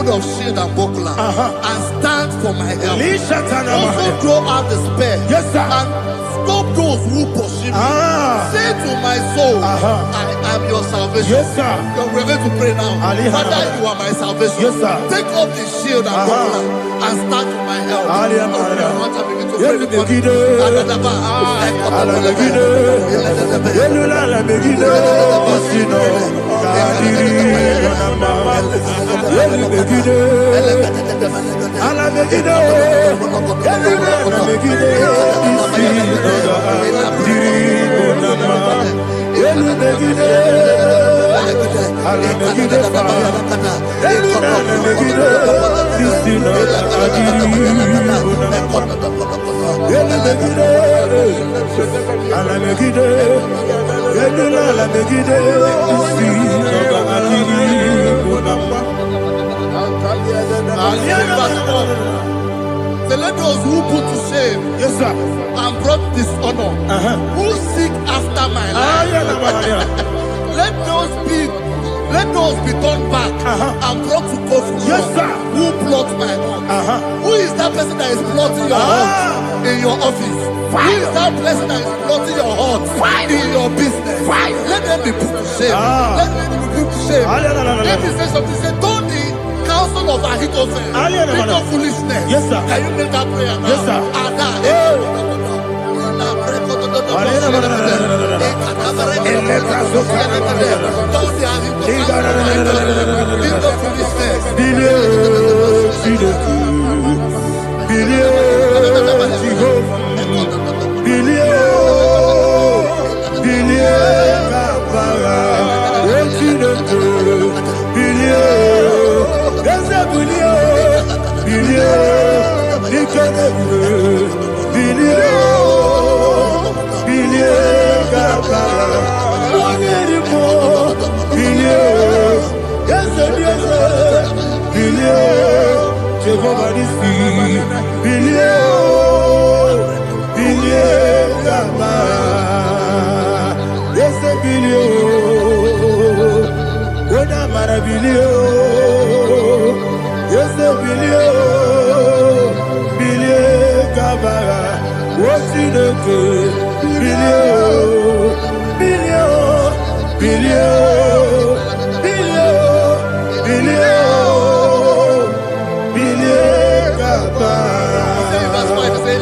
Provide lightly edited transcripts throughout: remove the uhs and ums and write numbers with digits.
hold of shield and buckler and stand for my help. Also throw out the spear and stop those who pursue me. Say to my soul, I am your salvation. We're going to pray now. Father, you are my salvation. Take off the shield and buckler and stand for my help. Let those who put to shame and brought dishonor, who seek after my life, let those be turned back and brought to confusion. Who plot my heart? Who is that person that is plotting your heart in your office? Who is that person that is plotting your heart in your business? Let them be put to shame. Let them be put to shame. Let me say something. Say, don't the counsel of Ahithophel think of foolishness. Can you make that prayer now?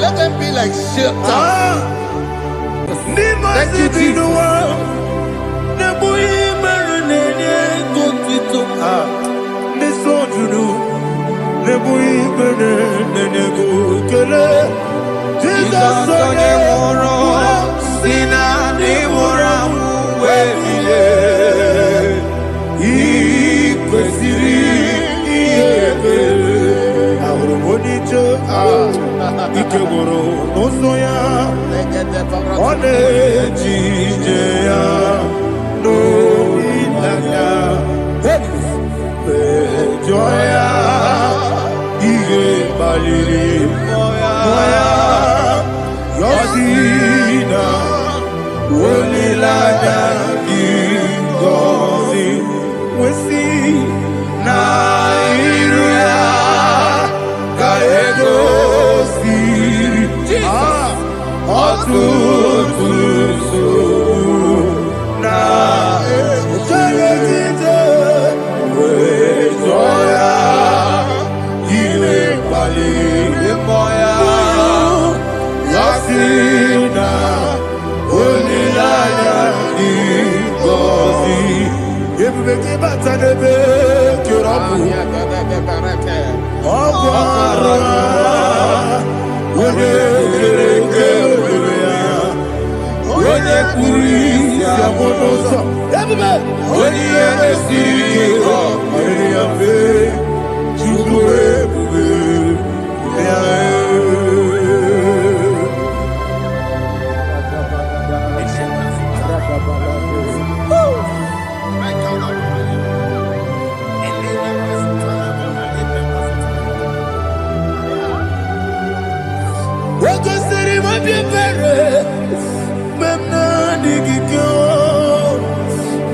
Let them be like shelter. Thank you, Jesus.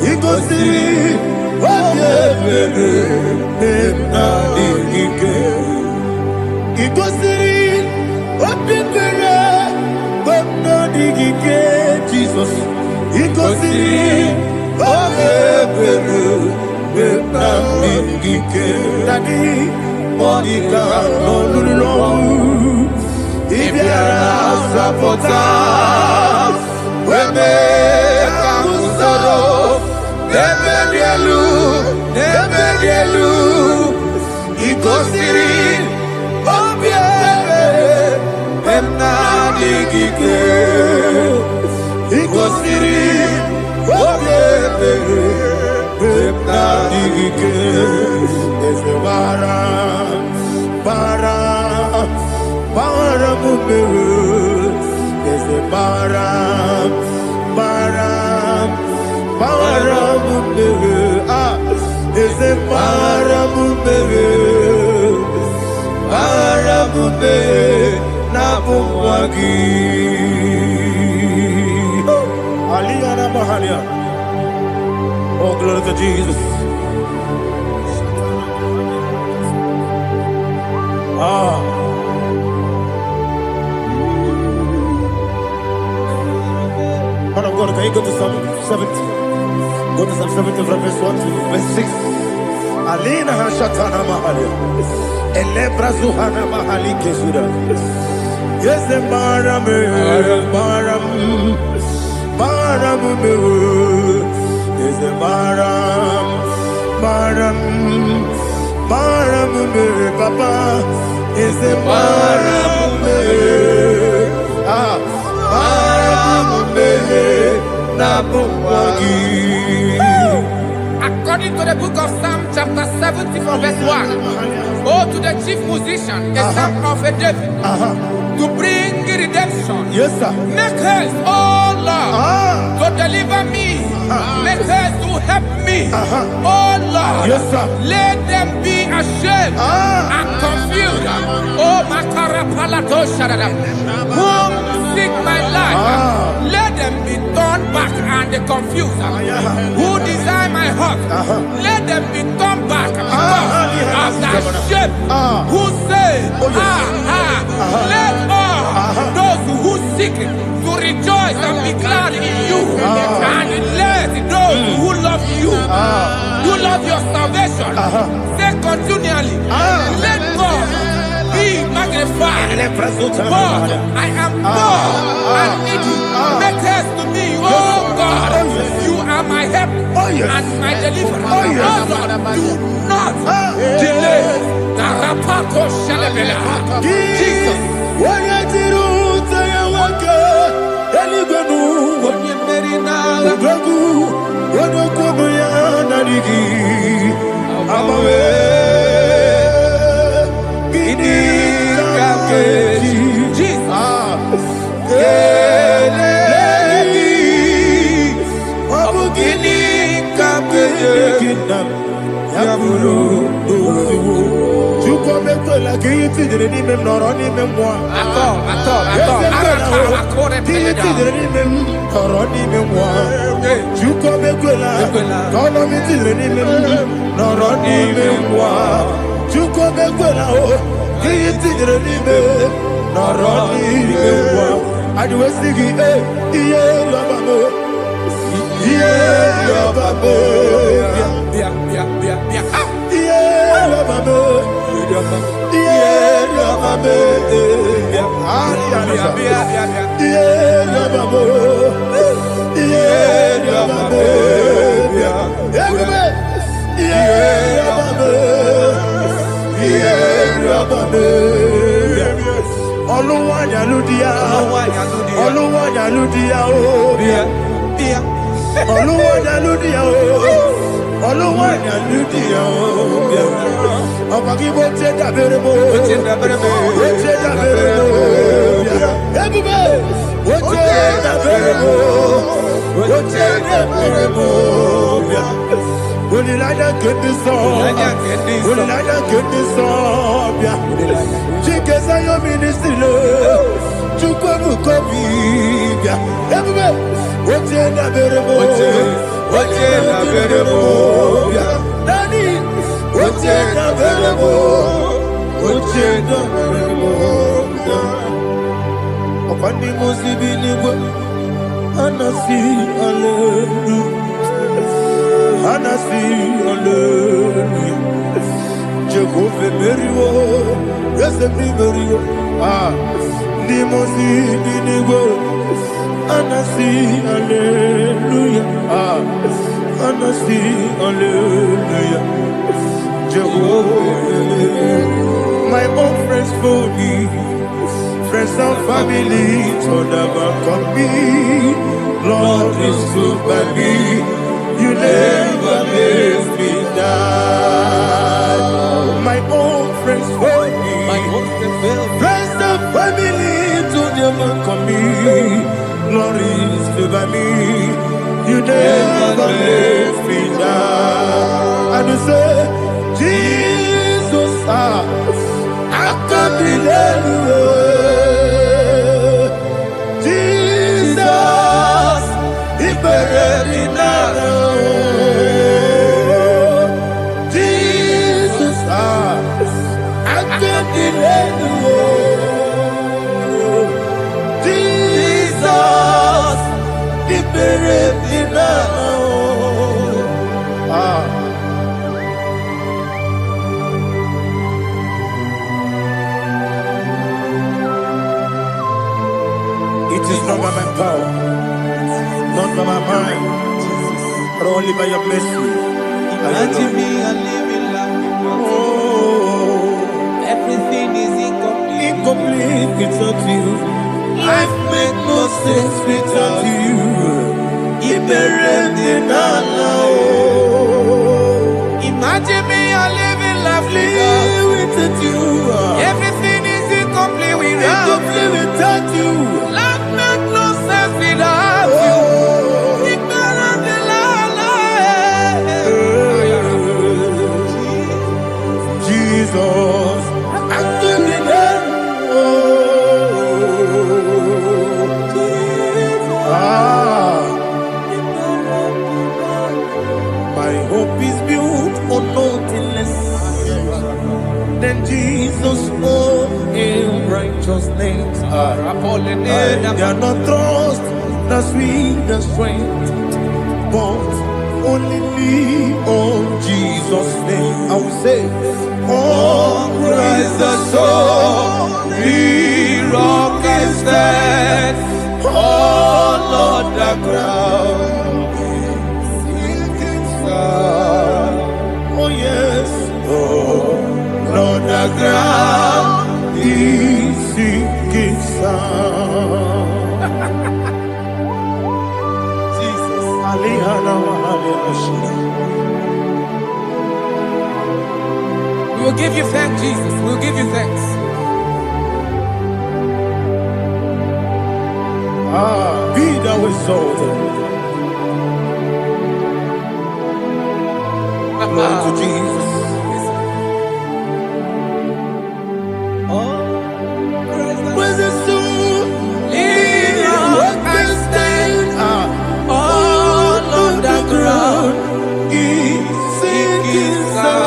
Iko siri, Jesus. Igosiri obeberu na mingike dadi monika nolulo ibiara sapota weme kamusoro nebedielu igosiri obeberu na mingike igosiri obeberu na mingike ese bara mumeru ese bara mumeru ese bara mumeru na bumwagi Aliyana Mahalia. Oh, glory to Jesus. Man of God, can you go to Psalm 70? Go to Psalm 70 from verse 1 to verse 6. Alina Hashatana Mahalia. Elebra Zuhana Mahali Kesuda. Yes, the Baram. Is the Baram, Papa. Is the Baram, Nabuwagi. According to the book of Psalm chapter 70 from verse 1, oh, to the chief musician, a son of a David, to bring redemption. Yes, sir. Make haste, oh Lord, to deliver me. Make haste to help me. Oh Lord, yes, sir. Let them be ashamed and confused. Oh, Makarapalato Shadada, whom seek my life, let them be turned back and confused. Who desire my heart, let them be turned back because of that shape. Who say, let all those who seek to rejoice and be glad in you, and let those who love you, who love your salvation, say continually, let God be magnified. God, I am poor and needy. Make haste to me, oh God. You are my help and my deliverer. Oh Lord, do not delay. Jesus. Anasi, hallelujah. Anasi, hallelujah. Jehovah Merio, yes, the Merio. Nimosi, Ninigo. Anasi, hallelujah. Anasi, hallelujah. Jehovah, my own friends for me, friends and family, so never come me. Lord is good by me, you never leave me down. My own friends for me, friends and family, so never come me. Lord is good by me, you never leave me down. And you say, Jesus, I can't believe you. Jesus, He buried me now. Jesus, I can't believe you. Jesus, He buried me now. It is not by my power, not by my mind, but only by your mercy. Imagine me a living life without you. Oh, Everything is incomplete. incomplete without you. Life makes no sense without you. Imagine me a living life without you. Everything is incomplete without you. Life makes no sense without you. Jesus, I couldn't my hope is built on nothing less than Jesus' own righteousness. I cannot trust the sweetest strength, but only lean on Jesus' name. I will say, oh, Christ the solid rock is dead. Oh, Lord, the ground is sinking sand. Oh, yes, oh, Lord, the ground is sinking sand. Jesus, We will give you thanks, Jesus. We will give you thanks. Be thou exalted. Glory to Jesus. Where's the soul? What can stand? All on the ground is sinking sand.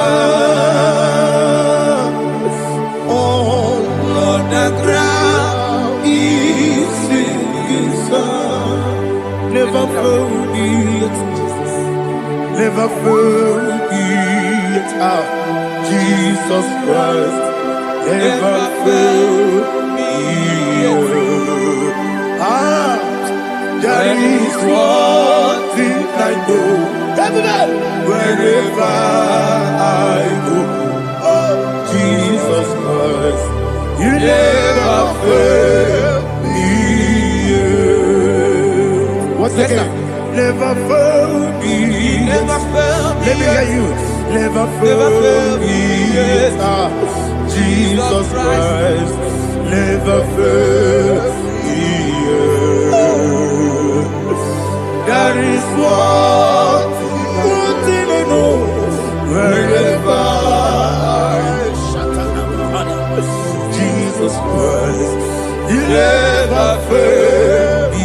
All on the ground is sinking sand. Never forget, never forget, Jesus Christ. Never fail me. There is one thing I know. Wherever I go, oh, Jesus Christ, you never fail me. What's Yes, again? Never fail me. Never fail me. Let me hear you. Never fail me. Jesus Christ, never fail me. That is what I know. Wherever Jesus Christ, you never fail me.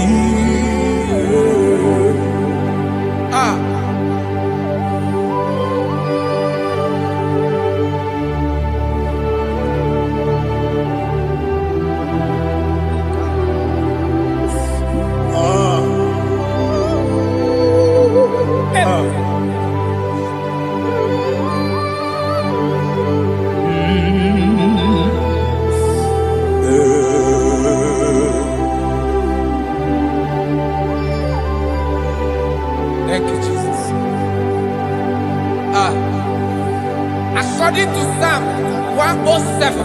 According to Psalm 107,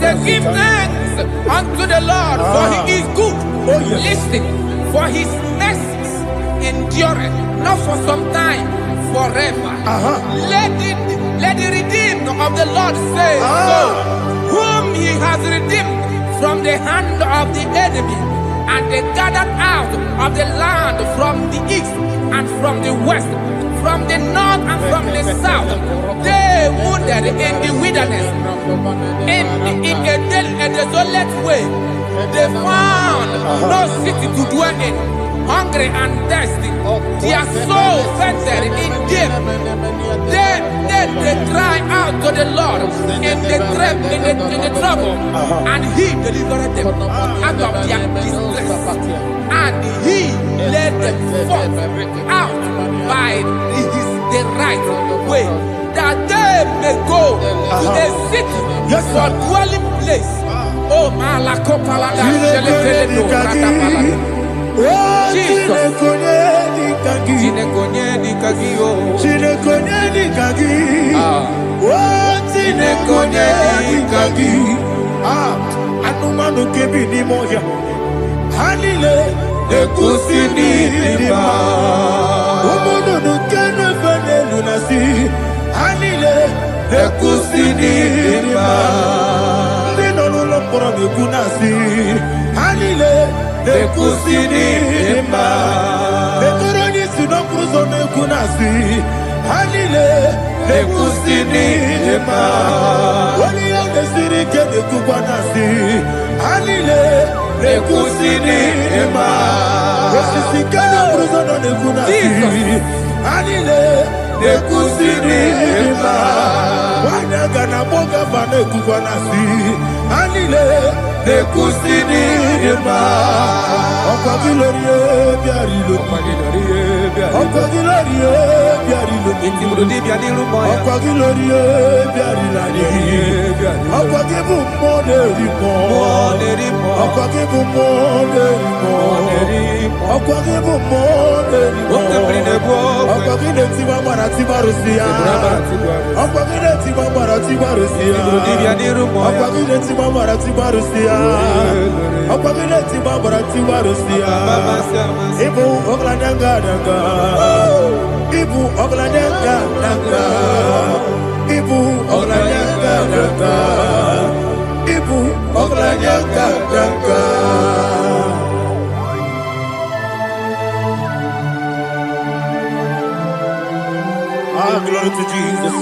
say, give thanks unto the Lord, for he is good. Oh, yes. Listen, for his mercies endureth, not for some time, forever. Let the redeemed of the Lord say so, whom he has redeemed from the hand of the enemy, and they gathered out of the land from the east and from the west, from the north and from the south. They wandered in the wilderness, in a desolate way. They found no city to dwell in, hungry and thirsty. Their soul fainted in deep. They cry out to the Lord in the trouble, and he delivered them out of their distress, and he led them forth out by the right way, that they may go to a city for dwelling place. Oh, Malakopalada, Jesus. Anumanu kebi ni moya Hanile ekusini lima Umudu nukene fene lunasi Hanile ekusini lima Nino lulambura mikunasi Hanile ekusini lima Ekoroni sinokruzo mekunasi Hanile ekusini lima Wali yande sirike nekukwanasi Hanile ekusini lima Wasisikana kruzo no nekunasi Hanile ekusini lima Wanyaga na boga vane kukwanasi Hanile ekusini lima Okwa gilorie biarilo Okwa gilorie biarilo Okwa gilorie biarilani Okwa gibu moderimo Okwa gibu moderimo Okwa gibu moderimo Okwa gileti wa marati barusia Okwa gileti wa marati barusia Okwa gileti wa marati barusia Okwa gileti wa marati barusia Ibu ogladanga danga Ibu ogladanga danga Ibu ogladanga danga Ibu ogladanga danga Ah, glory to Jesus.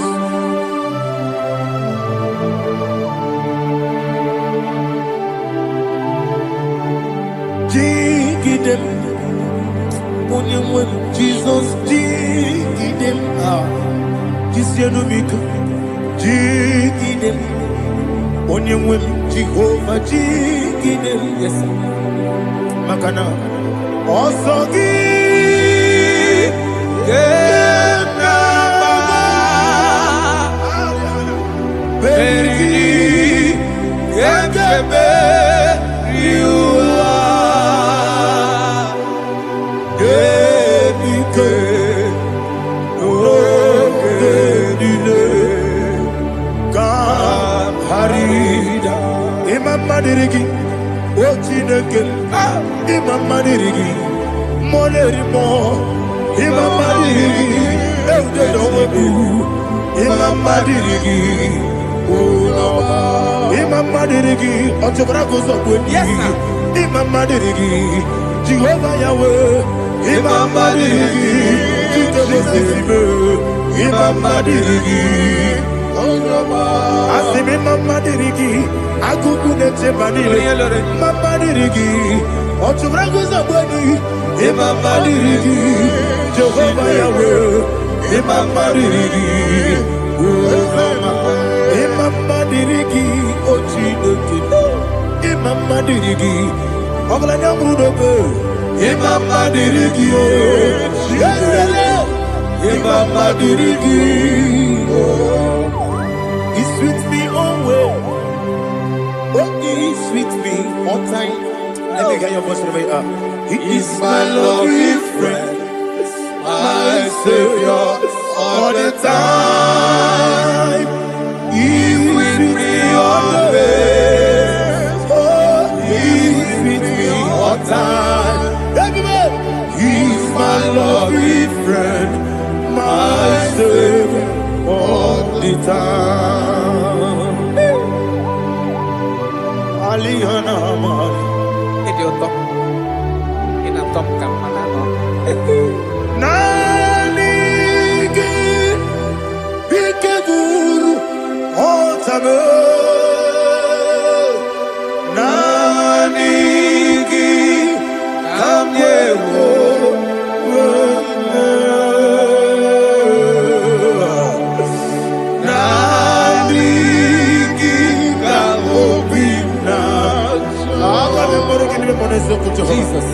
Jigidem, Onyemwem, Jesus, Jigidem, Jisyanumika, Jigidem, Onyemwem, Jehovah, Jigidem, yes, Makana, Osogi, Beri, Yakebe, Riua, Gebike, Ogedile, Kamharida, Imam Madirigi, Ochineke, Imam Madirigi, Molerimo, Imam Madirigi, Eudedowebu, Imam Madirigi, Imam Madirigi, Otobrago Zobweni, Imam Madirigi, Jehovah Yahweh, Imam Madirigi, Jitobosime, Imam Madirigi, Asim Imam Madirigi, Akukunete Banile, Imam Madirigi, Otobrago Zobweni, Imam Madirigi, Jehovah Yahweh, Imam Madirigi, Imam Madirigi, Ochineke, Imam Madirigi, Oglanya Mudobe, Imam Madirigi, Imam Madirigi, He's with me always. Oh, He's with me all time. Let me get your voice wherever you are. He is my loving friend, my Savior all the time. Idioto. In a top camera. Nanigi Bikeburu Otame Nanigi Kamyewo Nanigi Kamobina Jesus.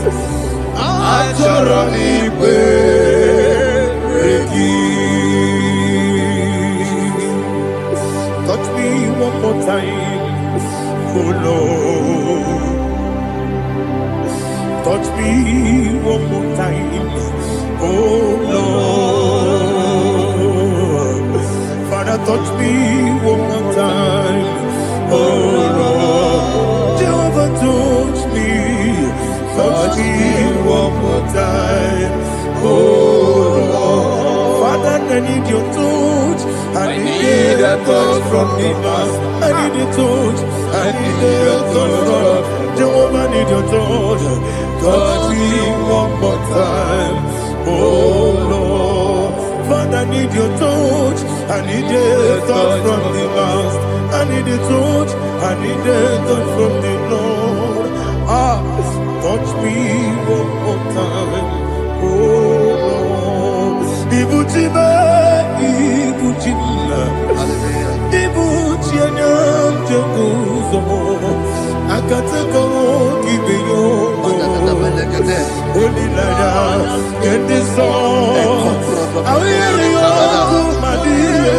Touch me one more time, oh Lord. Touch me one more time, oh Lord. Father, touch me one more time, oh Lord. Jehovah, touch me one more time, oh Lord. Father, I need your touch. I need a touch from the Master. I need a touch. I need a touch from Jehovah. I need your touch. Touch me one more time, oh Lord. Father, I need your touch. I need a touch from the Master. I need a touch. I need a touch from the Lord. Touch me one more time, oh Lord. Ibuchima, Ibuchima, Ibuchina, Jeguzo. Akateko kibiyo, Olilaya, get this song. I hear you, Madiye,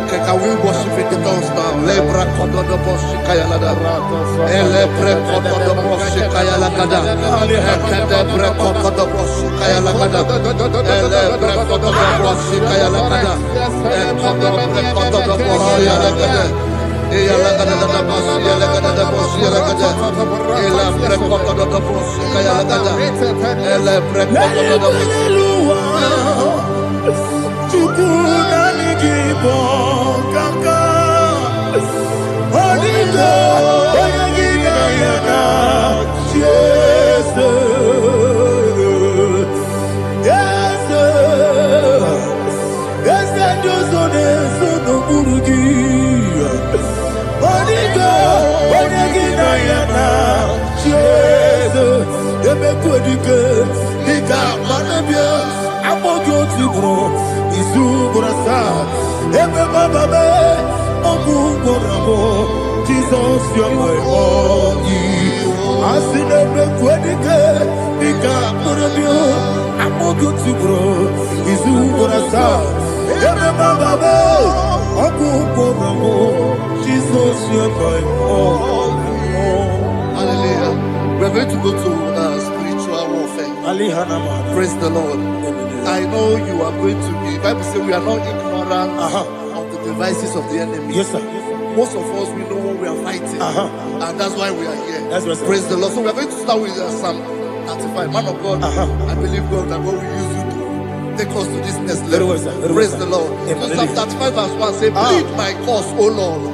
Can we worship in the tongues now? Lebra kodo do boshi kaya lada. Ele bre kodo do boshi kaya lada. Ekede bre kodo do boshi kaya lada. Ele bre kodo do boshi kaya lada. Ekodo bre kodo do boshi lada. Eya lada da boshi lada da boshi lada. Ele bre kodo do boshi kaya lada. Ele bre kodo do boshi. Chukunanigibo kaka Onigo Oyagina Jesus Yes Yes Josone Sono Burugi Onigo Oyagina Jesus Ebekwedike Nika Manabia Amogo Tibro Izubrasa, Ebe Bababe, Ogu Gorabo, Jesus, you're my only. I see the Quedike, Nika Murabio, Amogu Tibro, Izubrasa, Ebe Bababe, Ogu Gorabo, Jesus, you're my only. Hallelujah. We're going to go to spiritual warfare. Praise the Lord. I know you are going to be. Bible says we are not ignorant of the devices of the enemy. Yes, sir. Most of us, we know what we are fighting, and that's why we are here. That's right, Praise the Lord. So we are going to start with Psalm 35. Man of God, I believe God that God will use you to take us to this next level. Praise the Lord. Psalm 35 verse 1 says, plead my cause, O Lord,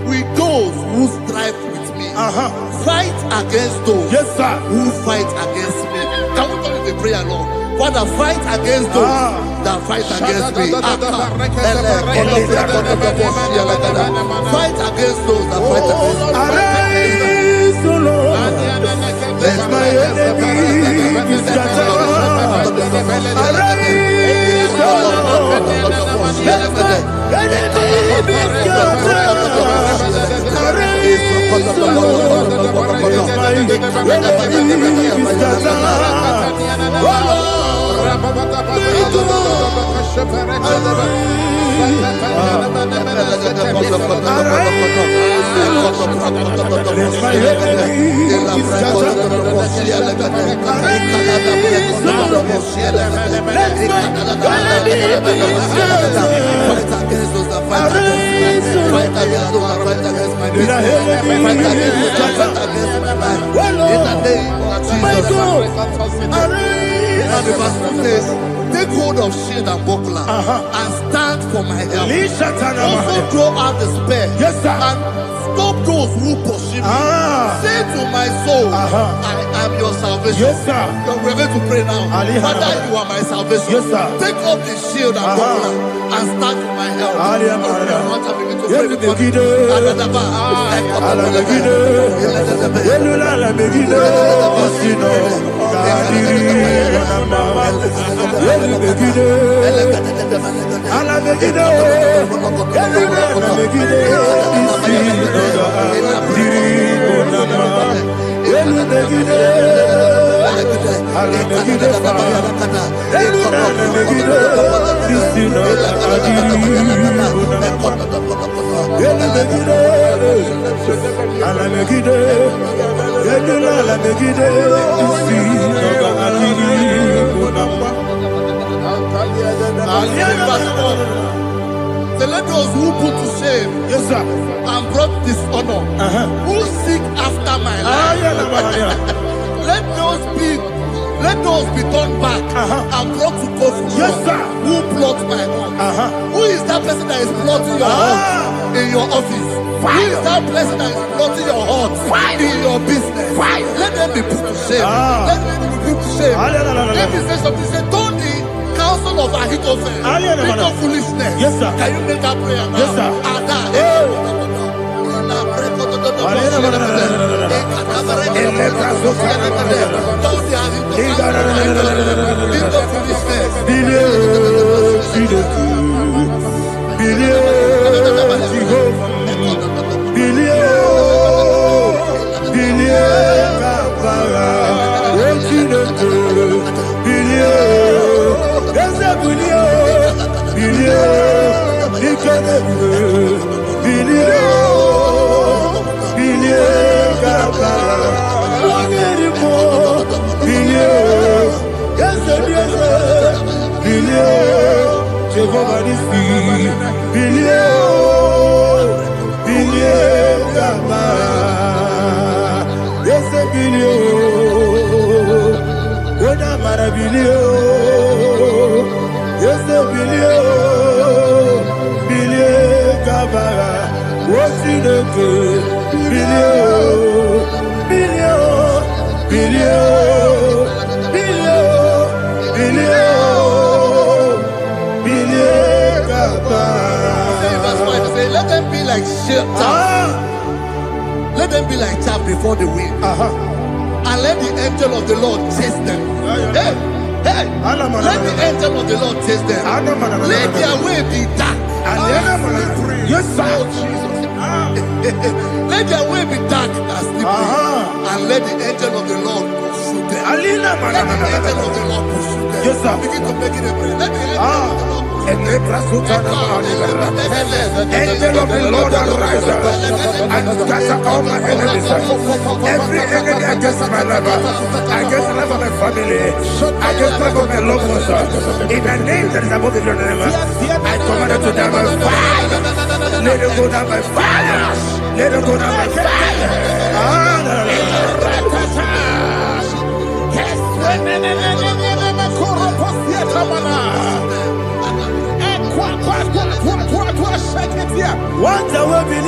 with those who strive with me. Fight against those who fight against me. Can we turn in the prayer, Lord? Father, fight against those that fight against me. Fight against those that fight against me. Arise, O Lord. Let my enemy be scattered. Arise, O Lord. Let my enemy be scattered. Arise, O Lord. Let my enemy be scattered. Oh Lord. against those that fight against me. Fight against those that fight against my business. Fight against those that fight against my life. In the name of Jesus. Now the verse says, take hold of shield and buckler and stand for my help. Also throw out the spear and stop those who pursue me. Say to my soul, I am your salvation. We're going to pray now. Father, you are my salvation. Take up the shield and buckler and stand for my help. So let those who put to shame and brought dishonor, who seek after my life, let those be turned back and brought to confusion. Who plot my hurt? Who is that person that is plotting your hurt in your office? Who is that person that is plotting your hurt in your business? Let them be put to shame. Let them be put to shame. Let me say something. Say, don't the counsel of Ahithophel think of foolishness. Can you make that prayer now? Let them be like chaff. Let them be like chaff before the wind. And let the angel of the Lord chase them. Hey, let the angel of the Lord chase them. Let their way be dark. Let their way be dark as slippery. And let the angel of the Lord pursue them. Let the angel of the Lord pursue them. Begin to make it a prayer. Let the angel of the Lord Angel of the Lord arise and scatter all my enemies. Every enemy against my life, against the life of my family, against the life of my loved ones. In the name that is above your name, I command it to them by fire. Let it go down by fire. Let it go down by fire. What I will be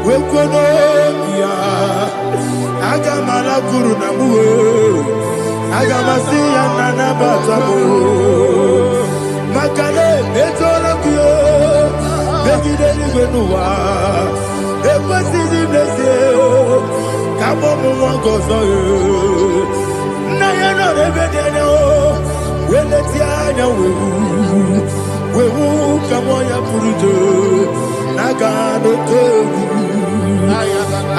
we could Agamala Guru Namu Agamasi and Nabatamu Makale Betonakio Begideli Benua Epasi Blessio Kabomu Gozo Nayana Rebedeno when the Tiana we will come on your Purujo Nagano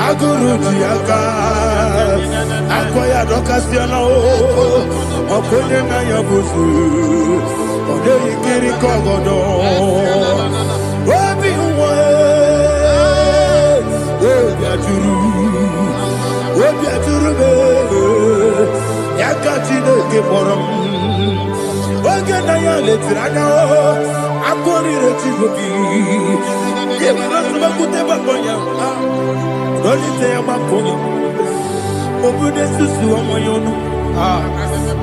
Aguru Yaka Akoya Docasiano Okoye Nayabusu Ode Kiri Kogodo Obi Obiaturu Yakati de Keporum Oge na ya letiri anya akụrịrị Chigobi ịmara sọgbakute gbakọ ya dọlite ya gbakọ ya obodo susu ọmọ ya ọnụ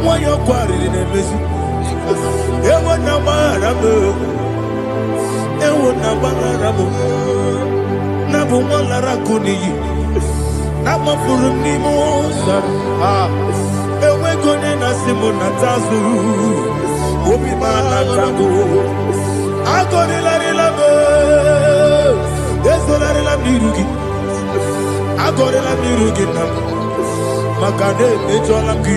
nwanyị ọkụ arịrị na-emezi ewo na gbaghara m ewo na gbaghara m na bụ nwa lara akụ n'iyi na mafuru m n'ime ụzọ enweghị onye na-asị m na tazụ obi m anatago agọrịlarịla m ezolarịla m n'iru gị agọrịla m n'iru gị na m maka na emejọla m gị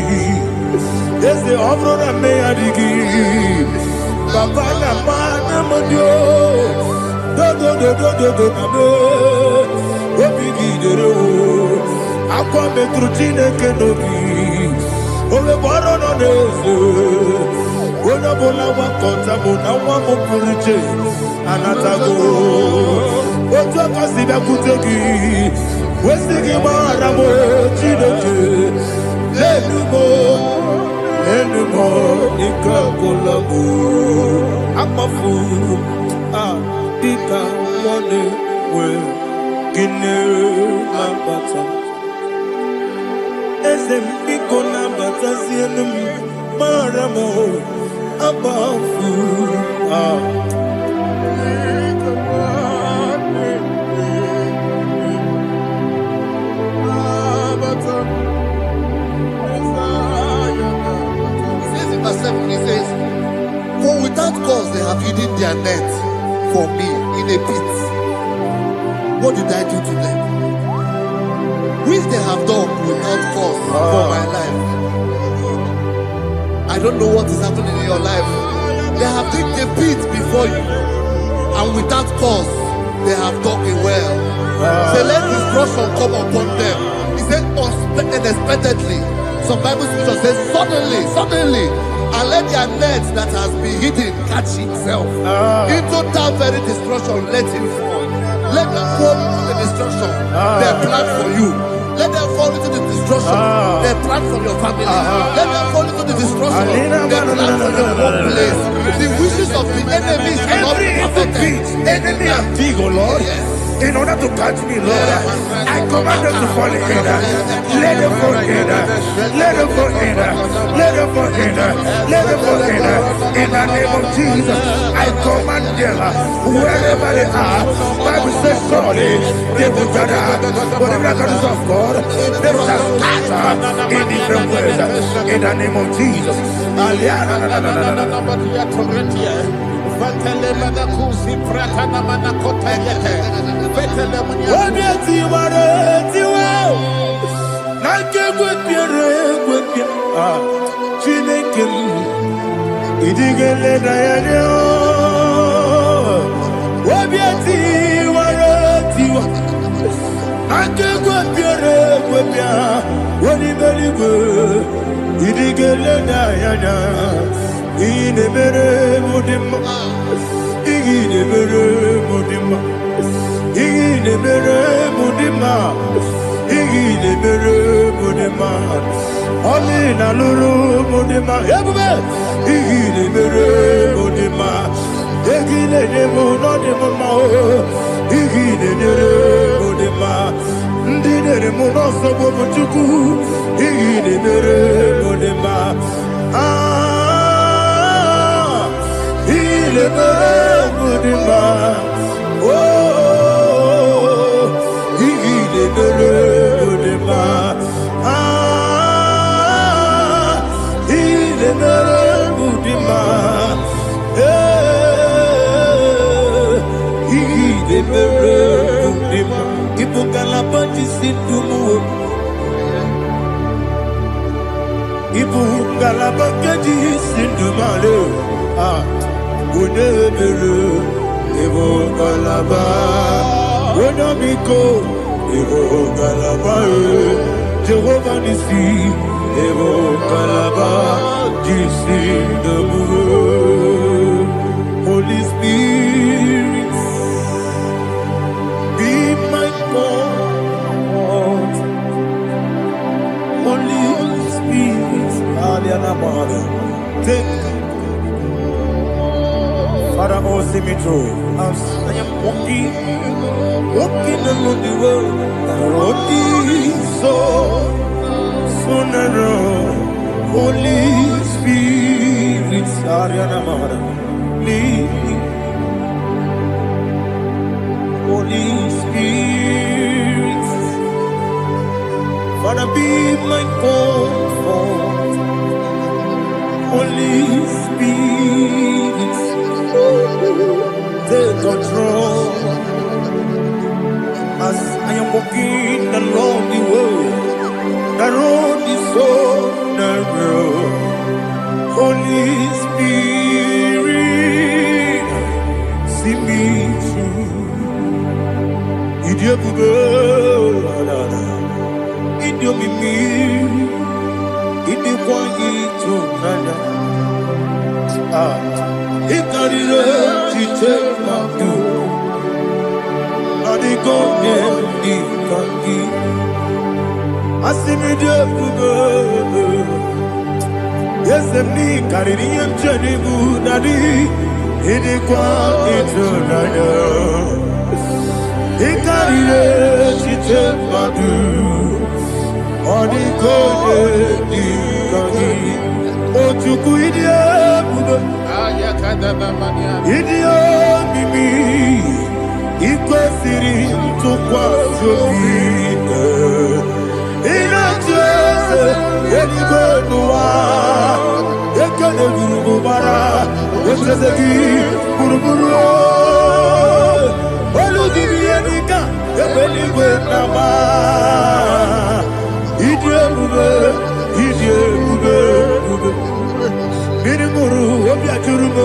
eze ọ bụrụ na mmegharị gị papa na mma na m dị dodododododo na m obi gị dere akwa metụrụ Chineke n'obi onye bụ ọrụ nọ n'eze onye ọbụla gbakọta bụ na nwa m pụrụ iche anatago otu aka si bịakwute gị wesị gị gbaghara m Chineke enumo ike agwụla m akpafuru dịka nwa na-enwe gịnị na-abata eze m biko na-abatazienu m mara m akpafuru He says, for without cause they have hidden their net for me in a pit. What did I do to them? Which they have done without cause for my life. I don't know what is happening in your life. They have digged a pit before you, and without cause they have dug a well. Say, let destruction come upon them. He said, unexpectedly. Some Bible scripture says, suddenly, and let their net that has been hidden catch itself. Into that very destruction, let it fall. Let them fall into the destruction they plan for you. Let them fall into the destruction they plan for your family. Let them fall into the destruction they plan for your workplace. The wishes of the enemy shall not be perfected. Enemy and dig, oh Lord. In order to catch me, Lord, I command them to fall in. Let them fall in. Let them fall in. Let them fall in. Let them fall in. In the name of Jesus, I command them wherever they are. Bible says, surely they will gather. But the miracles of God, they will scatter in different ways. In the name of Jesus. Chineke idigele dayanya obiati waratiwa akegwe piere gwepia woni beligwe idigele dayanya inemere mudima inemere mudima inemere mudima inemere mudima Amina lulu mudima ebube inemere mudima egile no de mama inemere mudima ndinere muno sobo buchuku inemere mudima inemere mudima inemere mudima Ibu kalabaji sindumu Ibu kalabaji sindumale Unebele Ibu kalaba Unamiko Ibu kalaba Jehovah Nisi Ibu kalaba Jisindumu Holy Spirit be my God, Holy Spirit, take Father, oh, see me through. As I am walking along the road, the road is so narrow. Holy Spirit, Ariana Mara, lead me. Holy Spirit, Father, be my comfort. Holy Spirit, take control as I am walking along the road. The road is so narrow. Holy Spirit, see me through. Idiobube, Idiomimi, Idikwanyitu nana. Ikarire chitema du. Adigonye ikangi. Asimidobube. Yes, me kaririam chanibu nadi. Idikwanyitu nana. Ikarire chitema du. Adigonye ikangi. Ojuku idiobube. Idio mimi ikwesiri ntụkwasị obi ịna-echeze eluigwe n'ụwa ekele gburugburu echeze gị gburugburu olu gị ihe dịka ebe eluigwe na-agba ịdị ebube mmiri ṅụrụ obi ajụrụ m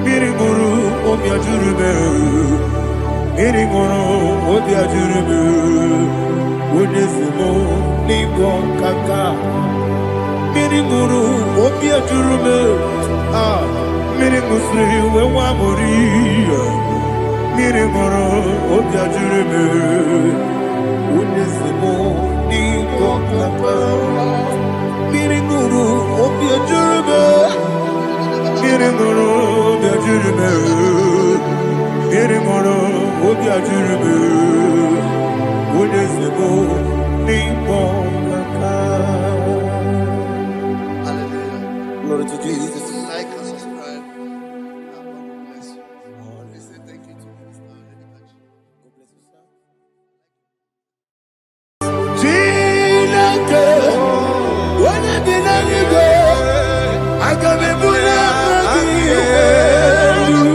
mmiri ṅụrụ obi ajụrụ m mmiri ṅụrụ obi ajụrụ m onye si m n'ịgwọ nkaka mmiri ṅụrụ obi ajụrụ m mmiri ṅụsịrị wee nwa amụrụ mmiri ṅụrụ obi ajụrụ m onye si m n'ịgwọ nkaka mmiri ṅụrụ obi ajụrụ m mmiri ṅụrụ obi ajụrụ m mmiri ṅụrụ obi ajụrụ m onye si m n'ịkpọ nkaka. Glory to Jesus. Like and subscribe. And God will bless you. We say thank you to Mr. Edekachi. God bless you, sir. Chineke, onye bi n'eluigwe, aga m ebuli aka gị elu,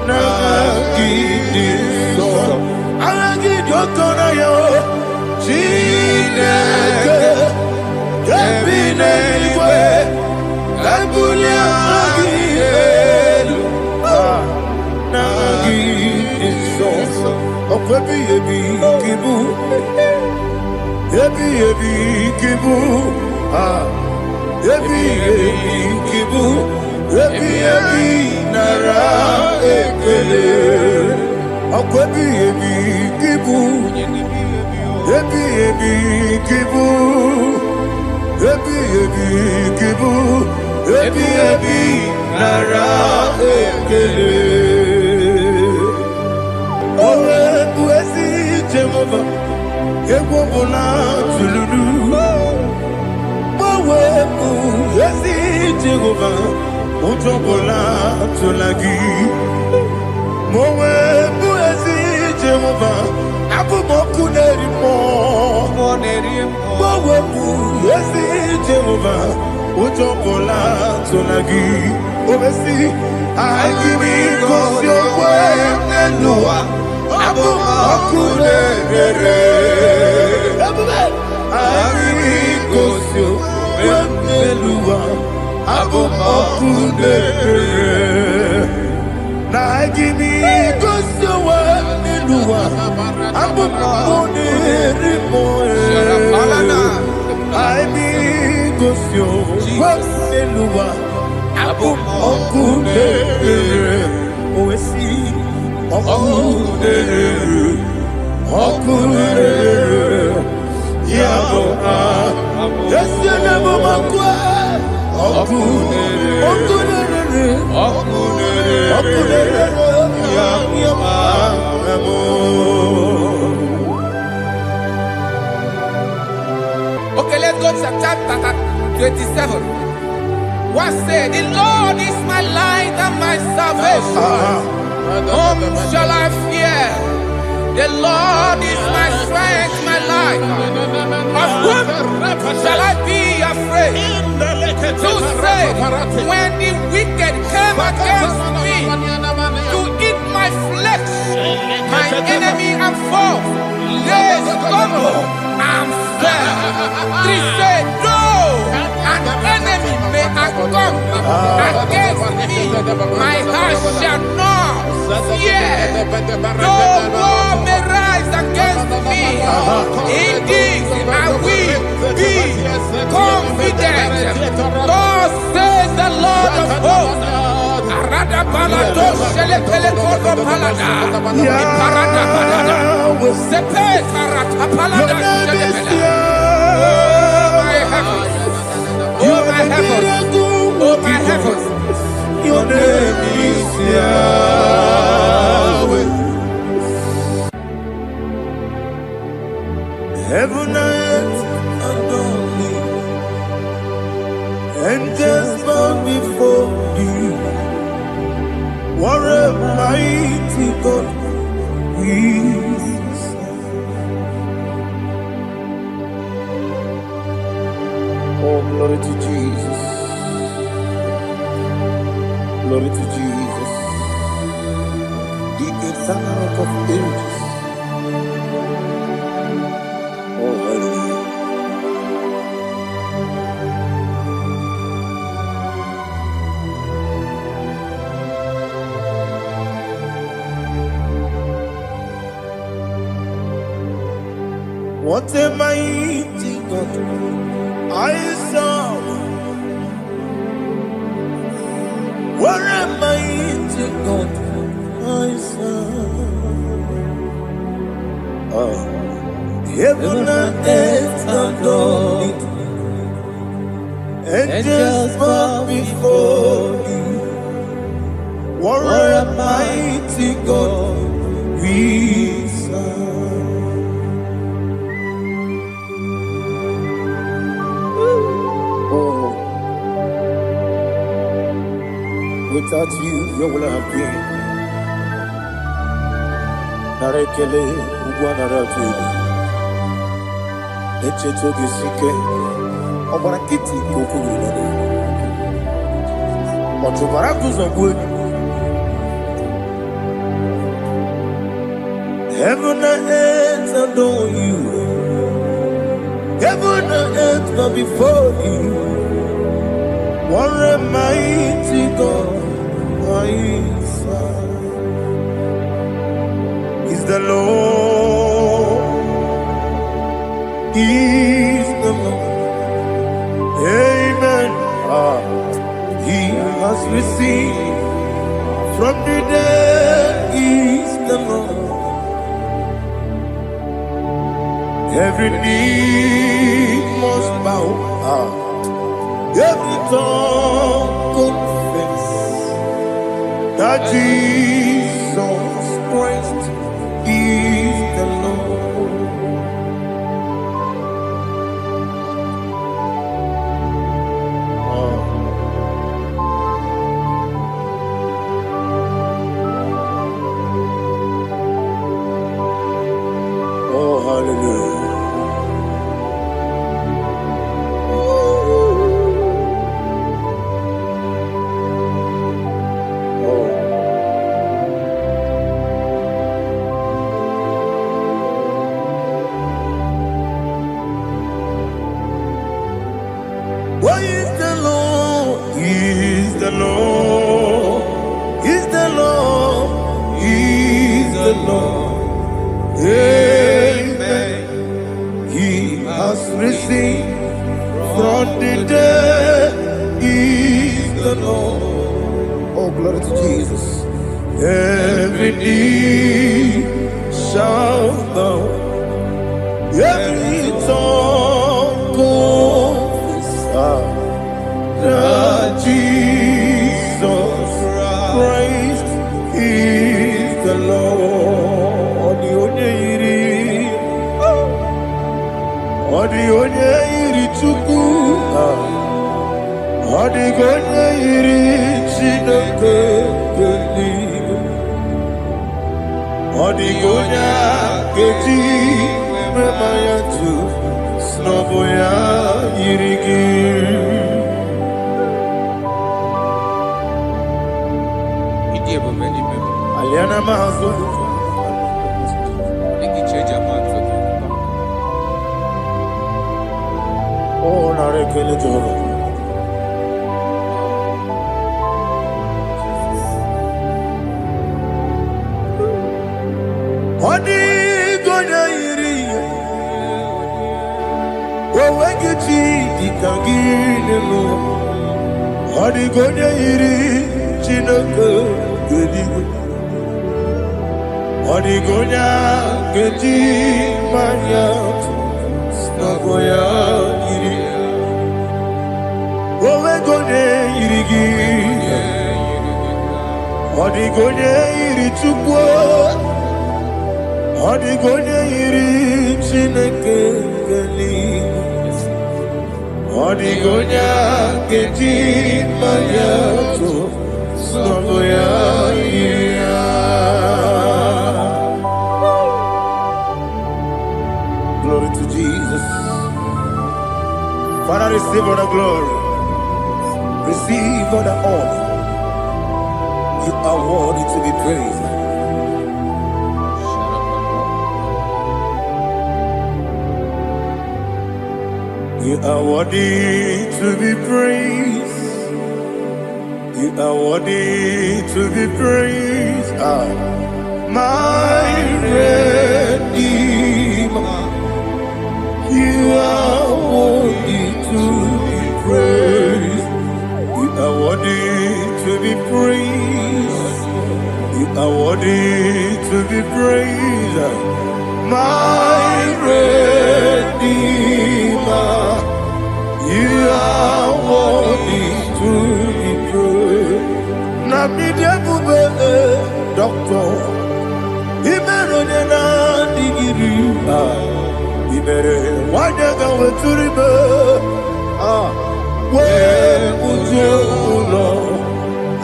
n'aka gị dị nsọ. Aha gị dị ụtọ n'anya o, Chineke, nke bi n'eluigwe, ebuli aka gị elu, n'aka gị dị nsọ. Ọkwa ebighị ebi gị bụ Ebi kibu, ebi kibu, ebi nara ekele. Ọkọ ebi kibu, ebi kibu, ebi kibu, ebi nara ekele. Owe buesi Jehova. Egwu ọbụla tụlụrụ gbanwepụ ezi Jehova ụjọ ọbụla tụla gị ma o wepụ ezi Jehova abụ m ọkụ na-eri mmụọ gbanwepụ ezi Jehova ụjọ ọbụla tụla gị o mesi anyị gị gosi okwe n'elu ụwa abụ m ọkụ na-ere anyị gosi okwe n'elu ụwa abụ m ọkụ na-ere na anyị gosi okwe n'elu ụwa abụ m ọkụ na-ere anyị gosi okwe n'elu ụwa abụ m ọkụ na-ere o wesi Okurere, Yabo, Yes, you never walk away. Okay, let's go to chapter 27. What said? The Lord is my light and my salvation. Whom shall I fear? The Lord is my strength, my life. Of whom shall I be afraid? To say, when the wicked came against me to eat my flesh, my enemy and foe, they stumble and fell. Three said, no, an enemy may have come against me, my heart shall not fear. No war may rise against me. Indeed, I will be confident. Thus says the Lord of hosts. Arada palado shele pele kodo palada. Iparada palada. Sepe karata palada shele pele. Oh my heavens. Oh my heavens. Oh my heavens. Your name is Yahweh. Heaven and earth adore me, angels bow before you. What a mighty God we serve. Oh, glory to Jesus. Glory to Jesus, the eternal rock of ages. Oh, hallelujah. What a mighty God I serve. What a mighty God I serve. Heaven and earth adore it. Angels bow before you. What a mighty God we serve. Without you, where will I have been? Narekele, Uguanaratu, Echetoge Sike, Obarakiti, Kokuru, Otobarakus of wood. Heaven and earth adore you. Heaven and earth bow before you. What a mighty God I serve. Is the Lord, is the Lord. Amen. He has received from the dead, is the Lord. Every knee must bow. Every tongue confess that Jesus Christ is the Lord. Oh, hallelujah. Why is the Lord? He is the Lord. He's the Lord. He's the Lord. Amen. He has risen from the dead. He's the Lord. Oh, glory to Jesus. Every knee shall bow. Every tongue confess that Jesus Odigonya iri Chineke geligo. Odigonya keji memaya tu snoboya irigi. Aliana mazo. Oh, narekele joro. Odigonya iri. Owegiti dikagine mo. Odigonya iri Chineke geligo. Odigonya keji maya snagoya iri. Owegonya irigi. Odigonya iri chukwu. Odigonya iri Chineke geligo. Odigonya keji maya snagoya iri. Glory to Jesus. Father, receive all the glory. Receive all the honor. You are worthy to be praised. You are worthy to be praised. You are worthy to be praised. My Redeemer. You are worthy to be praised. You are worthy to be praised. You are worthy to be praised. My Redeemer. You are worthy to be praised. Nabidebube doctor. Imeronena digiri. Ibere wanyaga weturibe we ujo ulo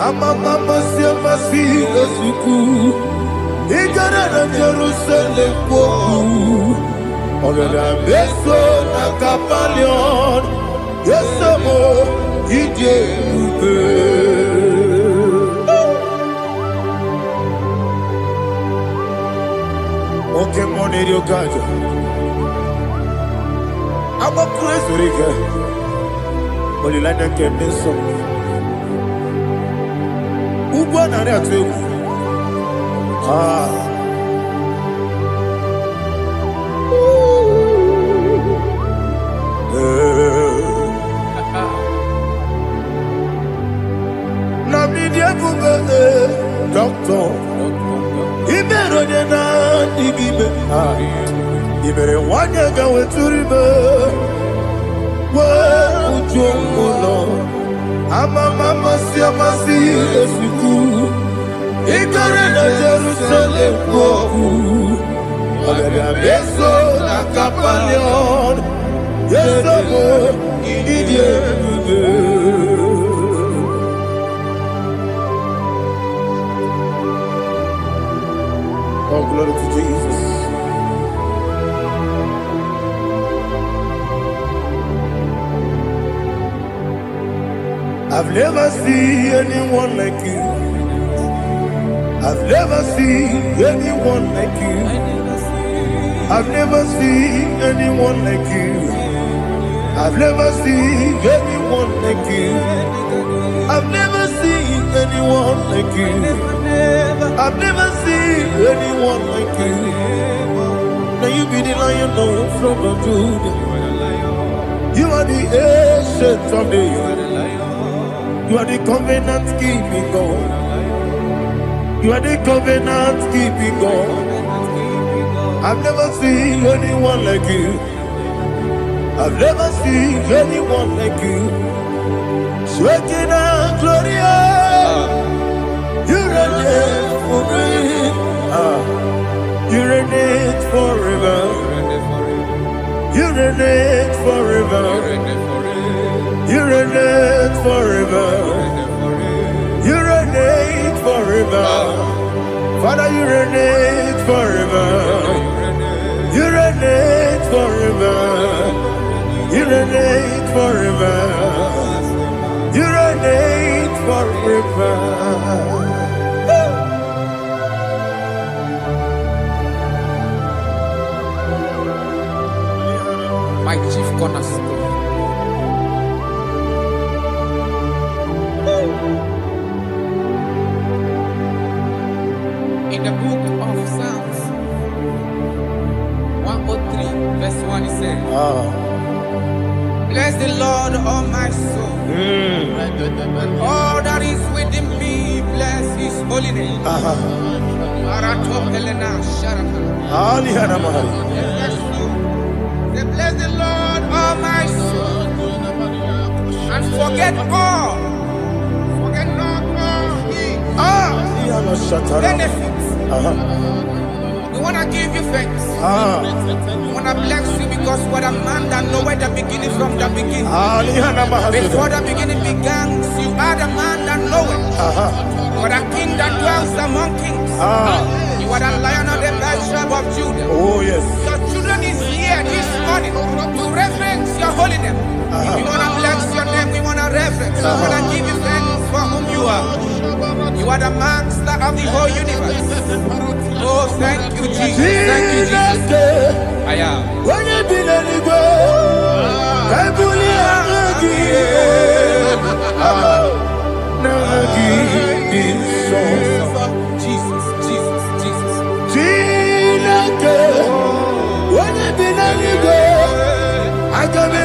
amama siamasi esuku igara na Jerusalem kwoku ogada beso na kapalion yesemo ije ube oke moneri okaja. I'm a crazy rigger. Only like that can be so. Who born on that too? Nabidia Buga, doctor. He better than I give it. You better want to go to river. Where would you go? I'm a mama, see a massy, as you do. Ignorant of Jerusalem, go. I'm a beso, a capalion. Yes, I'm a idiot. Oh, glory to Jesus. I've never seen anyone like you. I've never seen anyone like you. I've never seen anyone like you. I've never seen anyone like you. I've never seen anyone like you. I've never seen anyone like you. Now you be the lion from the Judah. You are the ancient of days. You are the covenant keeping God. You are the covenant keeping God. I've never seen anyone like you. I've never seen anyone like you. Shaking and glorious. You reign forever. You reign forever. You reign forever. You reign forever. forever. You reign forever. Father, you reign forever. You reign forever. You reign forever. You reign forever. My chief cornerstone. In the book of Psalms 103, verse 1, it says, bless the Lord, all my soul, and all that is within me, bless his holy name. Bless the Lord, all my soul, and forget not all his benefits. We want to give you thanks. We want to bless you because what a man that know where the beginning from the beginning. Before the beginning began, you are the man that know it. You are the king that dwells among kings. You are the lion of the tribe of Judah. Oh yes. Your children is here this morning to reverence your holy name. We want to bless your name. We want to reverence. We want to give you thanks for whom you are. You are the master of the whole universe. Oh, thank you, Jesus. Thank you, Jesus. I am. When you be letting go, Jesus, Jesus, Jesus. When you be letting go, I can be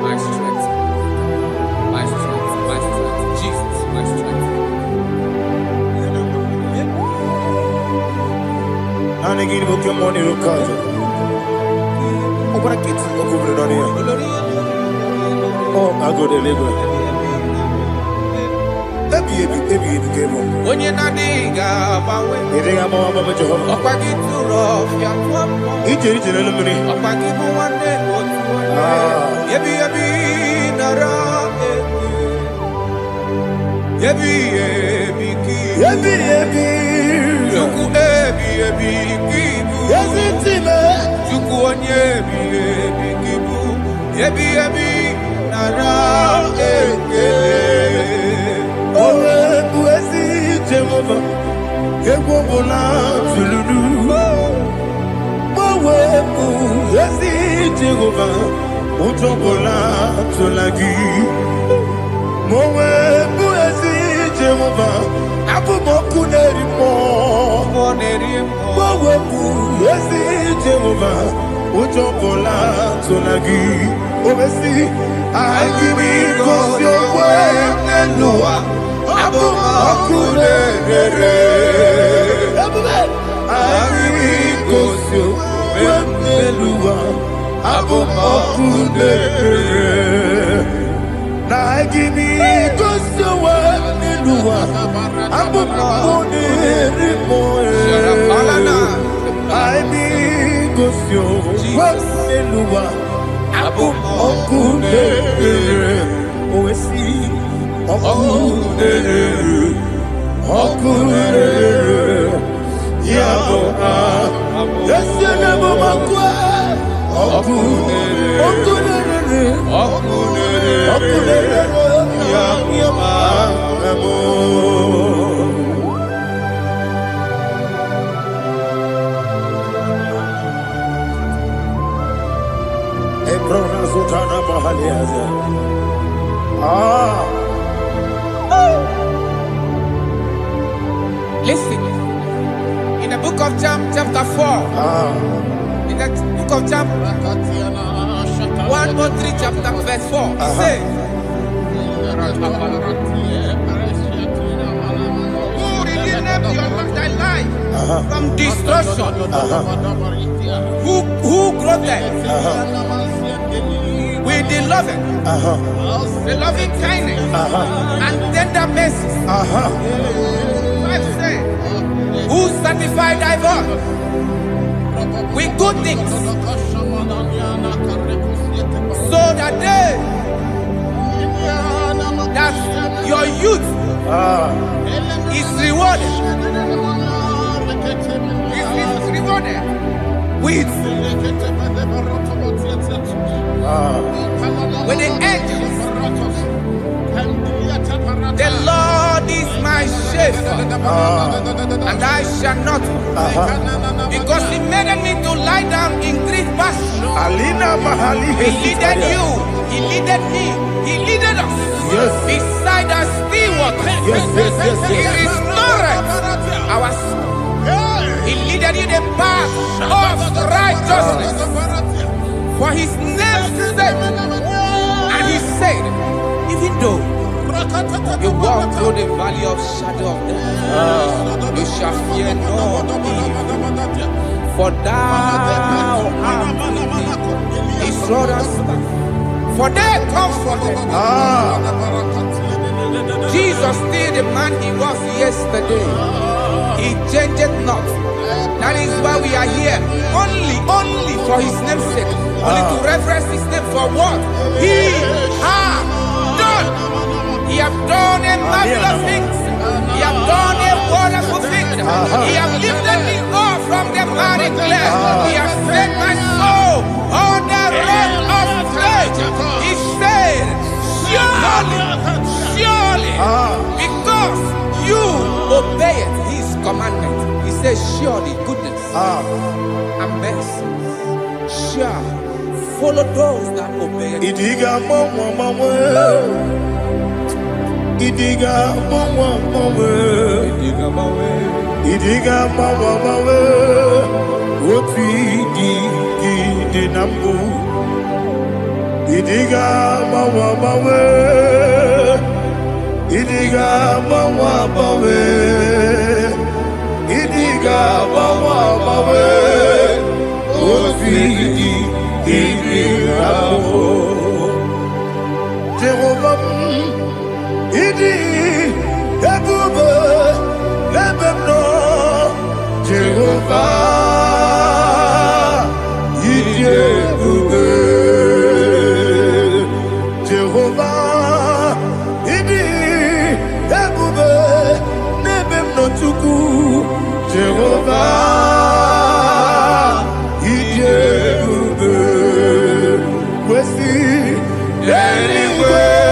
My strength, Jesus, my strength. Oh, I go deliver. When you're not diga, Listen, in the book of John, chapter 4, in the book of John 1:3, chapter verse 4, it says, who redeemed thy life from destruction? Who clothed with the loving kindness and tender mercies? Who sanctified thy voice with good things, so that your youth is rewarded. Is rewarded with the angels. The Lord is my shepherd, and I shall not want, because He made me to lie down in green pastures. He leaded you, He leaded me, He leaded us beside the still waters. He restored our soul. He leaded you the path of righteousness for His name's sake. And He said, even though you walk through the valley of shadow of death, you shall fear no evil, for thou art with me. His rod and staff, for they comforted. Jesus still the man He was yesterday. He changed not. That is why we are here. Only for His name's sake. Only to reference His name for what He has done. He has done a marvelous things. He has done a wonderful thing. He has lifted me up from the miry clay. He has set my soul on the rock of faith. He said, surely, because you obeyed His commandment. He says, surely goodness and mercy shall follow those that obey. Idiga mawe, woti di nambu. Idiga mawe, idiga mawe, idiga mawe, woti di nambu. Jehovah, idi ebube lebemno. Jehovah, idi ebube. Jehovah, idi ebube lebemno tuku. Jehovah, idi ebube. Wesi anyway.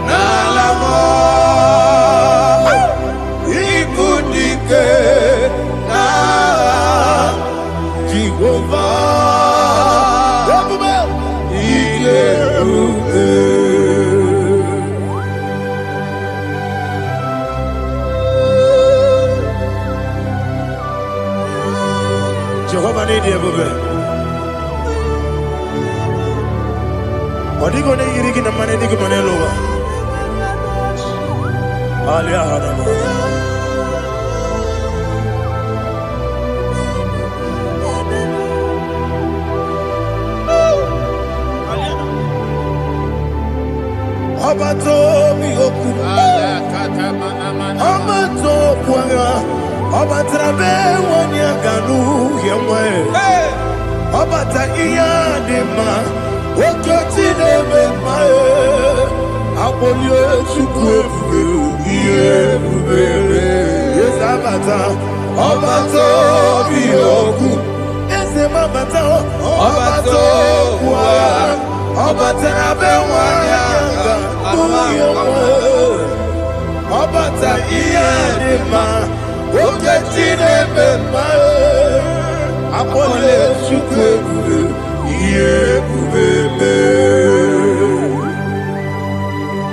Nalamo, ikudike na Jehovah, Iyeruke. Jehovah ni Iyeruke. Odigo ne yirigi na mane digi mane lowa. Alia hadama. Abato mi oku. Abato kwanga. Abatrabe wanya ganu yemwe. Abata iya dema. Okoti nebe mae, abolye chukwe fuge, iye fugere. bata, ọbata obi okwu. Eze mabata, ọbata okwu agha. Ọbata na be nwanyị agha, onye nwe. Ọbata ihe dị mma, oke Chineke mma. Akpọle Chukwu ebube, ihe ebube mee.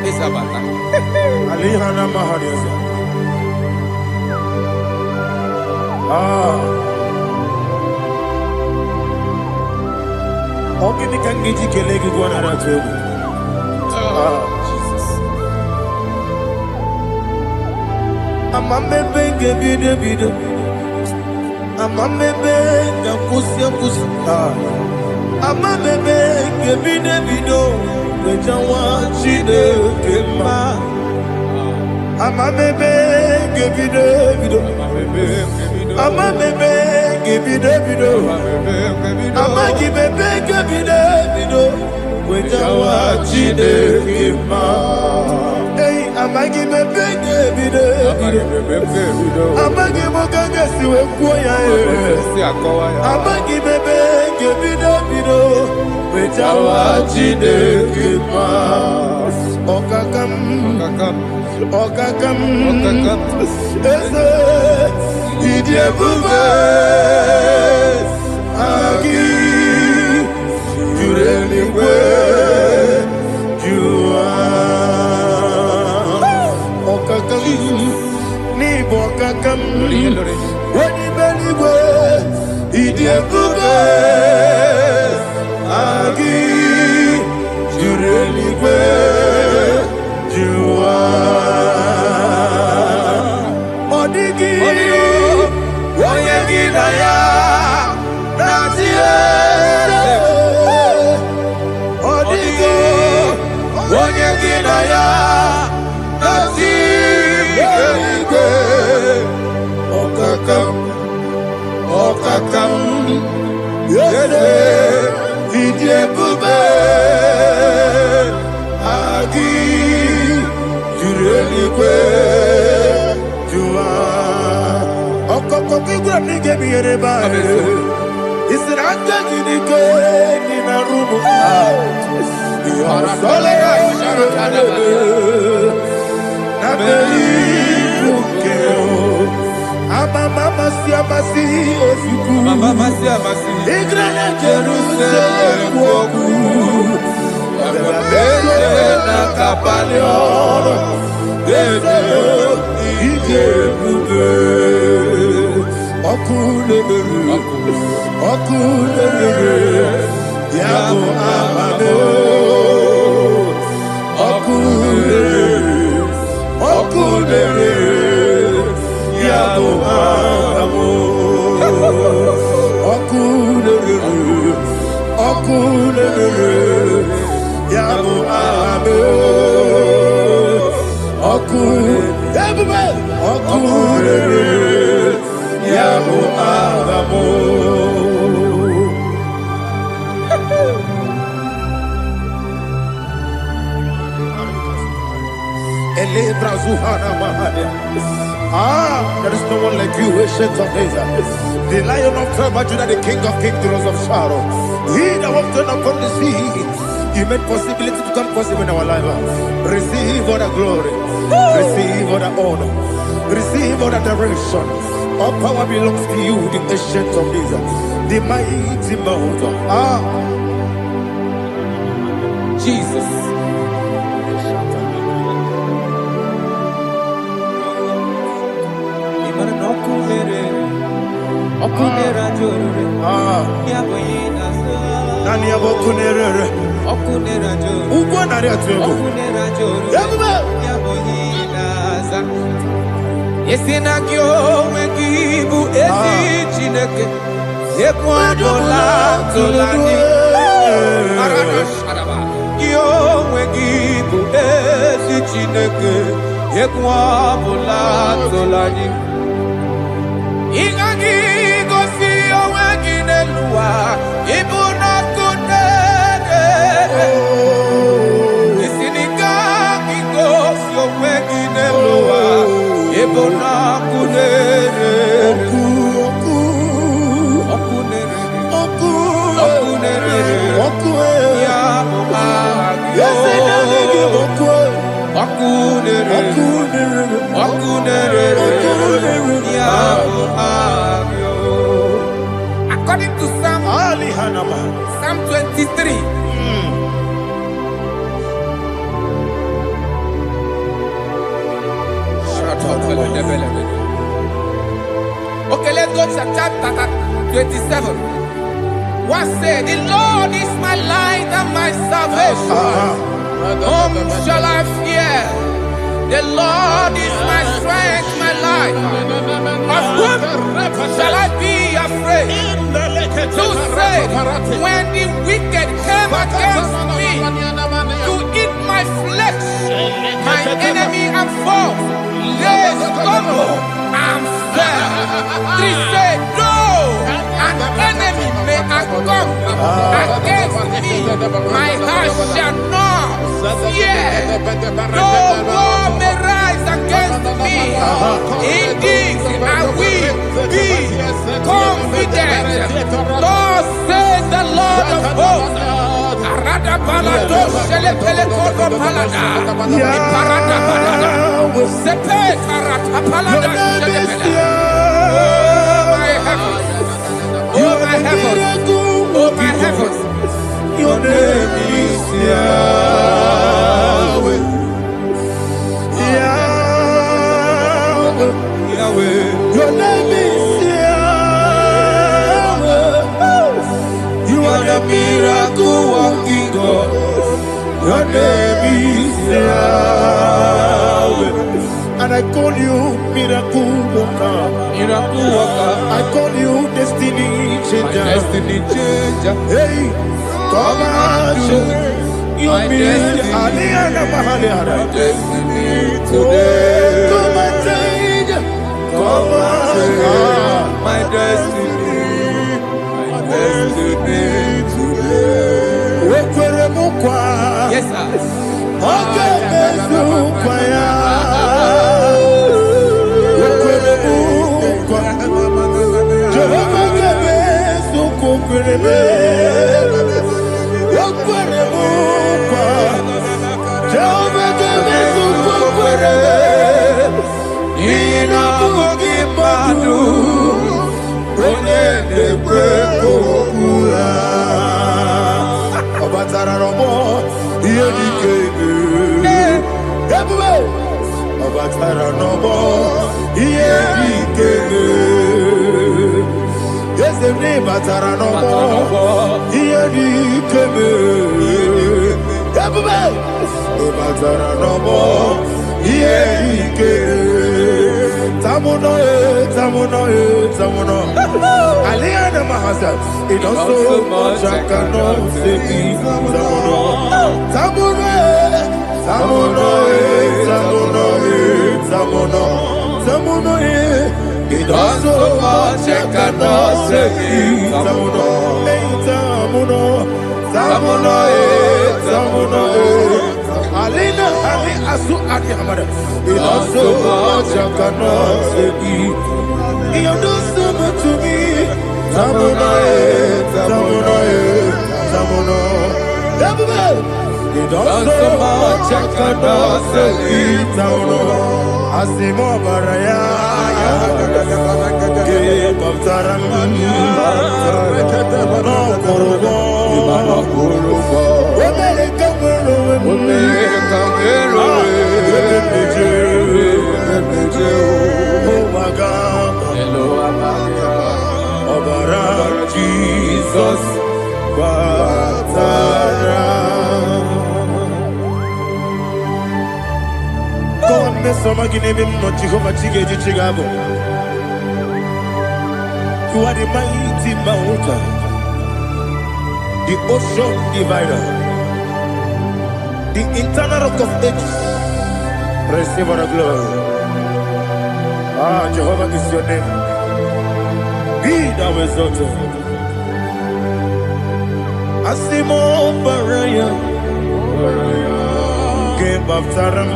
Isabata. Alihana Mahariza. Ogini kan giji kelegi gwana ratubu. Jesus. Amambe benge bide. Amambe benge kusi. Amambe benge bide. Wejawa chide kema. Amambe benge bide. Amambe benge bide. Amagi bebe gebide bido, wejawa chide kema. Hey, amagi bebe gebide bido. Amagi mogange siwe kuya e. Amagi bebe gebide bido, wejawa chide kema. Okakam. Eze, idie bube. Agi, Jureligwe, Jua, Okakam, Nibo Kakam, Wadi Beligwe, Idiabube, Agi, Jureligwe, Jua, Odigi, Oyegi Naya. Okakam, yede, idie bube, agi, jurelikwe, jua. Okokokigura nige biyere bae. Isiranga gidike nina rumu. Sole nabeli ukeo. Mama siamasi ofiku. Mama siamasi. Igrele Jerusalem woku. Bebe na kapaleon. Eze ije bube. Okulele. Yabo amado. Okulele. Yabo amo, okulele, yabo amo, okulele, yabo amo. Elebra zuhana mahane. There is no one like you, ancient of days. The Lion of tribe of Judah, the King of kings, the Rose of Sharon. He that walked upon the sea, He made possibility to come possible in our life. Receive all the glory, receive all the honor, receive all the direction. All power belongs to you, the ancient of days, the mighty mountain. Jesus. Nani abokunere ugwo nari atwego yabuba yaboyinaza yesinakyo wekibu esi chineke yekwadola tolani arabashadaba yo wekibu esi chineke yekwadola tolani ingagi gosi oweginelua ibuna kunere isinika gosi oweginelua ibuna kunere According to Psalm 23. Okay, let's go to chapter 27. What said? The Lord is my light and my salvation. Whom shall I fear? The Lord is my strength, my life. Of whom shall I be afraid? To say, when the wicked came against me to eat my flesh, my enemy and foe, they stumble and fell. Three say, no, an enemy may have come against me, my heart shall not fear. No war may rise against me. Indeed, I will be confident. Thus says the Lord of hosts. Arada balado shele pele kodo palada. Iparada balada. Sepe karata palada shele pele. Oh my heavens. Oh my heavens. Oh my heavens. Your name is Yahweh. Yahweh. Yahweh. Your name is Yahweh. You are the miracle working God. Your name is Yahweh. And I call you miracle worker. Miracle worker. I call you destiny changer. My destiny changer. Hey, come on, you mean my destiny today. Come and change. Come on, my destiny. My destiny today. Yes, sir. Okay, yes, the name Batara no more. Here he came. Batara no more. Here he came. Tamuno, Tamuno, Tamuno. Aliana Mahasa. It also much I cannot say. Tamuno, Tamuno, Tamuno, Tamuno, Tamuno, Tamuno. It also much I cannot say. Tamuno, Tamuno, Tamuno, Tamuno. Alina, Ali Asu Akihamada. It also much I cannot say. You do so much to me. Tamuno, Tamuno, Tamuno. It also much I cannot say. Tamuno. Asimo Baraya. Jesus, you are the mighty mountain, the ocean divider, the internal rock of ages. Receive our glory. Ah, Jehovah is your name. Be thou exalted. Asimo Baraya, Game of Taram.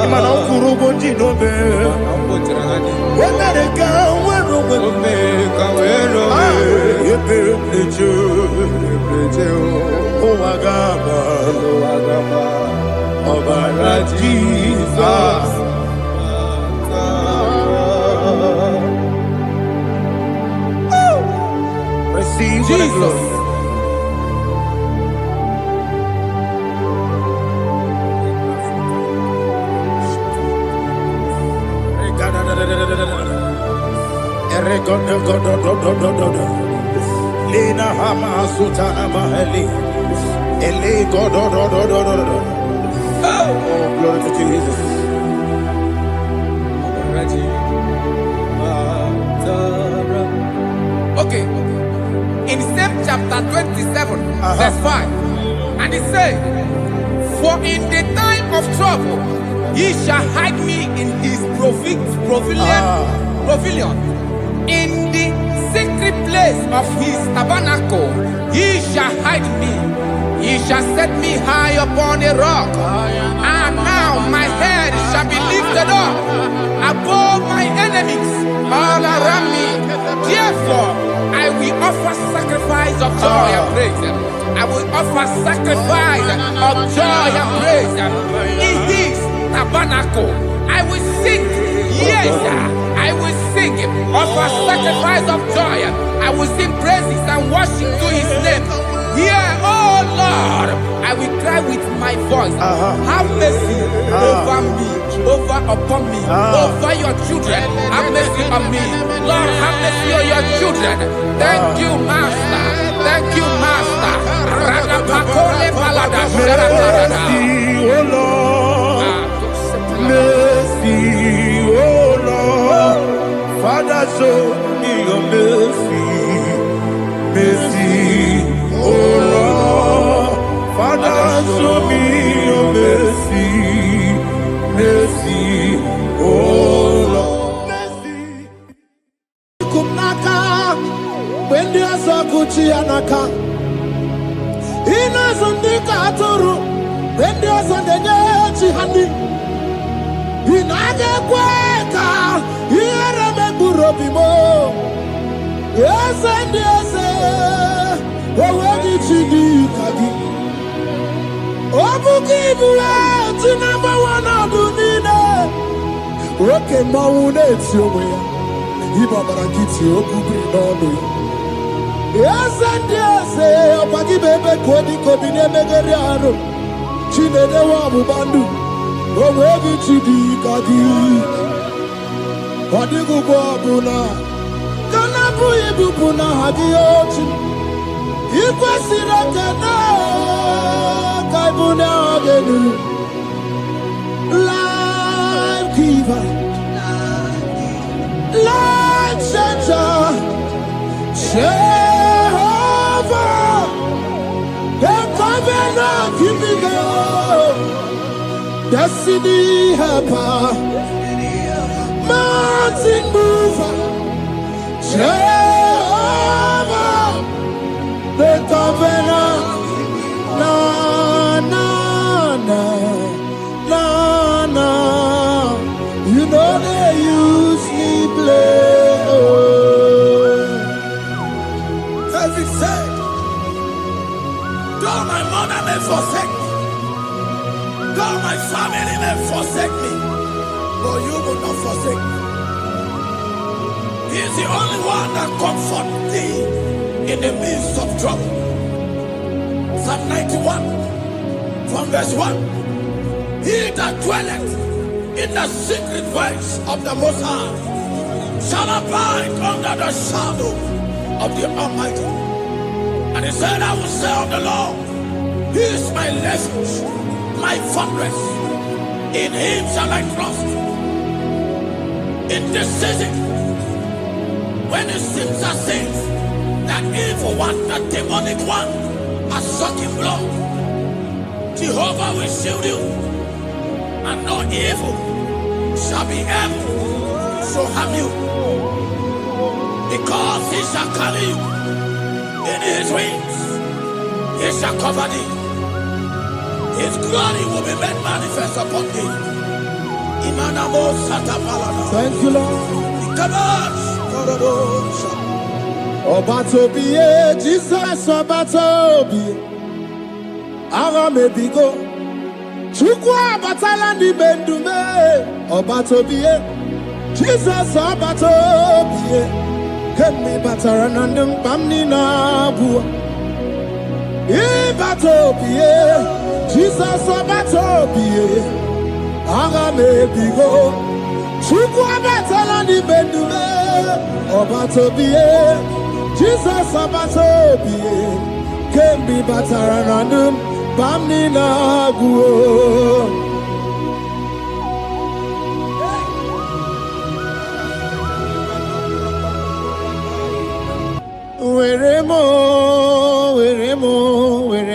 Imana kurugo jinobe. When they come, Ọbara Jesus. Receive the Jesus. glory. Lena hama sutana mahali. Ele go do. Oh, glory to Jesus. Okay. In same chapter 27, verse 5. And it says, for in the time of trouble, he shall hide me in his pavilion. In the secret place of his tabernacle, he shall hide me. He shall set me high upon a rock. And now my head shall be lifted up above my enemies all around me. Therefore, I will offer sacrifice of joy and praise. I will offer sacrifice of joy and praise. In his tabernacle, I will sing. Yes, I will sing. Offer sacrifice of joy. I will sing praises and worship to his name. Here, oh Lord, I will cry with my voice. Have mercy over me, upon me, over your children. Have mercy on me. Lord, have mercy on your children. Thank you, Master. Thank you, Master. Mercy, oh Lord. Mercy, oh Lord. Father, show me your mercy. Mercy, oh Lord. Father, show me your mercy. Mercy, oh Lord. Mercy. Kumnaka, when you are so Gucci anaka. Ina zundika aturu, when you are so the honey. Inage kweka, ira megurobimo. Yes, and yes, already chidi kadi. Obukibula, tinamba wana dunine. Oke maune tiyowe. Iba barakiti okubri nono. Yes, and yes, opagi bebe kodi kobine megeriano. Chinede wa mubandu. Already chidi kadi. Odigu bobuna. Kana buye bupuna hadiyochi. Ikwesira kena kaibuna agenu. Life giver, life changer, Jehovah, the covenant keeping God, destiny helper, mountain mover, Jehovah, the covenant, na na na na na. You know they use me play. Oh. David said, though my mother may forsake me, though my family may forsake me, but you will not forsake me. He is the only one that comforts thee in the midst of trouble. Psalm 91, from verse 1. He that dwelleth in the secret place of the Most High shall abide under the shadow of the Almighty. And he said, I will say of the Lord, He is my refuge, my fortress. In Him shall I trust. In this season, when it seems as if that evil one, the demonic one, has sucking blood, Jehovah will shield you, and no evil shall be able to harm you, because He shall carry you in His wings. He shall cover thee. His glory will be made manifest upon thee. Thank you, Lord. Obatobiye, Jesus Obatobiye. Ara mebigo, Chukwa batala ni bendume obatobie Jesus obatobie kemi batara nandum pamni na bua batobie Jesus obatobie aga me bigo Chukwa batala ni bendume obatobie Jesus obatobie kemi batara nandum pamni na guo. Where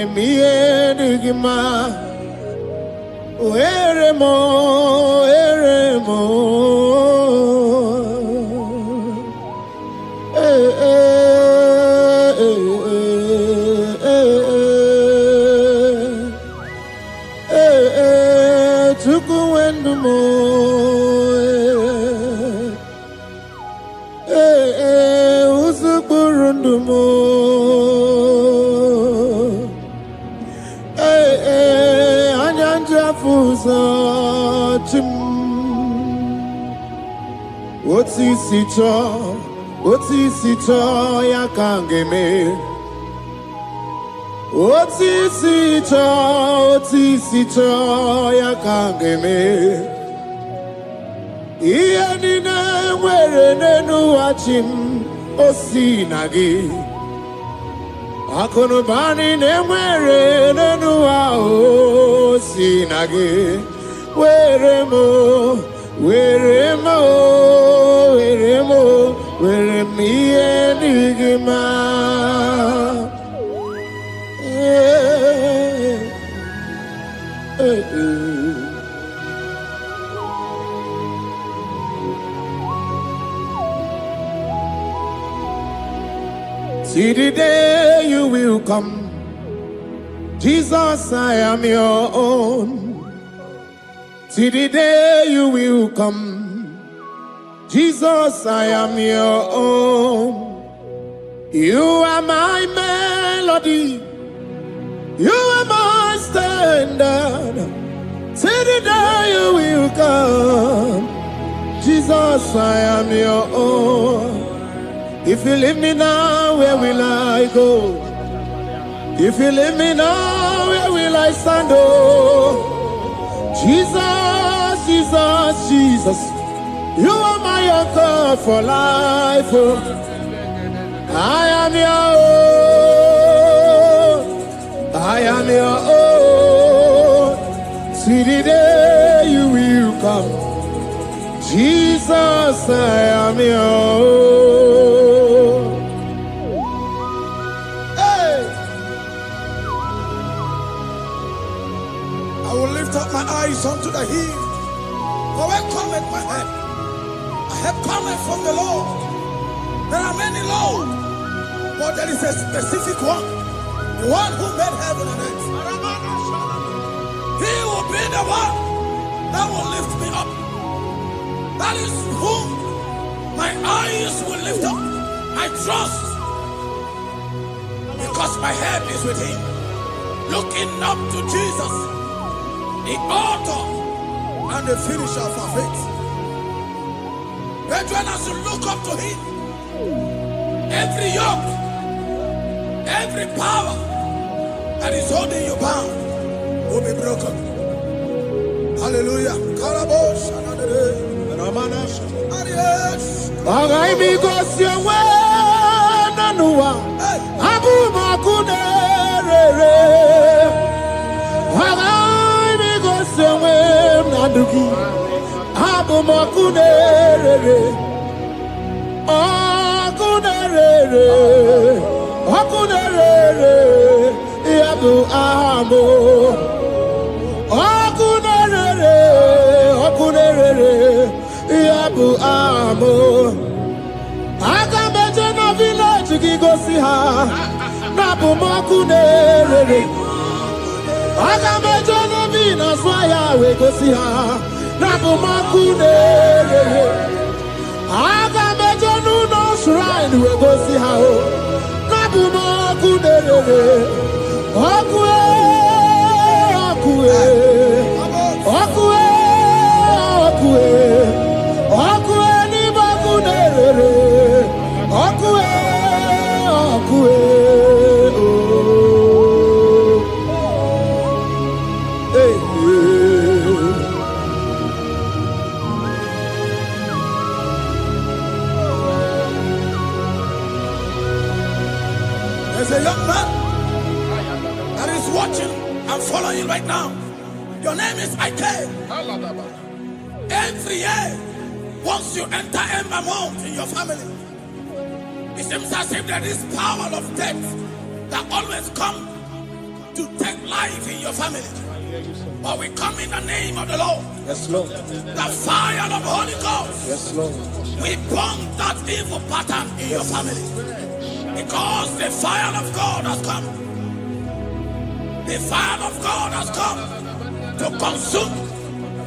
me digima. Where mo. Otisicho ya kangeme. Otisicho ya kangeme. Iya nina mwere nenu achim osinagi. Akono bani ne mwere nenu wa osinagi. Where me enigma. See the day you will come, Jesus, I am your own. See the day you will come, Jesus, I am your own. You are my melody, you are my standard. See the day you will come, Jesus, I am your own. If you leave me now, where will I go? If you leave me now, where will I stand? Oh, Jesus, Jesus, Jesus, you are my anchor for life. Oh, I am your own. I am your own. See the day you will come, Jesus, I am your own. Hey, I will lift up my eyes unto the hill. For where cometh my help? I have cometh from the Lord. There are many Lord, but there is a specific one, the one who made heaven and earth. He will be the one that will lift me up. That is whom my eyes will lift up. I trust, because my help is with him. Looking up to Jesus, the author and the finisher of our faith. Brethren, as you look up to him, every yoke, every power that is holding you bound will be broken. Hallelujah. a young man that is watching and following right now. Your name is Ike. Every year, once you enter Ember Mount in your family, it seems as if there is power of death that always come to take life in your family. But we come in the name of the Lord. Yes, Lord. The fire of the Holy Ghost. Yes, Lord. We burn that evil pattern in your family. Because the fire of God has come. The fire of God has come to consume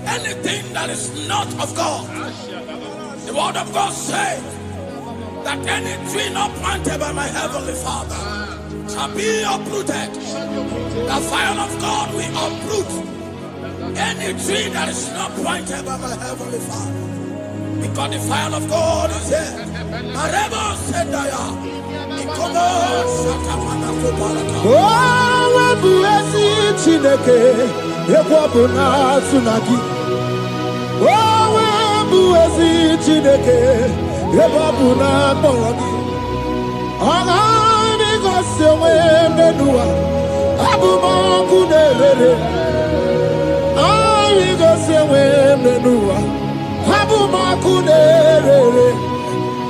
anything that is not of God. The word of God says that any tree not planted by my heavenly Father shall be uprooted. The fire of God will uproot any tree that is not planted by my heavenly Father. Because the fire of God is here. Marebo Sendaya. Ikomo Sakamana Kopalata. Oh, Wabuesi Chineke, Ekwabuna Tsunagi. Oh, Wabuesi Chineke, Ekwabuna Boragi. Agami Gosewe Menua, Abuma Kunere. Agami Gosewe Menua, Abuma Kunere.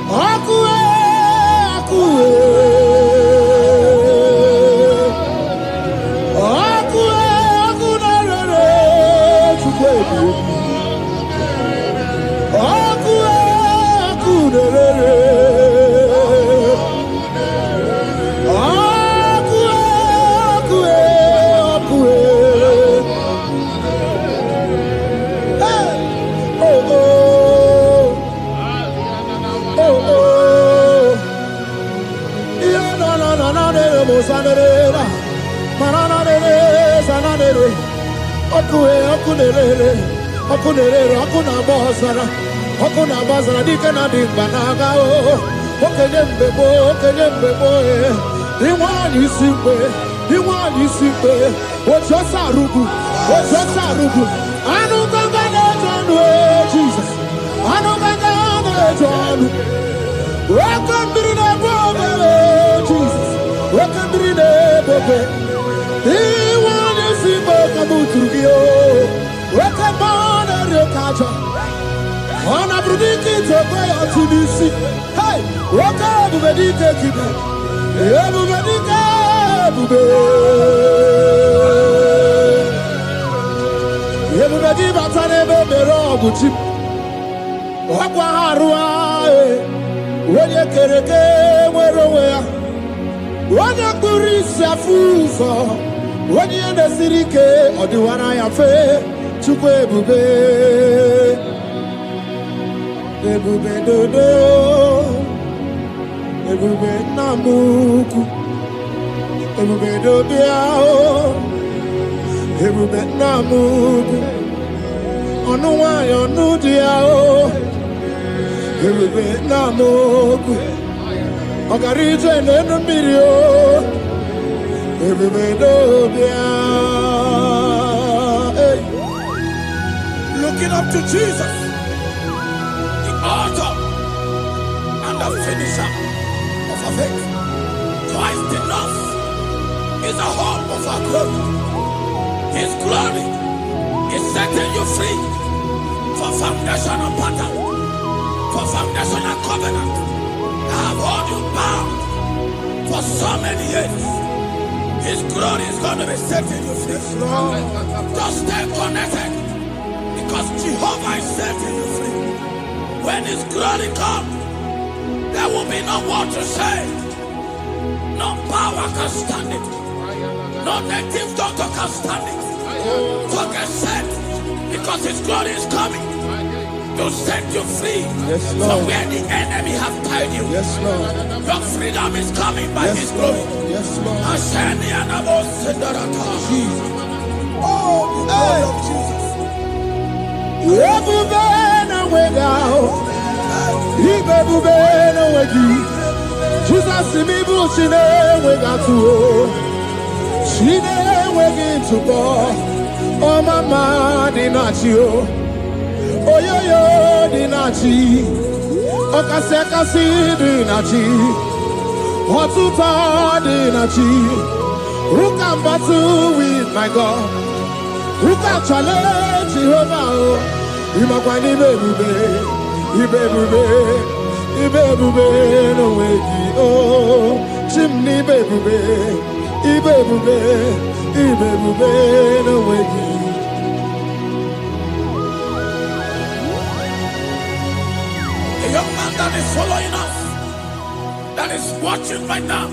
Akue, Akue. Okuna bazara dikena dimbanaga o okenyembebo iwani simbe ojosarugu anu ganga na jonu Jesus anu ganga na jonu welcome na bobe Jesus welcome na bobe iwani simbe kabutugio welcome na rekaja Ona brudiki tokoya tunisi. Hey, waka bubedike kibe. Bubedike bube. Bubedi batane bebero buti. Wakwa harua. Wenye kereke weroya. Wenye kurisa fuso. Wenye nesirike odiwana ya fe. Chukwe bube. Ebube dodo, ebube namuku, ebube dobiao, ebube namuku, onuwa yonudiao, ebube namuku, ogarije nenu mirio, ebube dobia. Looking up to Jesus, author and the finisher of our faith. Christ in us is the hope of our glory. His glory is setting you free for foundational pattern, for foundational covenant that have held you bound for so many years. His glory is going to be setting you free. Just stay connected because Jehovah is setting you free. When His glory comes, there will be no word to say. No power can stand it. No native doctor can stand it. So get set, because His glory is coming to set you free from where the enemy have tied you. Yes, Lord. Your freedom is coming by His glory. Yes, Lord. Jesus. Oh, the glory of Jesus. Jesus imibu chine wegatu chine wegintu bo o mama dinachi o oyoyo dinachi o kase dinachi Who can battle with my God? Who can challenge Jehovah? Imakwani Ibebube, no way, oh, chimney Ibebube, no way. A young man that is following us, that is watching right now.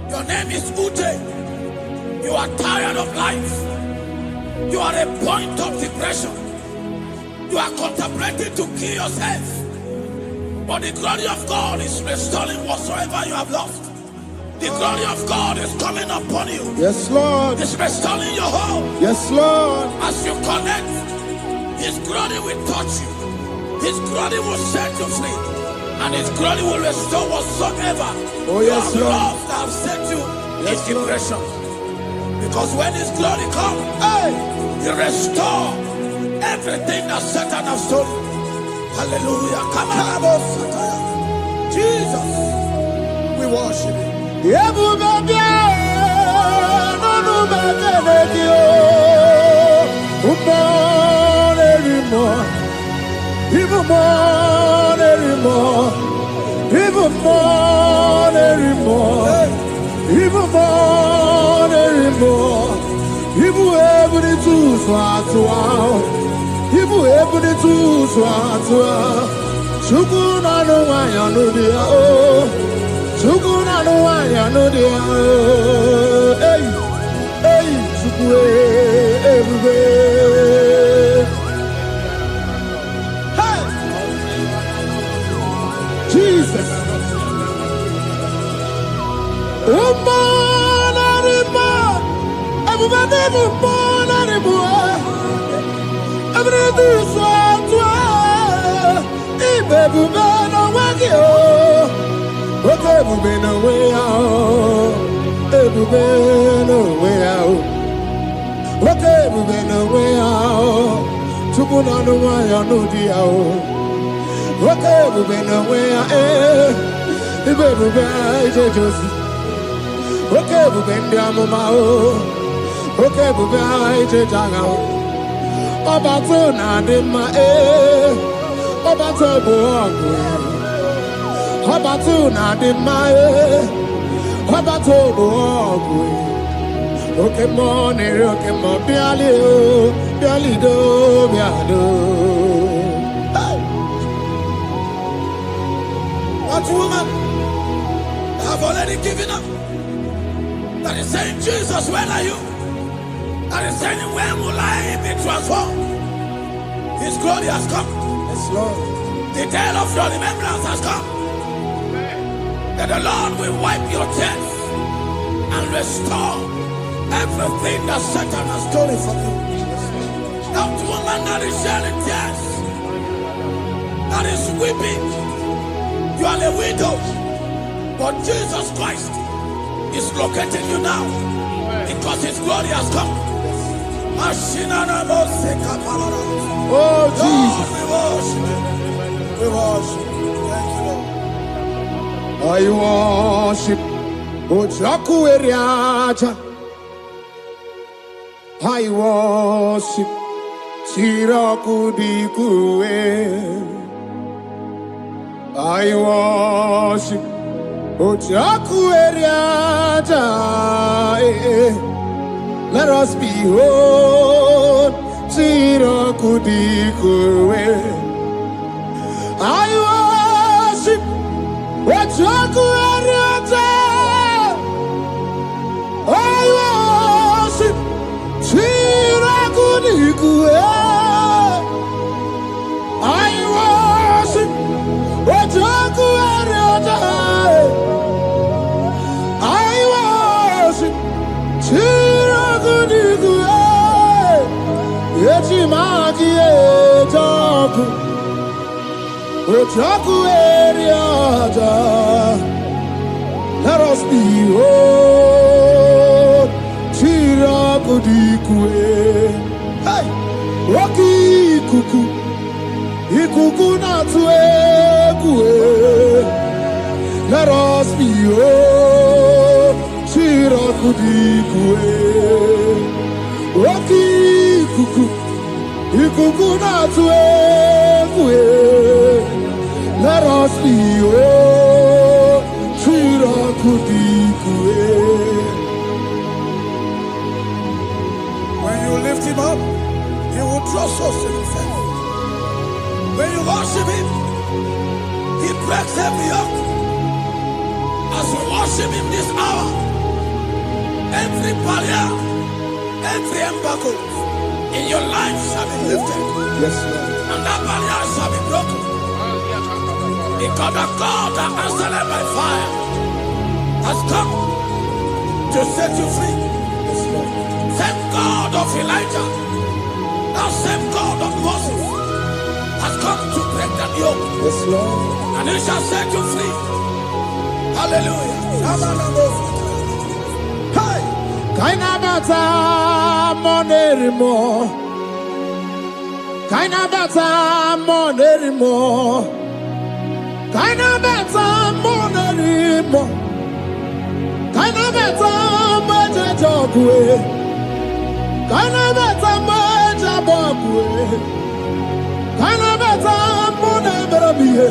Your name is Ute. You are tired of life. You are a point of depression. You are contemplating to kill yourself. But the glory of God is restoring whatsoever you have lost. The glory of God is coming upon you. Yes, Lord. It's restoring your home. Yes, Lord. As you connect, His glory will touch you. His glory will set you free. And His glory will restore whatsoever you have lost that have set you in depression. Because when His glory comes, He restores everything that Satan has stolen. Hallelujah. Come on, Jesus, we worship you. Even more anymore. Jesus. What woman have already given up? That is saying, Jesus, where are you? That is saying, when will I be transformed? His glory has come. Yes, Lord. The day of your remembrance has come. That the Lord will wipe your tears and restore everything that Satan has stolen from you. That woman that is shedding tears, that is weeping. You are a widow, but Jesus Christ is locating you now because His glory has come. Oh, Jesus. We worship. Thank you, Lord. I worship. Ojaku eriaja. I worship. Siraku dikue. I worship Ojaku eriaja. Let us behold Siraku dikue. I worship Ojaku eriaja. I worship Siraku dikue. I worship Ojaku eriaja. I worship Siraku dikue. Echimaki ejaku Ojaku eriaja. Let us behold Siraku dikue. Hey, Rocky kuku. Ikuku na tuekue. let us be oh, Shirakudikue, Oki Kuku, Ikuku Natue, let us be oh, Shirakudikue. When you lift him up, he will draw souls to himself. When you worship him, he breaks every yoke. As we worship him this hour, every barrier, every embargo in your life shall be lifted. Yes, Lord. And that barrier shall be broken. Because the God that answered by fire has come to set you free. Yes, Lord. Same God of Elijah, that same God of Moses has come to break that yoke. Yes, Lord. And he shall set you free. Hallelujah. Hey! Kainabata monerimo. Kainabata monerimo. Kainabata monerimo. Kainabata majajogwe. Kainabata majabogwe. Kainabata monemerabie.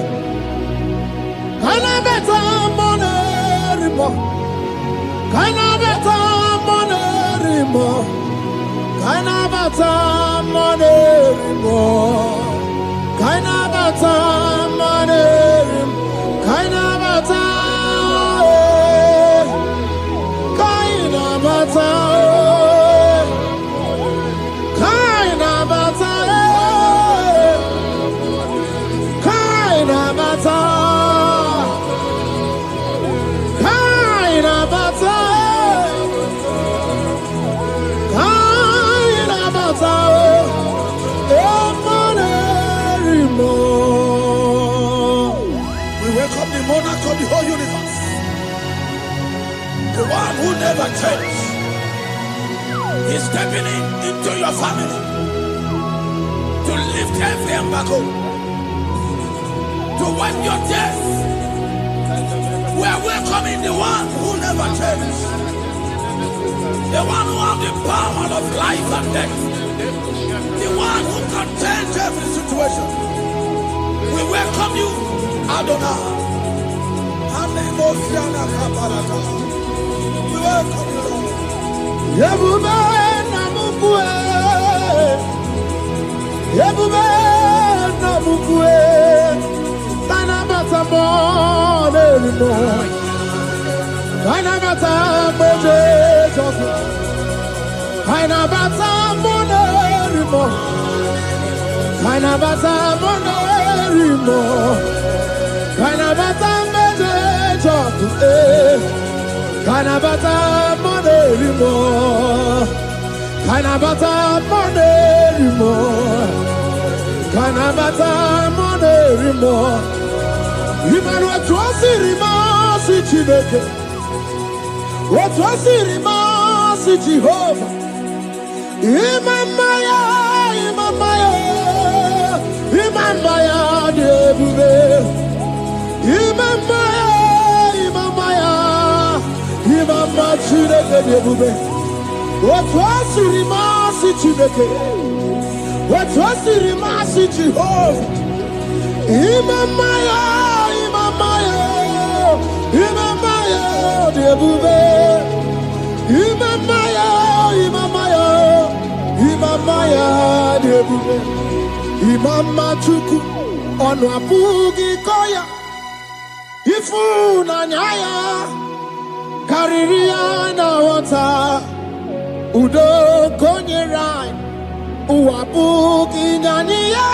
Kainabata monerimo. Kainabata monerimo. Kainabata monerimo. Kainabata monerimo. Kainabata. Kainabata. Kainabata. Kainabata. We welcome the monarch of the whole universe, the one who never changes. He's stepping into your family to lift every embargo, to wipe your tears. We are welcoming the one who never changes, the one who has the power of life and death, the one who can change every situation. We welcome you, Adonai. We welcome you, Lord. Yebube namukwe, Yebube namukwe, Kainabata monerimo, Kainabata monerimo, Kainabata monerimo, Kainabata monerimo, Kainabata monerimo, Kainabata monerimo, Kainabata monerimo, Kainabata monerimo. Imanu atwasirima si Chineke, atwasirima si Jehovah. Imamaya, Imamaya, Imamaya debube. Imamaya, Imamaya, Imamaya Chineke debube. Atwasirima si Chineke, atwasirima si Jehovah. Imamaya, Imamaya, Imamaya debube. Imamaya, Imamaya, Imamaya debube. Imama chuku onu abugi koya. Ifu na nyaya kariria na wata. Udo konye rai uwabugi nyaniya.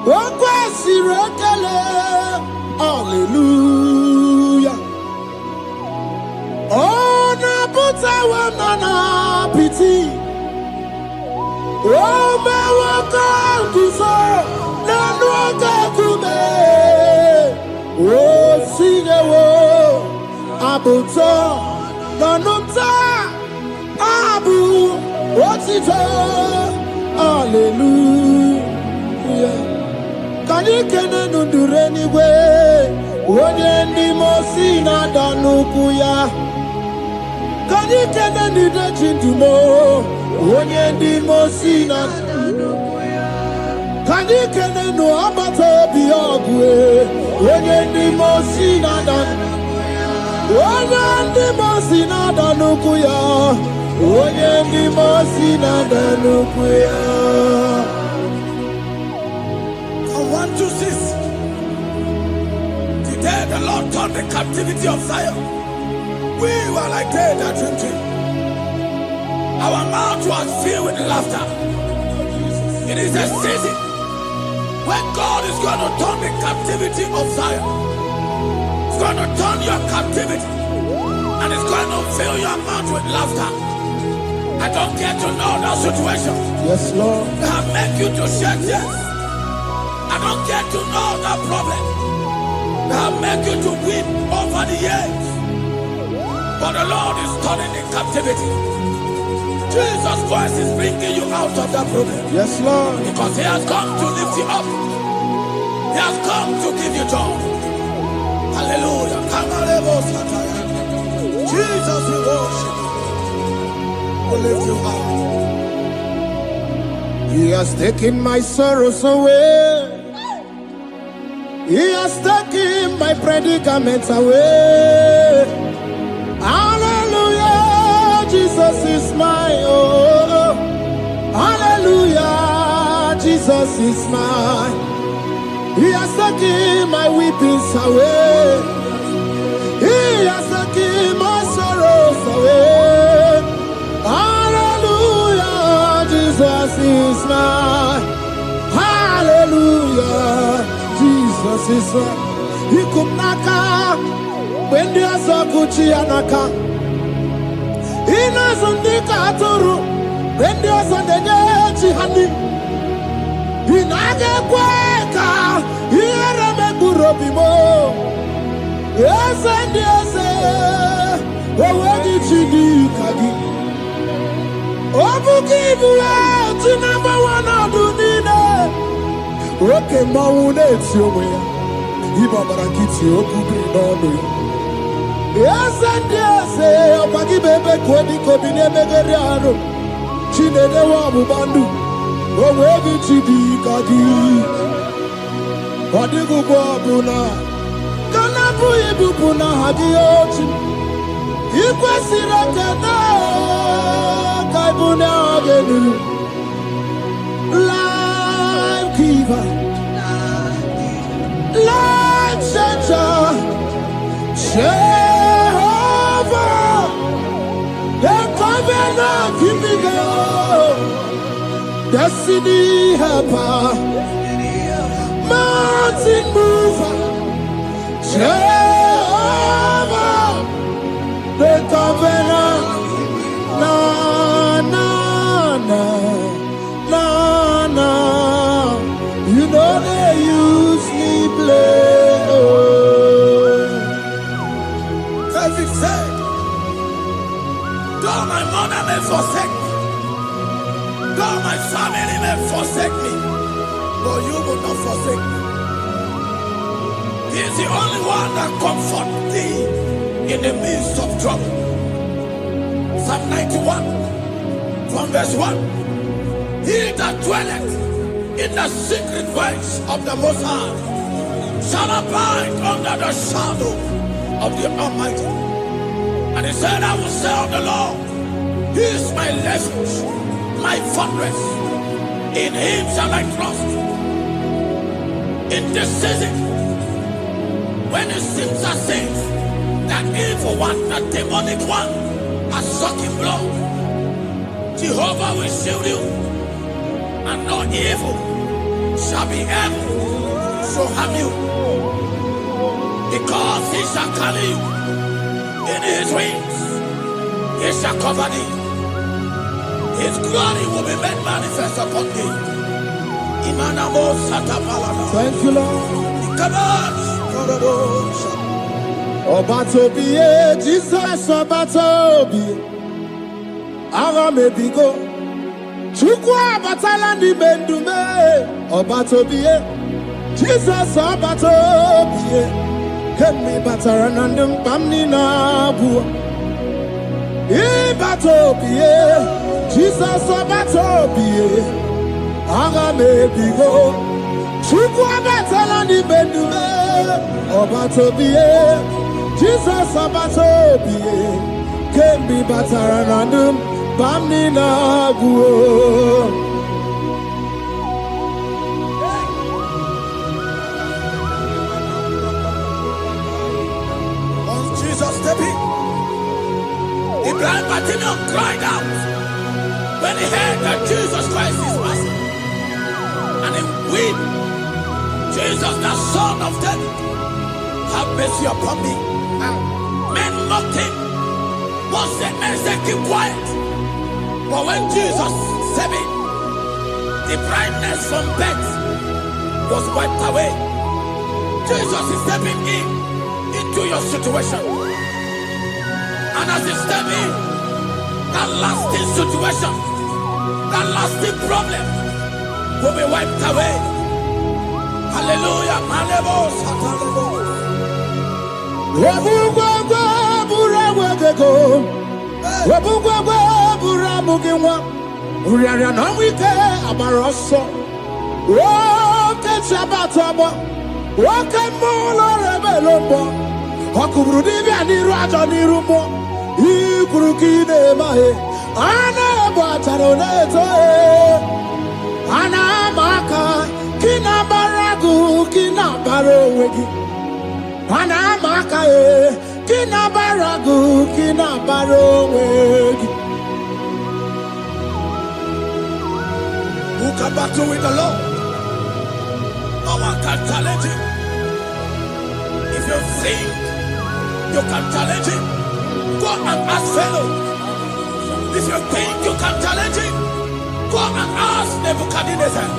Okwesi rekele. Hallelujah. Ona puta wanana piti. Oh, me waka kuso, nanu waka kume. Oh, sige wo, abuto, nanumta, abu, otito. Hallelujah. Can you kene nduru anyway? Onye ndi mosi na danukuya. Can you kene ndide chindumo? Onye ndi mosi na danukuya. Can you kene no abato biogwe? Onye ndi mosi na danukuya. Onye ndi mosi na danukuya. Onye ndi mosi na danukuya. From 1 to 6. Today the Lord turned the captivity of Zion. We were like they that dream. Our mouth was filled with laughter. It is a season when God is going to turn the captivity of Zion. It's going to turn your captivity. And it's going to fill your mouth with laughter. I don't get to know that situation. Yes, Lord. That make you to shed tears. I don't get to know that problem. That make you to weep over the years. But the Lord is turning the captivity. Jesus Christ is bringing you out of that problem. Yes, Lord. Because He has come to lift you up. He has come to give you joy. Hallelujah. Jesus, we worship you. We lift you up. He has taken my sorrows away. He has taken my predicaments away. Hallelujah, Jesus is mine. Oh, hallelujah, Jesus is mine. He has taken my weepings away. He has taken my sorrows away. Hallelujah, Jesus is mine. Hallelujah, Jesus is mine. He could naka when there's a Gucci anaka. He doesn't need a turu when there's a Neji honey. He naga kweka. He era me burobimo. Yes and yes, oh, did you kagi? Oh, give you to number one of the okay, Maune, it's your way. Ibabarakiti, Okubi, no. Yes, and yes, oh, Pagi Bebe, Kodi, Kobine, Megariano. Chine, the Wabu Bandu. Oh, where did you be, Kagi? What did you go, Buna? Kanabu Ibupuna, Hadiochi. Ikwasirakana, Kaibuna, Agenu. Life giver, life changer, Jehovah, the covenant keeping God, destiny helper, mountain mover, Jehovah, the covenant, na na na. You know they use me play. Oh. David said, though my mother may forsake me, though my family may forsake me, but you will not forsake me. He is the only one that comforts thee in the midst of trouble. Psalm 91 from verse 1. He that dwelleth in the secret place of the Most High shall abide under the shadow of the Almighty. And he said, I will say of the Lord, He is my refuge, my fortress. In Him shall I trust. In this season, when it seems as if that evil one, the demonic one, has sucking blood, Jehovah will shield you. And no evil shall be able to harm you, because He shall carry you in His wings. He shall cover thee. His glory will be made manifest upon thee. Thank you, Lord. Obatobi, Jesus, Obatobi. Aramebigo. Chukwa batala ni bendume Obatobi Jesus abatobie kemi bataranandum pamni na bu ibatobie Jesus abatobie aga me bigo chuku abatalani bedume abatobie Jesus abatobie kemi bataranandum pamni na bu. The blind Bartimaeus cried out when he heard that Jesus Christ is passing. And he wept, Jesus, the Son of David, have mercy upon me. Men mocked him. Once the men said, keep quiet. But when Jesus said it, the blindness from birth was wiped away. Jesus is stepping into your situation. And as you step in, that lasting situation, that lasting problem will be wiped away. Hallelujah. Ana bataroneto ana maka kina baragu kina barowegi ana maka kina baragu kina barowegi. Who can battle with the Lord? No one can challenge him. If you think you can challenge him, go and ask fellow. If you think you can challenge him, go and ask Nebuchadnezzar.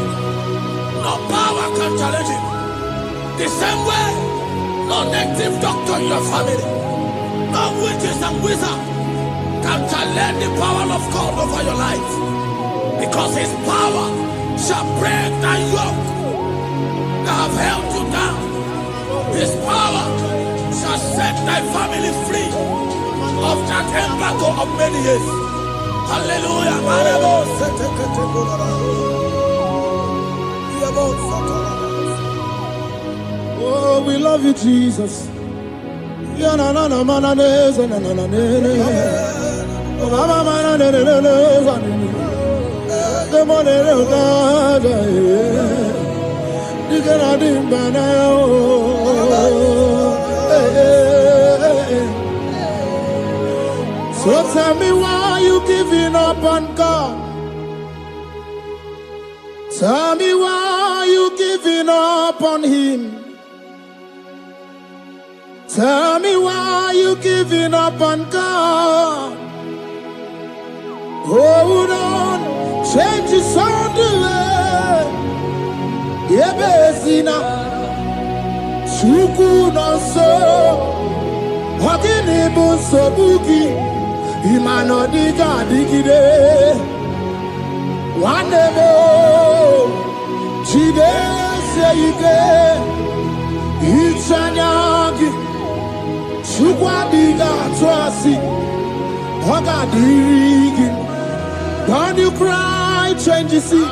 No power can challenge him. The same way, no native doctor in your family, no witches and wizards can challenge the power of God over your life. Because his power shall break that yoke that have held you down. His power shall set thy family free of that embargo of many years. Hallelujah. Oh, we love you, Jesus. So tell me why you giving up on God? Tell me why you giving up on Him? Tell me why you giving up on God? Hold on, change your sound away. Yebesina, Chuku no so, Hakini bunso buki. Imano diga digide Wanebo Chide seyike Ichanyagi Chukwa diga twasi Hoga dirigi. Don't you cry, change your seat.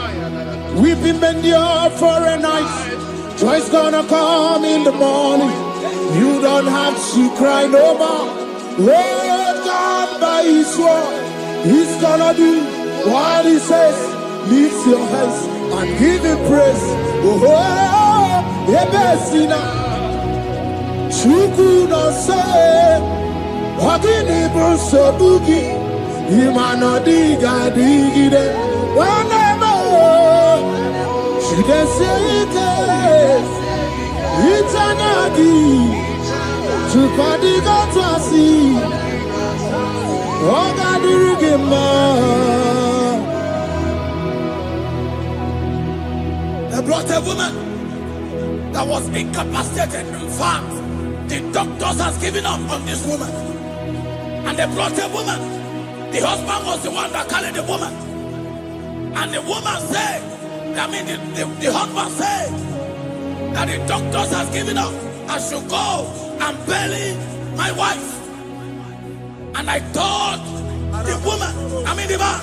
Weeping endure for a night. Joy's gonna come in the morning. You don't have to cry no more. Lord God by His word, He's gonna do what He says. Lift your hands and give Him praise. Oh, Ebesina, Chuku no say, Wakini Bruso Bugi, Imano Diga Digide, whenever she can say it, it's anagi. Chupadiga Twasi, Oga Dirigima. They brought a woman that was incapacitated. In fact, the doctors has given up on this woman. And they brought a woman. The husband was the one that carried the woman. And the woman said, the husband said, that the doctors has given up. I should go and bury my wife. And I told the woman, the man,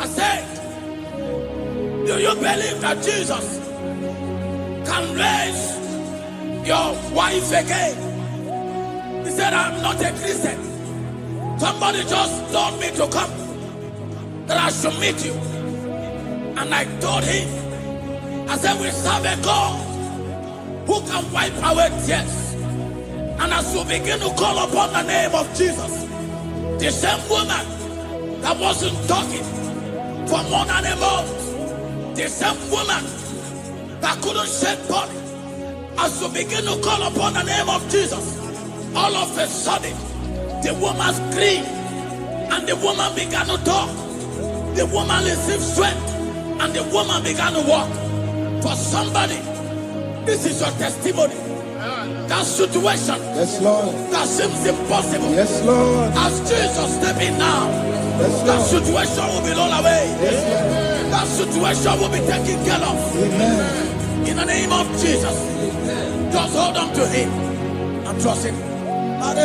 I said, do you believe that Jesus can raise your wife again? He said, I'm not a Christian. Somebody just told me to come, that I should meet you. And I told him, I said, we serve a God who can wipe away tears. And as we begin to call upon the name of Jesus, the same woman that wasn't talking for more than a month, the same woman that couldn't shed blood, as we begin to call upon the name of Jesus, all of a sudden, the woman screamed and the woman began to talk. The woman received strength and the woman began to walk. For somebody, this is your testimony. That situation, Yes, Lord. that seems impossible, Yes, Lord. as Jesus step in now, Yes, that Lord. situation will be rolled away. Yes, Lord. That situation will be taken care of. Amen. In the name of Jesus, just hold on to him and trust him. God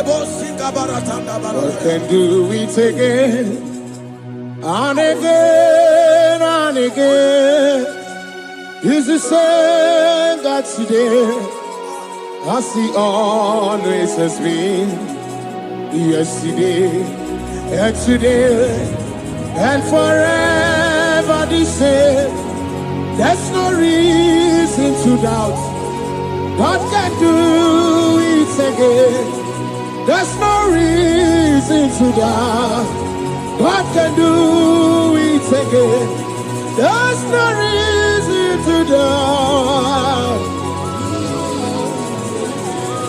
can do it again and again and again. He's the same God today, as he always has been. Yesterday and today and forever the same. There's no reason to doubt. God can do it again. There's no reason to doubt. God can do it again. There's no reason to doubt.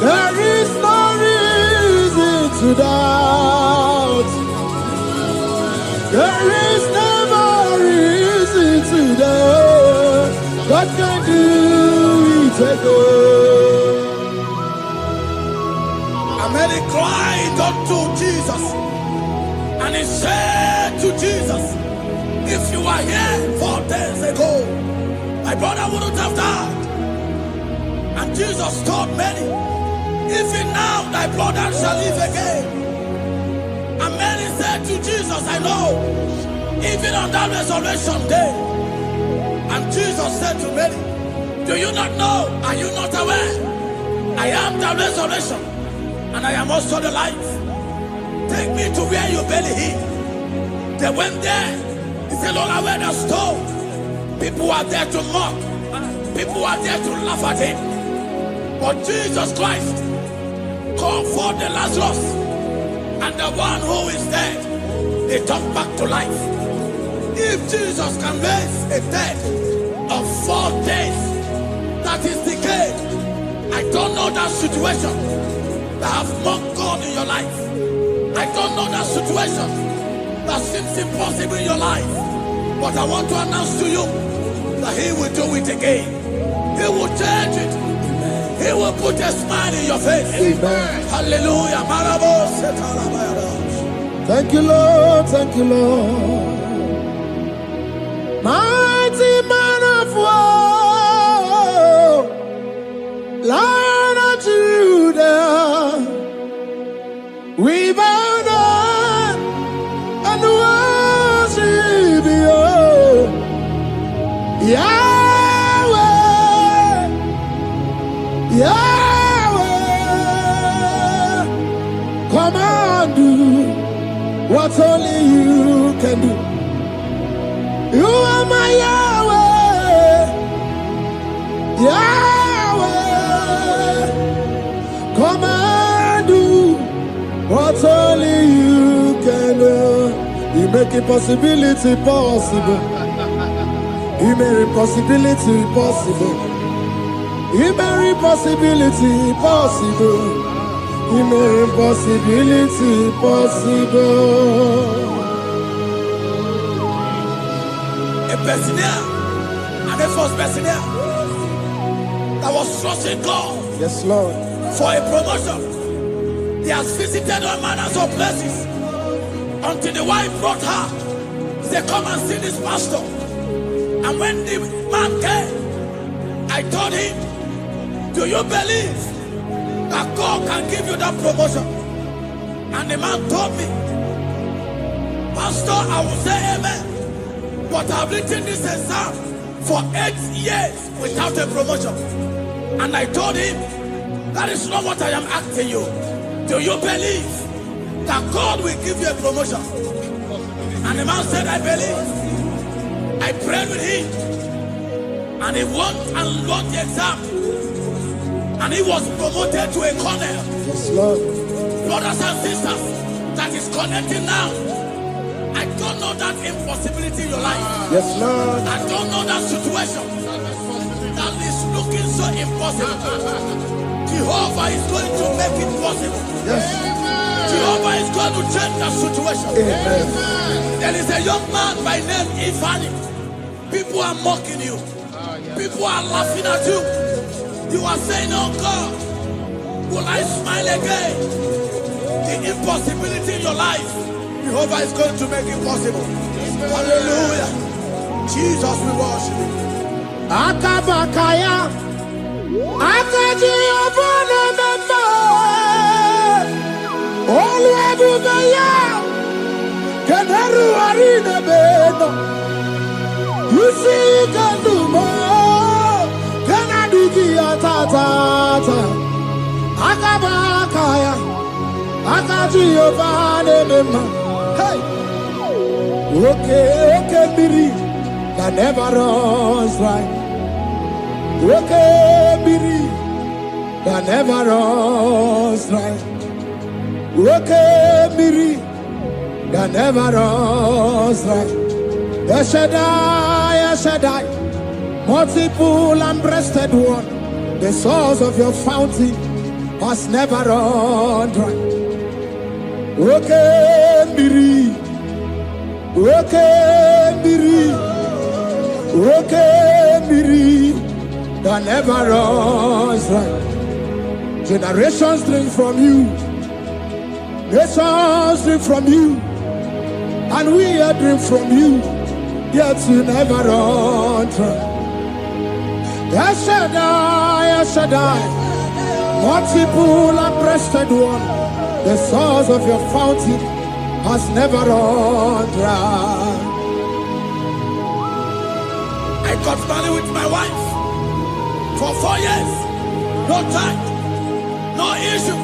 There is no reason to doubt. There is never reason to doubt. God can do it again. And Mary cried unto Jesus, and he said to Jesus, if you were here 4 days ago, my brother wouldn't have died. And Jesus told Mary, even now thy brother shall live again. And Mary said to Jesus, I know, even on that resurrection day. And Jesus said to Mary, do you not know? Are you not aware? I am the resurrection, and I am also the life. Take me to where you bury him. They went there. He said, Lord, I wear the stone. People are there to mock. People are there to laugh at him. But Jesus Christ called forth the Lazarus, and the one who is dead, they come back to life. If Jesus can raise a dead of 4 days that is decayed, I don't know that situation that have mocked God in your life. I don't know that situation that seems impossible in your life. But I want to announce to you that he will do it again. He will change it. He will put a smile in your face. Amen. Hallelujah. Thank you, Lord. Thank you, Lord. Mighty man of war, Lion of Judah, we bow down and worship you, Yahweh, Yahweh. Come and do what only you can do. You are my Yahweh, Yahweh. Come and do what only you can do. You make impossibility possible. You make impossibility possible. You make impossibility possible. You make impossibility possible. A personal and a first personal that was trusting God Yes, Lord. for a promotion. He has visited all manners of places until the wife brought her. He said, come and see this pastor. And when the man came, I told him Do you believe that God can give you that promotion? And the man told me, Pastor, I will say amen, but I've written this exam for 8 years without a promotion. And I told him, that is not what I am asking you. Do you believe that God will give you a promotion? And the man said, I believe. I prayed with him, and he won and won the exam, and he was promoted to a colonel. Yes, Lord. Brothers and sisters, that is connecting now. I don't know that impossibility in your life. Yes, Lord. I don't know that situation that is looking so impossible. Jehovah is going to make it possible. Yes. Jehovah is going to change that situation. Amen. There is a young man by name Ifani. People are mocking you. People are laughing at you. You are saying, oh God, will I smile again? The impossibility in your life, Jehovah is going to make it possible. Hallelujah. Jesus, we worship you. Akabakaya. Akaji obana mema. Oluwebubaya. Keneru arine beno. You see kandumo. Kenaduki atata. Akabakaya. Akaji obana mema. Hey. Okay, biri. That never runs dry. Okay, biri. That never runs dry. Okay, biri. That never runs dry. Yes, Shaddai, multiple and breasted one. The source of your fountain has never run dry. Okay, biri. Okay, biri. Okay, biri. That never runs dry. Generations drink from you. Nations drink from you. And we are drink from you. Yet you never run dry. Yes, Shaddai, multiple and breasted one. The source of your fountain has never run dry. I got married with my wife for 4 years. No time, no issue.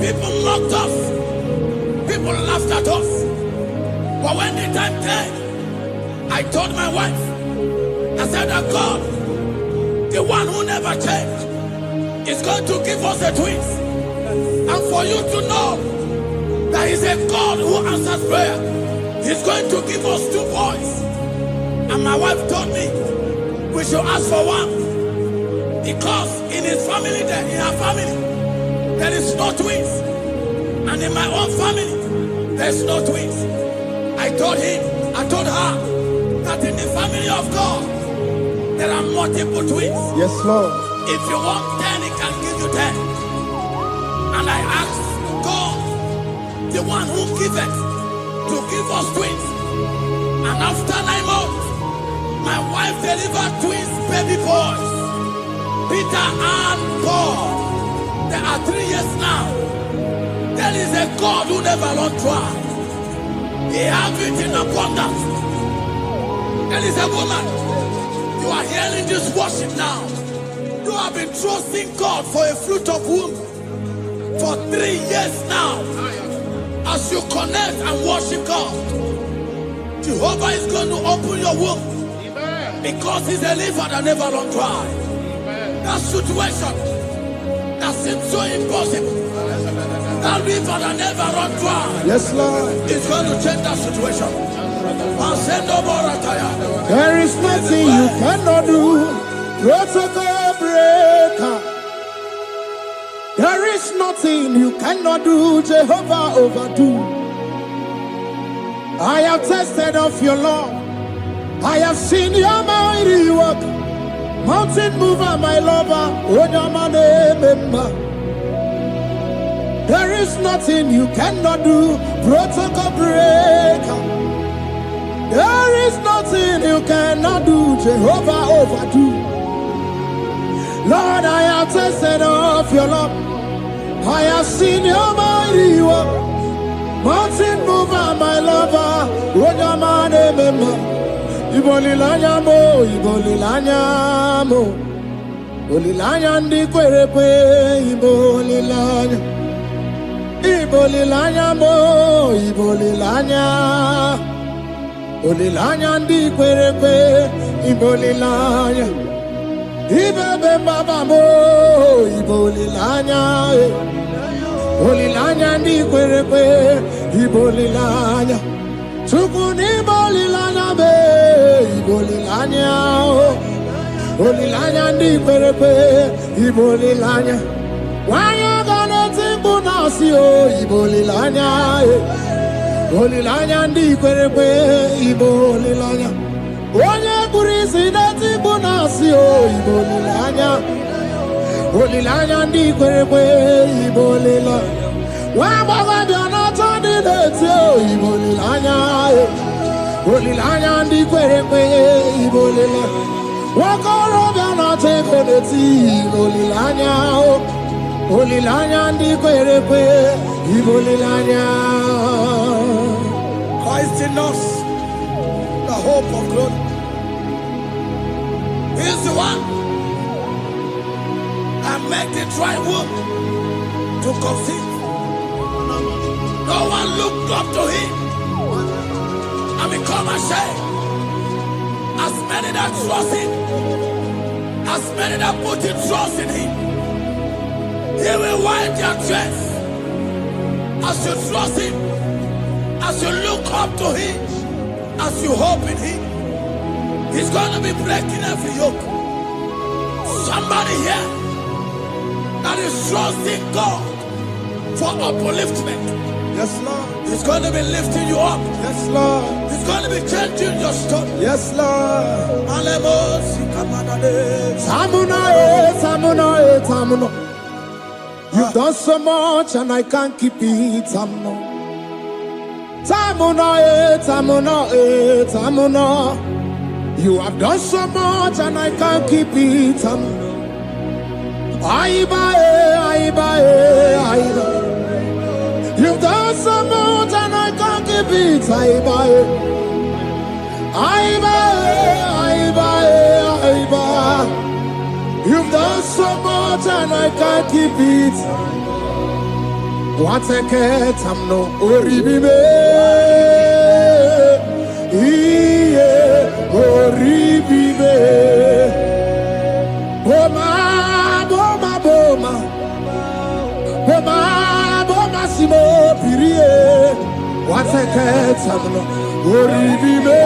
People mocked us. People laughed at us. But when the time came, I told my wife, I said that God, the one who never changed, is going to give us a twins. And for you to know that He's a God who answers prayer, He's going to give us 2 boys. And my wife told me we should ask for one, because in his family, in her family, there is no twins, and in my own family, there's no twins. I told her that in the family of God, there are multiple twins. Yes, Lord. If you want 10, He can give you 10. And I asked God, the one who giveth, to give us twins. And after 9 months, my wife delivered twins, baby boys, Peter and Paul. There are 3 years now. There is a God who never runs dry. He has it in abundance. There is a woman. You are hearing this worship now. You have been trusting God for a fruit of womb for 3 years now. As you connect and worship God, Jehovah is going to open your womb, because He's a river that never runs dry. That situation that seems so impossible, that river that never runs dry, Yes, Lord. is going to change that situation. And send over a tire. There is nothing you cannot do. Protocol breaker. There is nothing you cannot do. Jehovah overdo. I have tested of your love. I have seen your mighty work. Mountain mover, my lover. Remember. There is nothing you cannot do. Protocol breaker. There is nothing you cannot do. Jehovah overdo. Lord, I have tasted of your love. I have seen your mighty work. Mountain mover, my lover. Wojamane mema. Ibolilanya mo, ibolilanya mo. Ibolilanya ndi kwerepe, ibolilanya. Ibolilanya mo, ibolilanya. Ibolilanya ndi kwerepe, ibolilanya. Ibebe baba mo, ibolilanya. Ibolilanya ndi kwerepe, ibolilanya. Tukuni ibolilanya be, ibolilanya. Ibolilanya ndi kwerepe, ibolilanya. Wanya gane timbu nasi o, ibolilanya. Ibolilanya ndi kwerepe, ibolilanya. Onye kurisi na timbu nasi o, ibolilanya. Ibolilanya ndi kwerepe, ibolilanya. Wamba biana tandi neti o, ibolilanya. Ibolilanya ndi kwerepe, ibolilanya. Wakoro biana teko neti, ibolilanya. Ibolilanya ndi kwerepe, ibolilanya. Christ in us, the hope of glory. He is the one that made the dry womb to conceive. No one looked up to him and become ashamed. As many that trust him, as many that put in trust in him, he will wipe their tears. As you trust him, as you look up to him, as you hope in him, he's going to be breaking every yoke. Somebody here that is trusting God for upliftment. Yes, Lord. He's going to be lifting you up. Yes, Lord. He's going to be changing your story. Yes, Lord. Tamuna. You've done so much and I can't keep it. Tamuna. You have done so much and I can't keep it. Aiba. You've done so much and I can't keep it. Aiba. You've done so much and I can't keep it. What a cat, I'm no oribibe. Oribibe. Boma, simo pirie. What a cat, I'm no oribibe.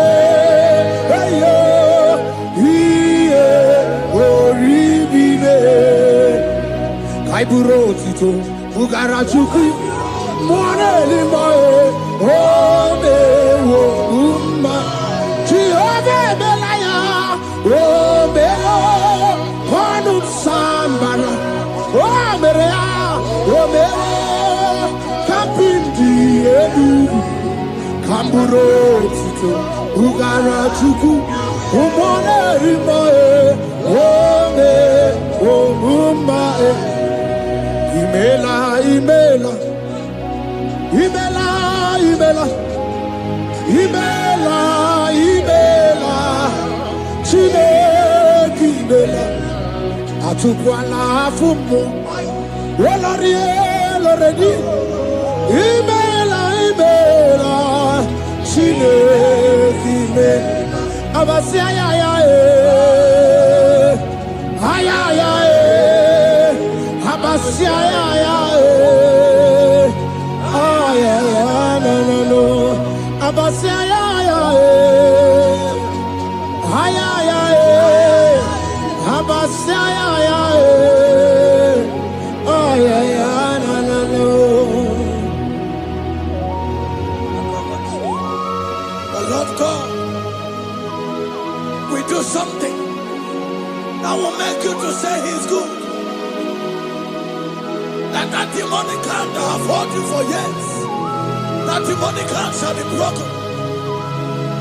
Oribibe. Kaiburo tito, ugara chuku. Mwane limae, ome wo umma. Chiove belaya, ome o, konu sambana. Ome rea, ome o, kapindi edu. Kamburo tito, ugara chuku. Mwane limae, ome wo umma. Imela. Chineke imela. Atukwala fumo. Oloredi. Imela. Chineke imela. Abasia ya. Abasia ya. No. Abasia ya. Abasia ya. No. The Lord God will do something that will make you to say He's good. That demonic hand that have held you for years, that demonic hand shall be broken,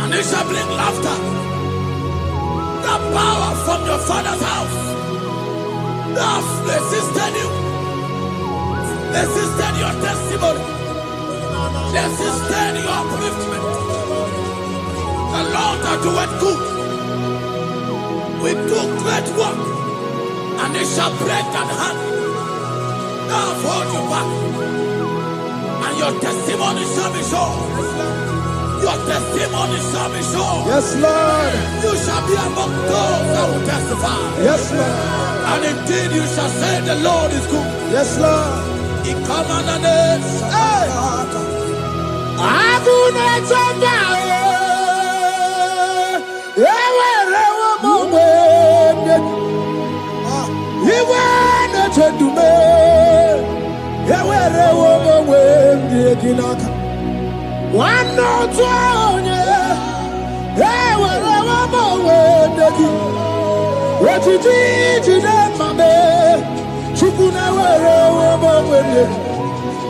and it shall bring laughter. That power from your father's house Now resisted you. Resisted your testimony. Resisted your upliftment. The Lord that doeth good. We do great work, and it shall break that hand. Now hold you back, and your testimony shall be sure. Your testimony shall be sure. Yes, Lord. You shall be among those that will testify. Yes, Lord. And indeed you shall say the Lord is good. Yes, Lord. He come on the name. Hey.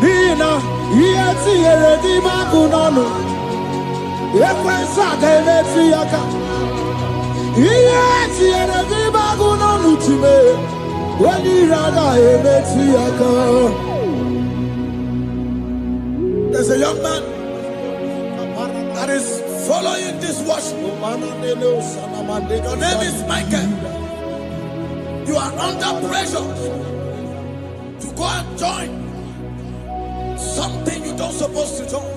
Nina, yeti eredi magunano. Ekwensa kemeti yaka. Yeti eredi magunano time. Wani rada emeti yaka. There's a young man that is following this worship. Your name is Michael. You are under pressure to go and join something you don't supposed to join.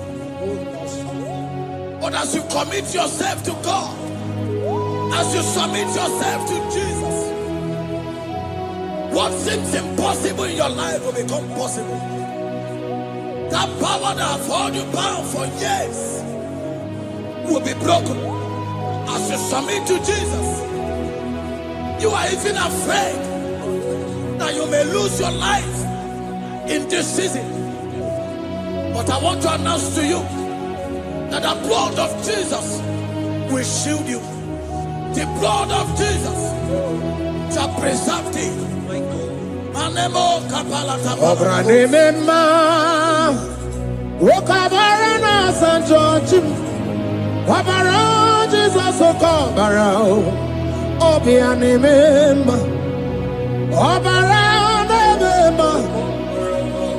But as you commit yourself to God, as you submit yourself to Jesus, what seems impossible in your life will become possible. That power that has held you bound for years will be broken as you submit to Jesus. You are even afraid that you may lose your life in this season. But I want to announce to you that the blood of Jesus will shield you. The blood of Jesus shall preserve thee. Manemo kapalata. Obranimema, Wokabarana Sanjojim, Wabara Jesus Okobara, Obianimema, Obara Nemema,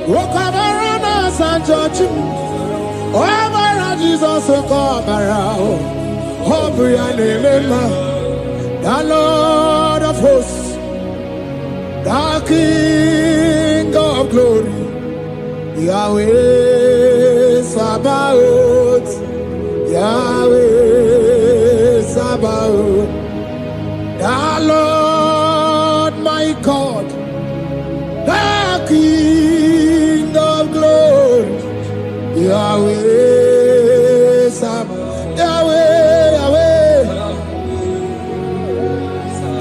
Wokabarana Sanjojim, Obara Jesus Okobara, Obianimema, the Lord of hosts, the King of glory, Yahweh Sabaoth, Yahweh Sabaoth, the Lord my God, the King of glory, Yahweh Sabaoth, Yahweh, Yahweh,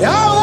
Yahweh.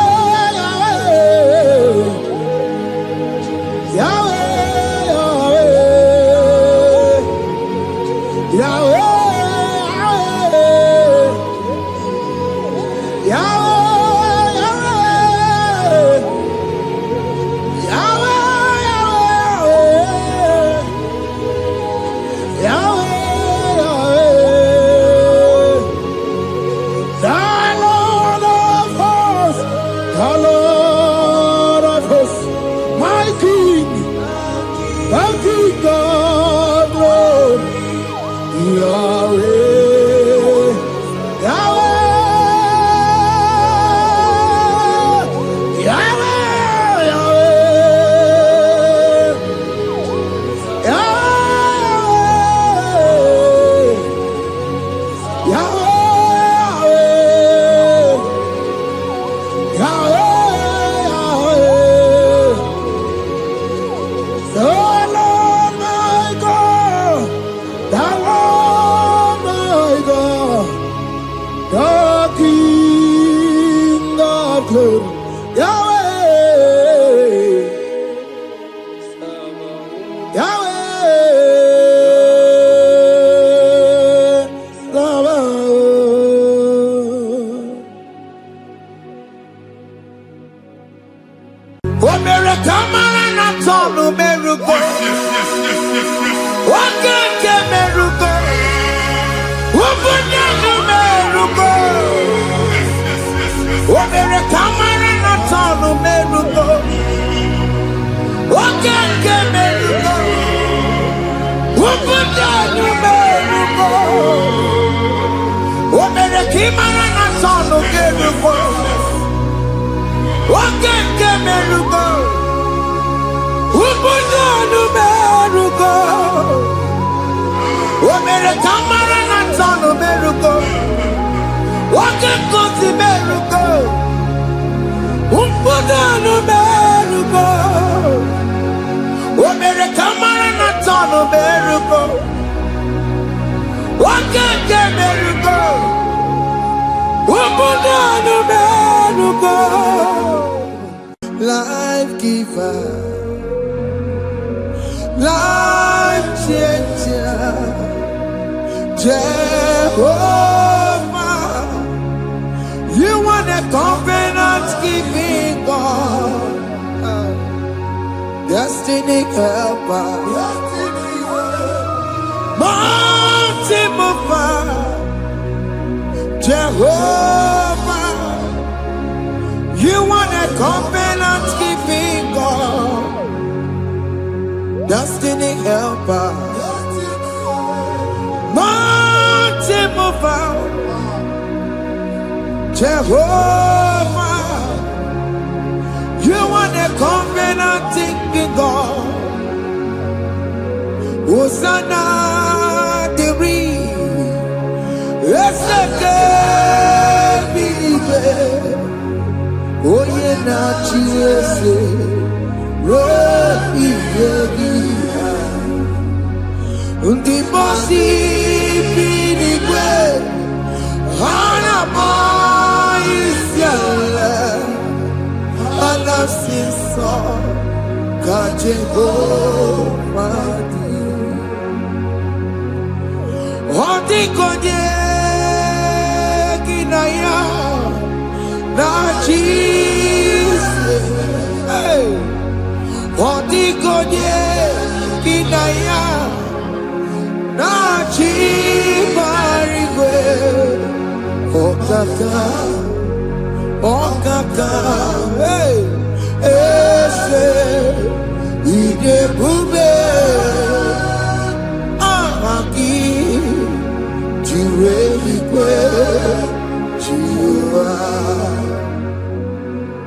Camera not on the Imara na sonu kerugo. Okeke merugo. Ubudu merugo. Omere kamara na sonu merugo. Okeke merugo. Ubudu merugo. Omere kamara na sonu merugo. Okeke merugo. Life giver, life changer, Jehovah, you want a covenant keeping God, destiny helper, mountain mover, Jehovah, you want a covenant keeping God, destiny helper, mountain mover, Jehovah, you want a covenant keeping God, Hosanna the Oye na chiese, rohi yegia. Undi mosi binigwe, hana moisiala, alasinso kajego madi. Ondi konye kinaya. Na Jesus, hey, Odigonye kinaya, na chibarigwe, okaka, hey, ese, idebube, ahaki, jireligwe, jiwa.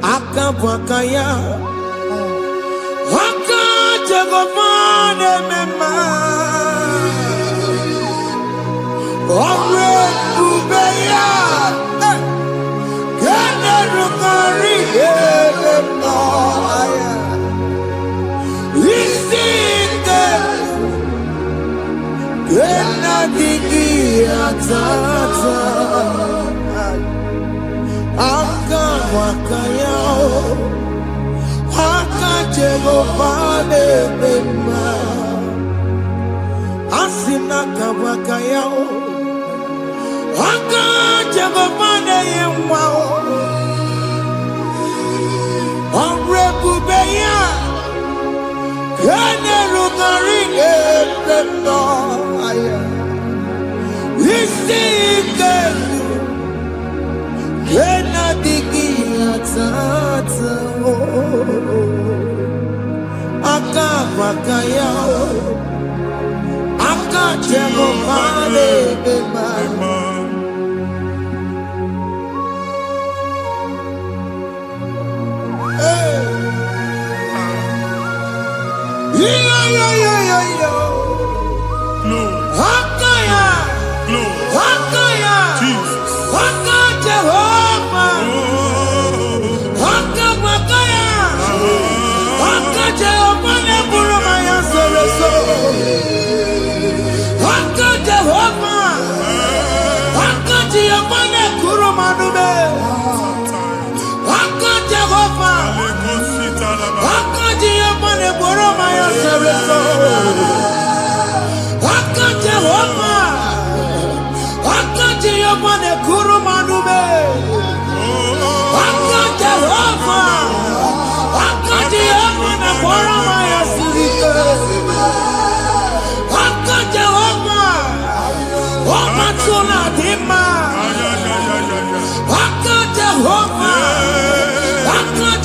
Akabwakaya Akajagomane mema Omre ubeya Gene rukari Elema Isike Gena digi atata Akabwakaya Akajagomane mema Asina kabwakaya Akajagomane yemwa Omrebubeya Kene rugari Elema Isike Kena digi atata Akabwakaya Akajagomane mema Hakaya Hakaya Jesus Jehovah Hakabwakaya Jehovah Neburumaya Sereso Jehovah Jehovah Nekurumanume Jehovah Jehovah Neburumaya Sereso Jehovah Jehovah Nekurumanume Jehovah Jehovah Neburumaya Sereso Jehovah Omatula Dima Jehovah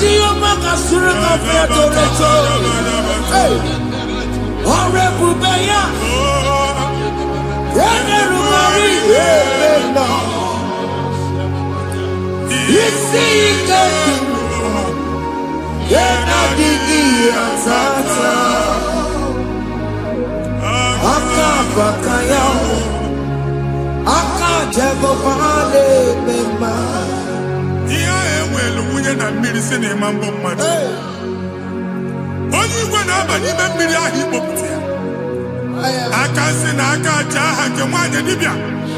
Jehovah Kasurika Fedoreto Orebubeya Yenerumari Elena Isika Yena digi atata Aka bakaya Aka jego pale bema Iya ewelu munye na mmiri si na imambo mmadu Onye igwe na-aba n'ime mmiri ahụ ikpopụta ya aka si na aka aja aha nke nwaanyị dibịa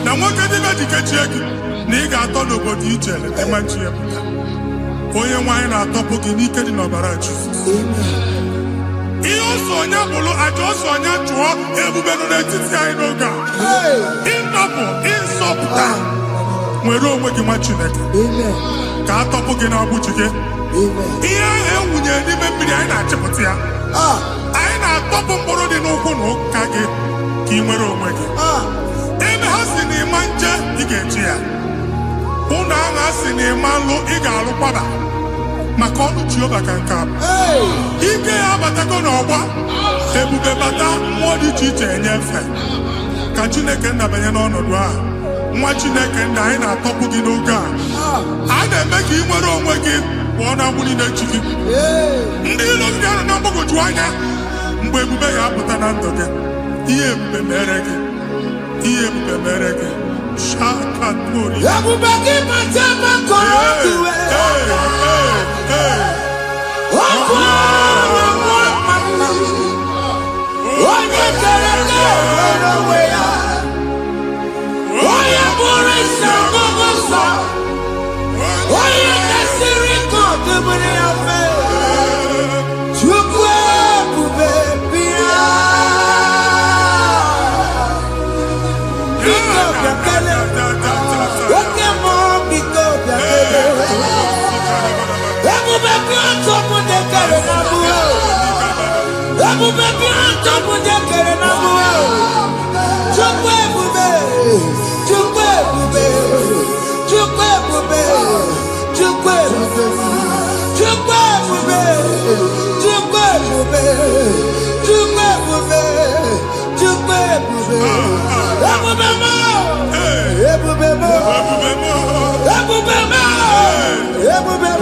na nwoke dibịa jikechie gị na ị ga-atọ n'obodo ijele emachi ya pụta onye nwaanyị na-atọpụ gị n'ike dị n'ọbara Jizọs ihe ọsọ onye bụrụ aja ọsọ onye chụọ ebube nọ n'etiti anyị n'oge a ịtọpụ ịsọpụta nwere onwe gị nwa Chineke ka atọpụ gị n'agbụchi gị ihe ahụ ewunye n'ime mmiri anyị na-achịpụta ya anyị na-atọpụ mkpụrụ dị n'ụkwụ na ụka gị ka ị nwere onwe gị ebe ha si na ịma nje ị ga-eji ya ụlọ ahụ ha si na ịma nlụ ị ga-alụkwaba maka ọnụ Jehova ka nke abụ ike ya abatago n'ọgba ebube bata mmụọ dị iche iche enyefe ka Chineke ndabanye n'ọnọdụ ahụ nwa Chineke nna anyị na-atọpụ gị n'oge a na-eme ka ị nwere onwe gị pụọ na mgbuli na-echi gị ndị ilo gị ga-anọ na mgbagwoju anya mgbe ebube ya apụta na ndụ gị ihe ebube mere gị ihe ebube mere gị shakatori ebube gị mata maka otuwe onye kere nwere onwe ya onye bụrụ isi ọgụgụ nsọ onye kesịrị ka ọdụbụrụ ya fe Chukwu ebube bịa biko bịakele oke mmụọ biko bịakele ebube bịa ntọpụ dekere na mụọ ebube bịa ntọpụ dekere na mụọ Chukwu ebube Chukwu ebube Chukwu ebube Chukwu ebube Chukwu ebube Chukwu ebube Chukwu ebube Chukwu ebube ebube mo ebube mo ebube mo ebube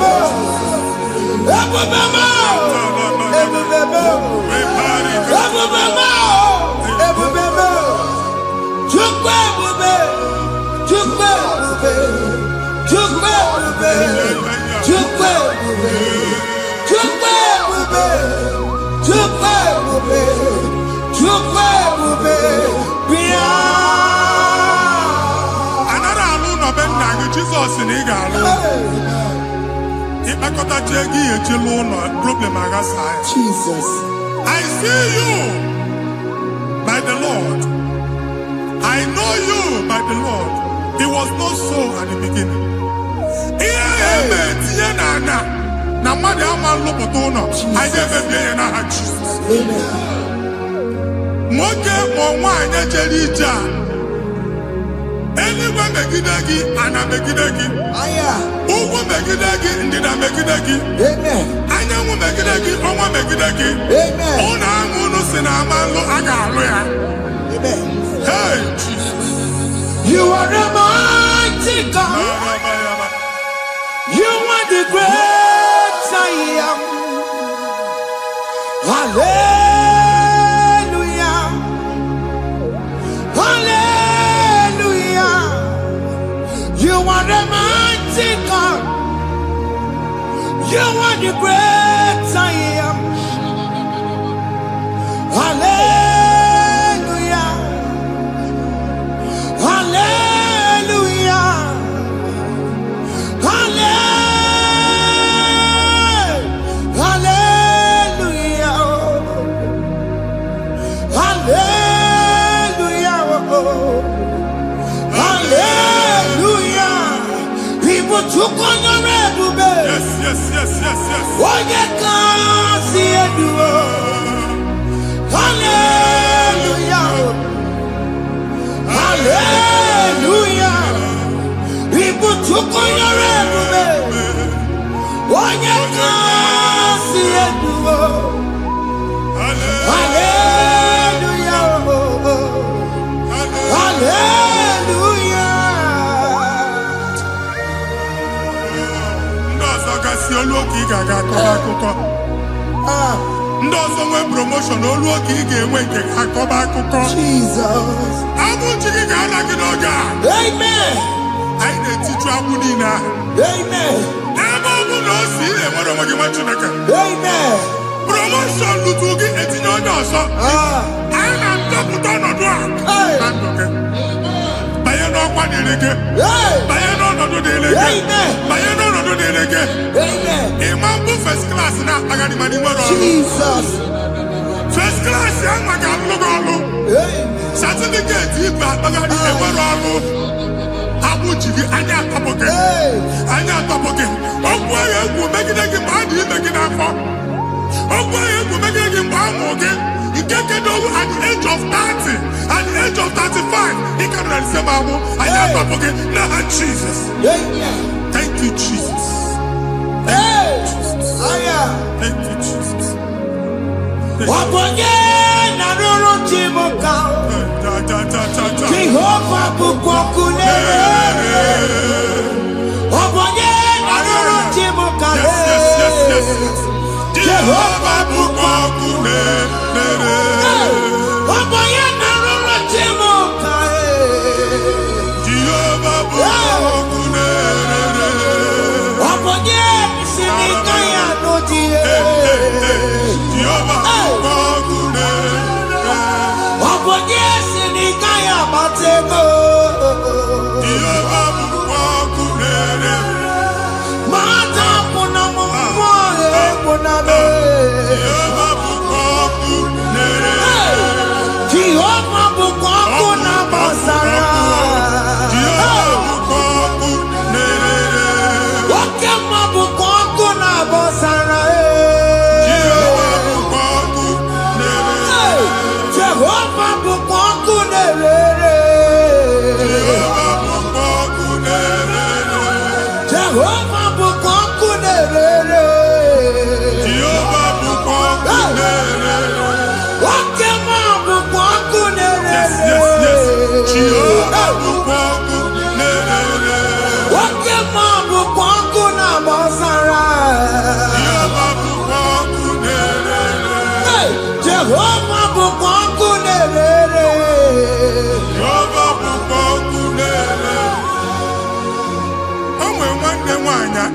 mo ebube mo ebube mo ebube mo ebube mo Chukwu ebube Chukwu ebube Chukwu ebube Chukwu ebube Chukwu ebube Chukwu ebube Chukwu ebube bịa anara alụ n'obe nna gị Jizọs na ị ga-alụ ịkpakọtacha ego ihe echelu ụlọ problem aghasa ya Jesus I see you by the Lord I know you by the Lord it was not so at the beginning ihe eme tinye n'anya na mmadụ ama nlụpụta ụlọ anyị emebie ya n'aha Jizọs nwoke ma nwaanyị jere ije a eluigwe megide gị ana megide gị ugwu megide gị ndịda megide gị anyanwụ megide gị ọnwa megide gị ụlọ ahụ unu si na ama nlụ a ga-alụ ya hey Jesus You are the mighty God You are the great I am Hallelujah Hallelujah You are the mighty God You are the great I am Hallelujah Hallelujah Hallelujah Hallelujah Hallelujah People took on the red yes Oye kasi eduo Hallelujah Hallelujah People took on the red Oye kasi eduo Hallelujah Hallelujah olu oke ị ga-aga akọba akụkọ. Ndị ọzọ nwee promotion olu oke ị ga-enwe nke akọba akụkọ. Jesus. Abụ chi gị ga-ala gị n'oge a. Amen. Anyị na-etiju agbụ niile ahụ. Amen. Ebe ọ bụ na o si enwere onwe gị nwa Chineke. Amen. Promotion lutu gị etinye onye ọzọ. Anyị na-adọpụta ọnọdụ a na ndụ gị. Banye n'ọkwa dịrị gị. Banye n'ọnọdụ dịrị gị. Banye n'ọnọdụ dịrị gị. Ịma mbụ first class na-akpagharị ma n'ime ọrụ. Jesus. First class ya nwa ga-alụ gị ọrụ. Certificate ibe akpagharị enwere ọrụ. Abụ ji gị anya atọpụ gị. Anya atọpụ gị. Ọgwụ agha egwu megide gị mgbe a dị ime gị n'afọ. Ọgwụ agha egwu megide gị mgbe a mụ gị. Nke kedu at the age of 30, at the age of 35, he can receive abu. I am forget. Now Jesus. Thank you, Jesus. Thank you, Jesus. Thank you, Jesus. Jehovah bukokune. Yes. Jehovah bukokune.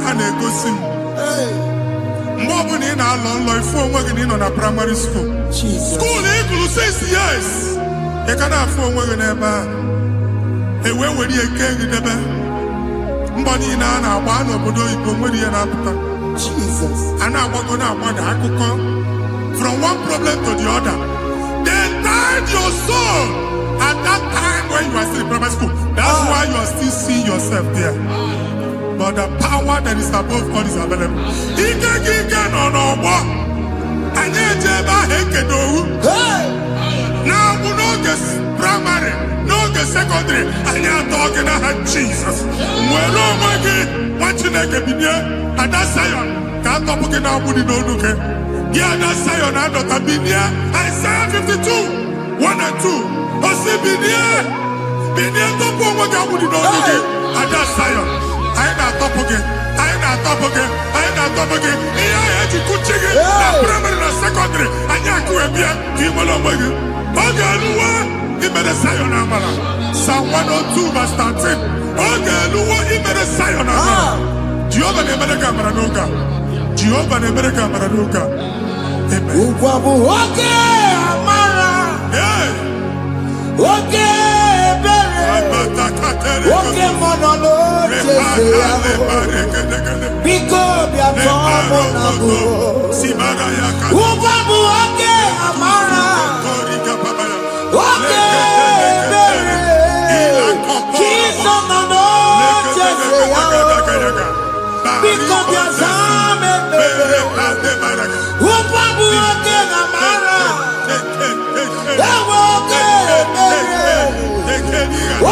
A na-egosi mgbe ọ bụla ị na-alọ nlọ ifu onwe gị na ị nọ na primary school school ị gụrụ 6 years ị ka na-afụ onwe gị n'ebe ahụ ewee were ihe kee gị debe mbọ niile a na-agba n'obodo oyibo nwere ihe na-apụta a na-agbago na-agbada akụkọ from one problem to the other. They tied your soul at that time when you are still in primary school. That's why you are still seeing yourself there. But the power that is above God is available. Ike no more. Anye jeba hekedowu. Now we no get primary, no get secondary. Anye talking about Jesus. Mwelo mwagi wachineke binye. Ada Zion kanto puke na mudi no nuke. Ada Zion ando tabinye. Isaiah 52, 1 and 2. Osi binye topo mwagi mudi no nuke. Ada Zion. I na-atọpụ gị. Ihe ahụ eji kuchi gị na primary na secondary anyị akụwe bịa ka ị nwere onwe gị. Ọ ga-eluwa imere Zion amara. Psalm 102 verse 13. Ọ ga-eluwa imere Zion amara. Jehova na-emere gị amara n'oge a. Jehova na-emere gị amara n'oge a. Amen. Ụgwọ bụ oge amara. Oge oke mmanụ n'oche ya biko bịa tọọ mụ na bụ ụgwọ bụ oke amara oke ebere Jizọs nọ n'oche ya biko bịa zaa m ekpere ụgwọ bụ oke amara ewe oke ebere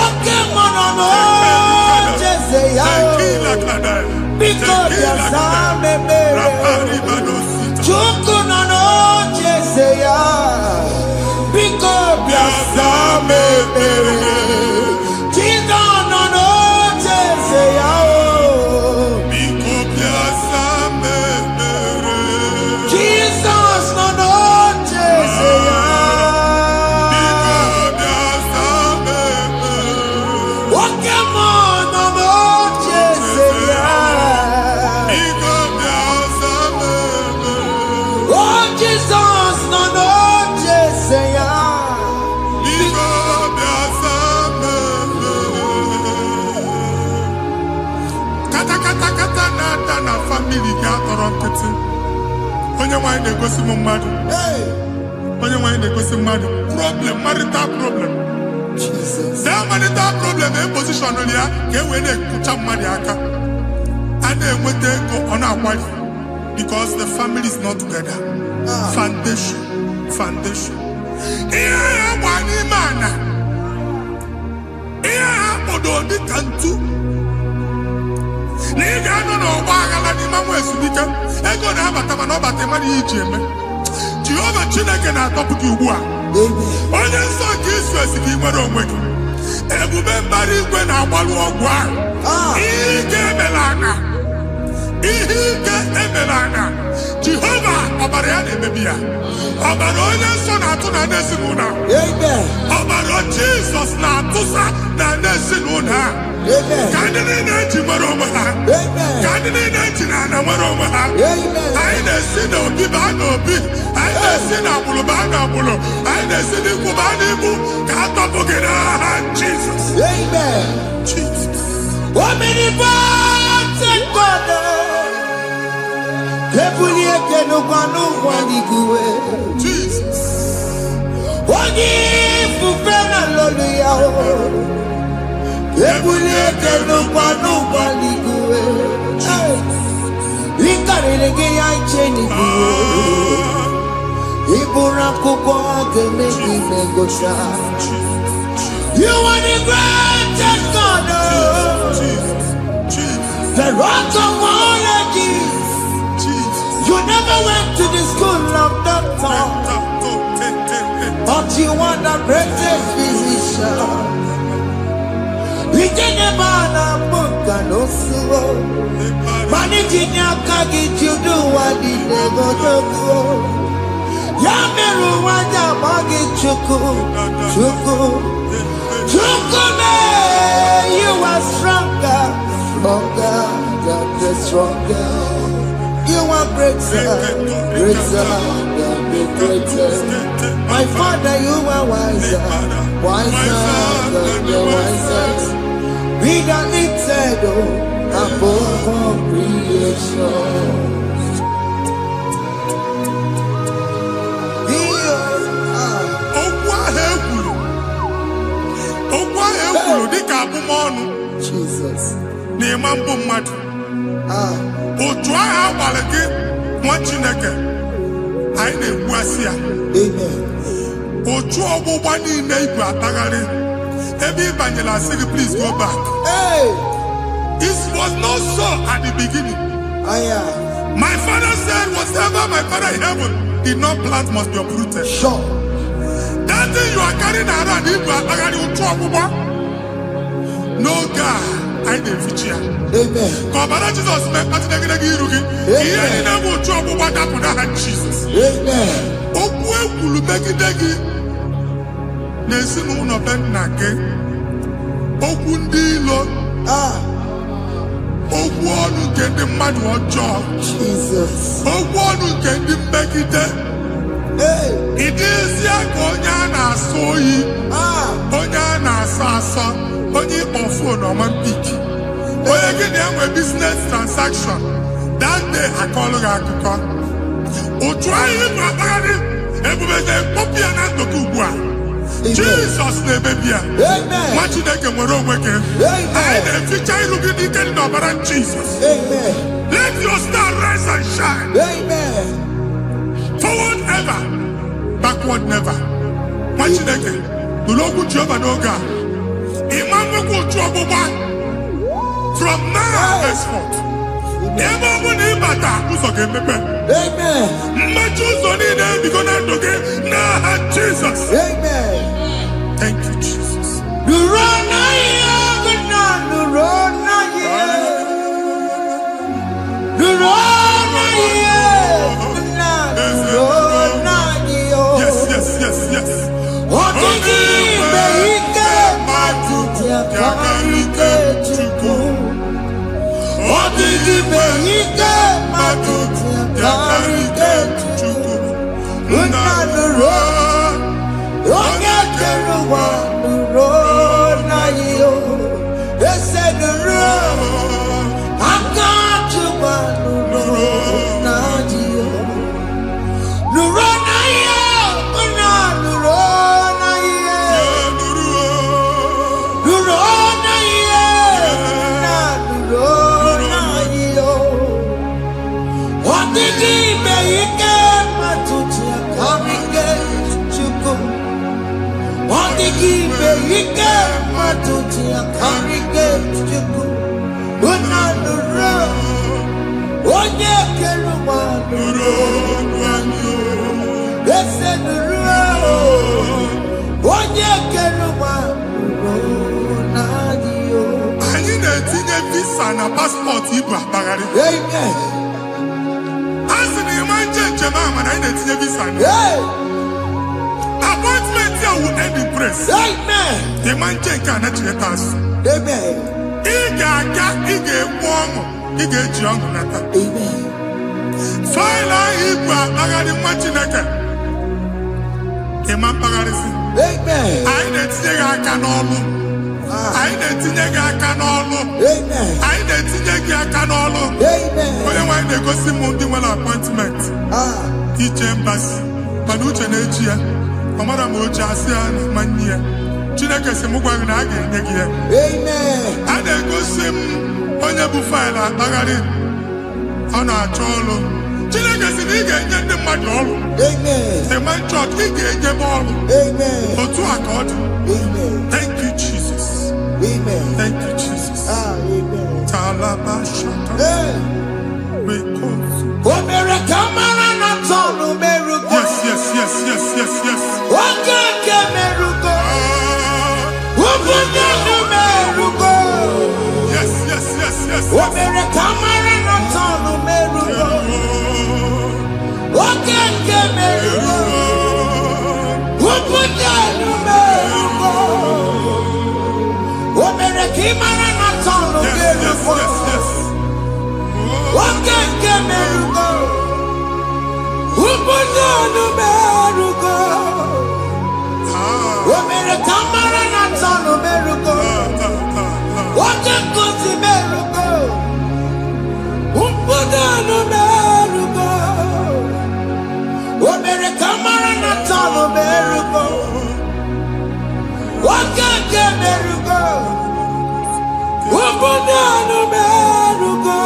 oke mmanụ n'oche ya biko bịa zaa m ekpere Chukwu nọ n'oche ya biko bịa zaa m ekpere Jizọs nọ n'oche ya biko bịa zaa m nkịtị. Onye nwanyị na-egosi m mmadụ. Onye nwanyị na-egosi mmadụ. Problem, marital problem. That marital problem in position on ya ka e wee na-ekụcha mmadụ aka. A na-enweta ego ọ na-akwali because the family is not together. Foundation. Ihe ha gba n'ime ana. Ihe ha kpọdo dị ka ntu. Na ị ga-anọ n'ọgba aghara n'ime nwa ezumike. Ego na-abata mana ọ bata mmadụ ihe iji eme. Jehova Chineke na-atọpụ gị ugbu a. Onye nsọ nke isu esi gị nwere onwe gị. Ebube mbara igwe na-agbalụ ọgwụ ahụ. Ihe ike emela aka. Jehova ọbara ya na-emebi ya. Ọbara onye nsọ na-atụ na ndị ezinụlọ. Ọbara Jizọs na-atụsa na ndị ezinụlọ ha. Ka ndị niile eji nwere onwe ha. Ka ndị niile eji na ana nwere onwe ha. Anyị na-esi n'obi baa n'obi. Anyị na-esi n'agbụrụ baa n'agbụrụ. Anyị na-esi n'ikwu baa n'ikwu. Ka a tọpụ gị n'aha Jizọs. Jesus. You are the greatest God, the rock of all ages. You never went to the school of doctor, but you are the greatest physician. We didn't ban a book and also managing your kagi to do what he never do. Yamiru waja magi chuku. Chukume, you are stronger than the stronger. You are greater than the greatest. My Father, you are wiser than the wisest. Be the lifted above all creation. Jesus. Otu ahụ agbalị gị nwa Chineke anyị na-egbu asị ya. Otu ọgbụgba niile ibu atagharị ebe ị banyere asị gị please go back. It was not so at the beginning. My father said whatever my father in heaven did not plant must be uprooted. Sure. That thing you are carrying around ibu atagharị otu ọgbụgba. No God. Amen. Kọbara Jizọs mee mkpatụ negidegi iru gị. Ihe niile bụ otu ọgbụgba dapụ n'aha Jizọs. Okwu ekwuru megide gị n'ezinụlọ be nna gị. Okwu ndị ilo. Okwu ọnụ nke ndị mmadụ ọjọọ. Okwu ọnụ nke ndị mmegide. Ịdịzie ka onye a na-asọ oyi. Onye a na-asọ asọ. Onye ịkpọ fon ọma mpiki. Onye gị na-enwe business transaction. That day akọlụ gị akụkọ. Otu anyị bụ akpagharị ebube na-ekpọpụ ya na ndụkọ ugbu a. Jizọs na-emebi ya. Nwa Chineke nwere onwe gị. Anyị na-eficha ilu gị n'ike dị n'ọbara Jizọs. Let your star rise and shine. Forward ever, backward never. Nwa Chineke nụrụ okwu Jehova n'oge a. From now henceforth, ebe ọ bụ na ịbata ụzọ ga-emepe. Mmachi ụzọ niile ebigo na ndụ gị n'aha Jizọs. Thank you, Jesus. Yes. tutia karigate juku. Unanuro. Onye keruwa nuro. Ese nuro. Onye keruwa nuro nadio. Anyị na-etinye visa na passport Igbo akpagharị. Amen. Asị na ịma njem ahụ na anyị na-etinye visa na. Appointment here will end in praise. Amen. Ịma nke a na-echeta asụ. Amen. Ị ga-aga, ị ga-ekwu ọṅụ, ị ga-eji ọṅụ nata. Amen. Faịlụ ahụ Igbo akpagharị nwa Chineke. Ịma mkpagharịsị. Amen. Anyị na-etinye gị aka n'ọlụ. Anyị na-etinye gị aka n'ọlụ. Amen. Anyị na-etinye gị aka n'ọlụ. Amen. Onye nwaanyị na-egosi m ndị nwere appointment ije mbasi mana uche na-eji ya ọ mara ma oche asị ya na nwanne ya. Chineke sị m gwa gị na a ga-enye gị ya. Amen. A na-egosi m onye bụ faịlụ akpagharị ọ na-achọ ọrụ. Chineke sị na ị ga-enye ndị mmadụ ọrụ. Amen. Ema chọọchị ị ga-enye m ọrụ. Amen. Otu a ka ọ dị. Amen. Thank you Jesus. Amen. Thank you Jesus. Amen. Talabashata. Hey. Rekosu. Omere kamara na tonu merugo. Yes, yes, yes, yes, yes, yes. Okeke merugo. Ogunye merugo. Yes, yes, yes, yes. Omere kamara na tonu merugo. Okeke merugo. Ogunye merugo. Omere kamara na tonu merugo. Okeke merugo. Ogunye merugo. Omere kamara na tonu merugo. Okeke merugo. Ogunye merugo. Omere kamara na tonu merugo. Okeke merugo. Ogunye merugo.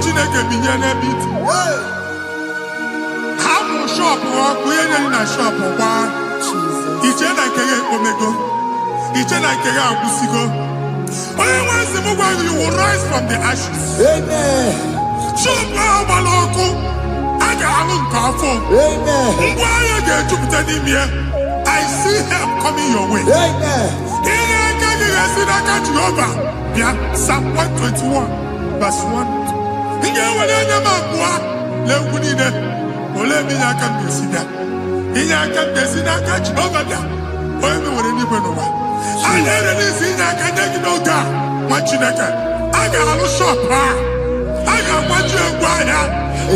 Chineke binye n'ebe iti. Ha mụ shọpụ ọkụ ihe nyere na shọpụ gbaa. Iche na nke ya ekpomego. Iche na nke ya agwụsigo. Onye nwe nsị m gwa you will rise from the ashes. Amen. Shọpụ ahụ gbara ọkụ. A ga-alụ nke afọ. Amen. Ngwa ahịa ga-ejupụta n'ime ya. I see help coming your way. Amen. Ihe aka gị ga-esi n'aka Jehova bịa Psalm 121 verse 1. Ị ga-ewere anya m abụọ n'egwu niile. Olee ebe inye aka m ga-esi bịa? Inye aka m ga-esi n'aka Jehova bịa. Onye mewere n'igwe n'ụwa. A na-ere n'isi inye aka nye gị n'oge a nwa Chineke. A ga-alụ shọpụ a. A ga-agbaji egwu ahịa.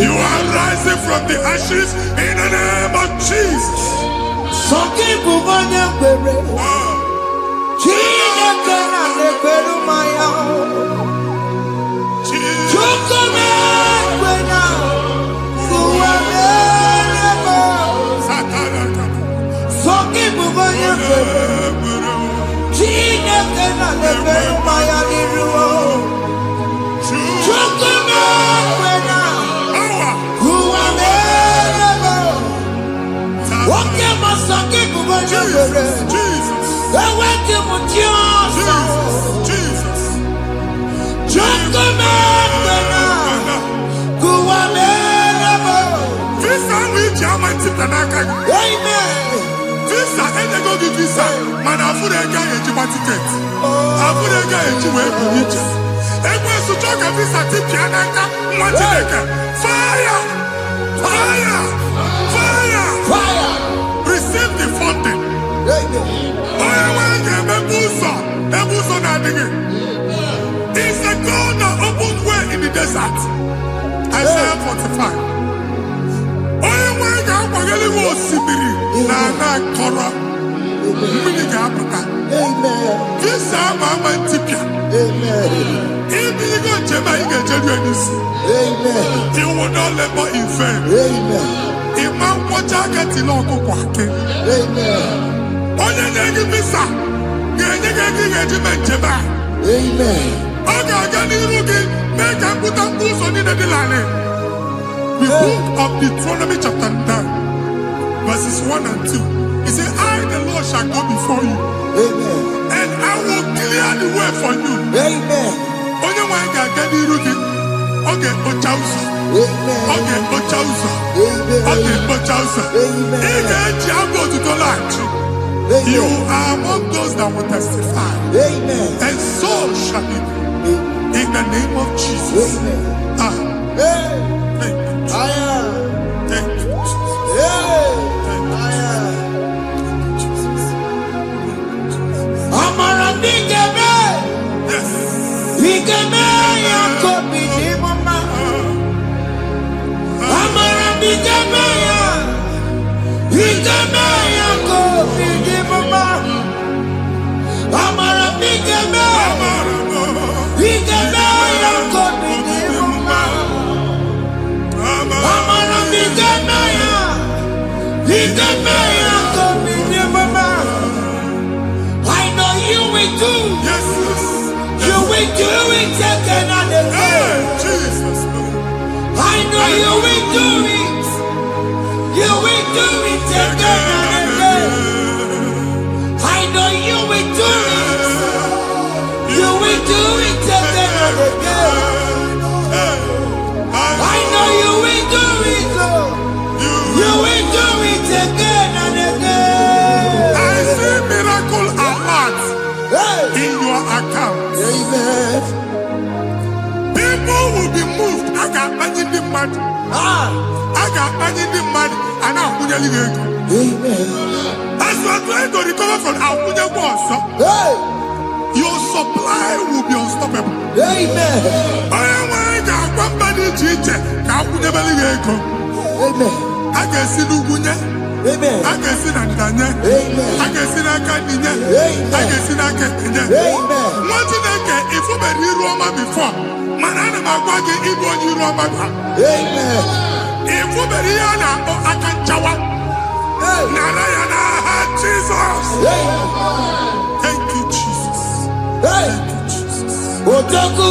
You are rising from the ashes in the name of Jesus. Sọkị bụ onye kwere. Chineke na na-ekwere mmanya. Chukwu na-ekwe na ụwa na-ere m. Visa, and they go to visa. Man, I put a guy in my ticket. I put a guy in my ticket. And when you talk a visa, fire! Fire! Fire! Fire! Receive the funding. It's the God that opens way in the desert. Isaiah 45. You will not labor in vain. Imam Wajagati Loko Kwake. Onye negi visa. Genye regiment jeba. Oga gani rugi. Meka kuta kuso ni de dilane. The book of Deuteronomy chapter 9, verses 1 and 2. He said, I, the Lord, shall go before you. And I will clear the way for you. Onye wanga gani rugi. Okay, Ochausa. Okay, Ochausa. Okay, Ochausa. You are among those that will testify. And so shall it be. In the name of Jesus. Thank you, Jesus. Thank you, Jesus. Amara bigeme. Yes. Bigeme ya kobi ni mama. Amara bigeme ya. Bigeme ya kobi ni mama. Amara bigeme. Bigeme ya kobi ni mama. Amara bigeme ya. Bigeme ya kobi ni mama. I know you will do. Yes. You will do it again and again. Jesus. I know you will do it. You will do it again and again. I know you will do it. You will do it again and again. I know you will do it, Lord. You will do it again and again. I see miracle alert in your account. Amen. People will be moved. I got money the mad. I got money the mad. And I'm going to leave. Amen. As you are trying to recover from Abuja boss, your supply will be unstoppable. Amen. I got one body teacher. Abuja believe. Amen. I can see Lugunya. Amen. I can see Nandanya. Amen. I can see Nakaninya. Amen. I can see Nakaninya. Amen. One thing I can, if you were in Roma before, Manana Magwagi, Igbo, you Roma. Amen. If you were here, I can chawa. Narayana, Jesus. Thank you, Jesus. Thank you, Jesus. Otaku.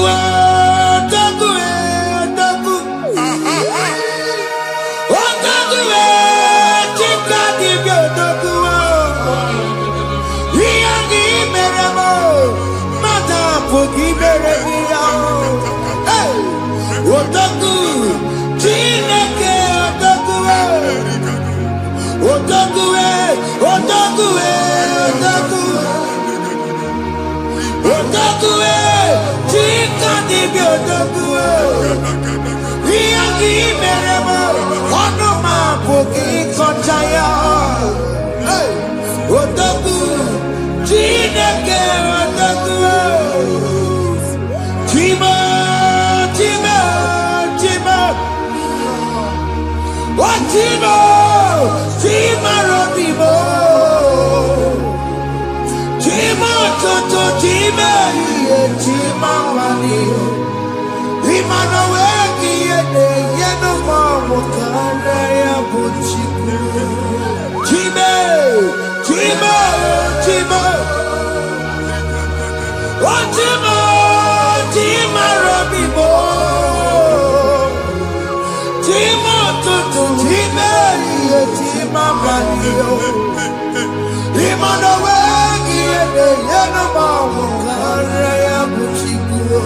Imano wegi ene yeno mawu kare ya buchikuo.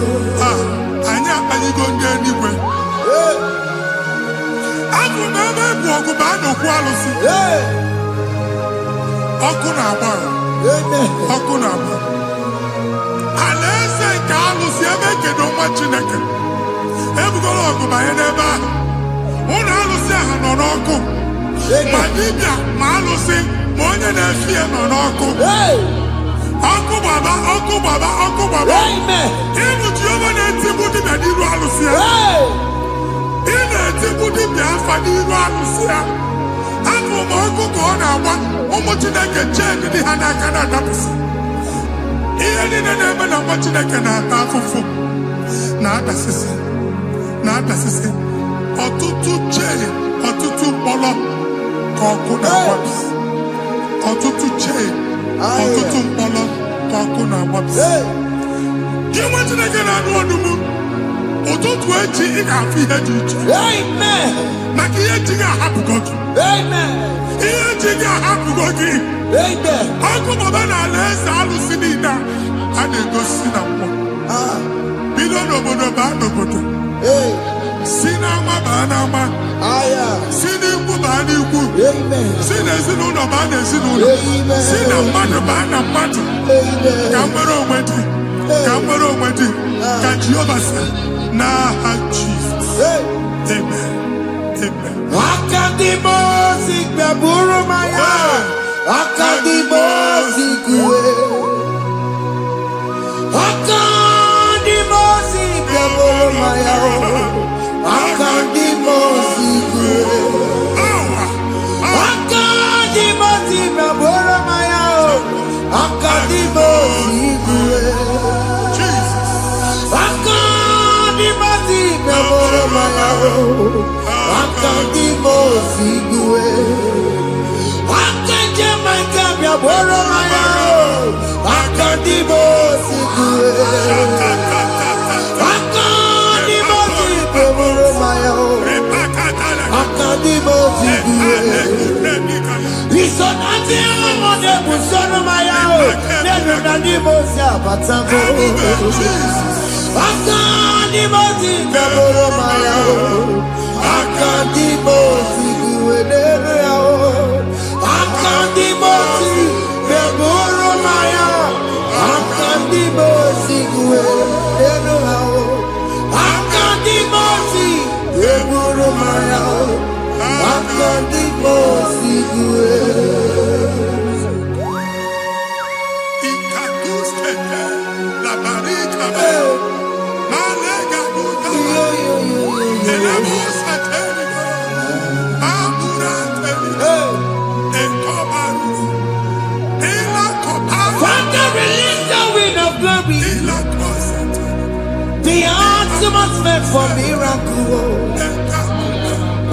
Anya aligo ndenigwe. Abu meme buogu ba no kwalusi. Oku na agba. Oku na agba. Alese ka alusi ebe kedo nwa Chineke. Ebugolo ogu ba ye n'ebe ahụ. Ụlọ alụsị ahụ nọ n'ọkụ. Ma dibịa ma alụsị ma onye na-efi ya nọ n'ọkụ. Ọkụ gbaba, ọkụ gbaba, ọkụ gbaba. Ịbụ Jehova na-etigbu dibịa n'iru alụsị ya. Ị na-etigbu dibịa afa n'iru alụsị ya. Afọ ma ọkụ ka ọ na-agba ụmụ Chineke chee dị ha n'aka na-adapụsị. Ihe niile na-eme na nwa Chineke na-ata afụfụ na-adasịsị. Ọtụtụ chee, ọtụtụ mkpọrọ ka ọkụ na-agbapụsị. Ọtụtụ chee, ọtụtụ mkpọrọ ka ọkụ na-agbapụsị. Gị nwa Chineke na-anụ ọdụm, ụtụtụ echi ị ga-afụ ihe dị iche. Maka ihe ji ga-ahapụgo gị. Ihe ji ga-ahapụgo gị. Ọkụ baba n'ala eze alụsị niile a na-egosi na mmụọ. Bido n'obodo baa n'obodo. Si n'ama baa n'ama. Si n'ikwu baa n'ikwu. Si n'ezinụlọ baa n'ezinụlọ. Si na mmadụ baa na mmadụ. Ka nwere onwe dị. Ka nwere onwe dị. Ka Jehova sị n'aha Jizọs. Amen. Amen. Akadimosi gbaburu maya. Akadimosi kuwe. Akadimosi gbaburu maya. Akadimosi kuwe. Akadimosi gbaburu maya. Akadimosi kuwe. Akadimosi gbaburu maya. Akadimosi kuwe. Akadimosi gbaburu maya. Akadimosi kuwe. Akadimosi kuwe. Isonati amode busono maya o. Nenu nadimosi abatango. Akadimosi gbaburu maya o. Akadimosi kuwe nenu ya o. Akadimosi gbaburu maya. Akadimosi kuwe nenu ya o. Akadimosi gbaburu maya o. Akadimosi kuwe. Ikaduskete la barika. Malega buta. Elemosa telika. Amura telika. Ekobaru. Ila kobaru. Father, release the wind of glory. Ila kosete. The atmosphere for miracle.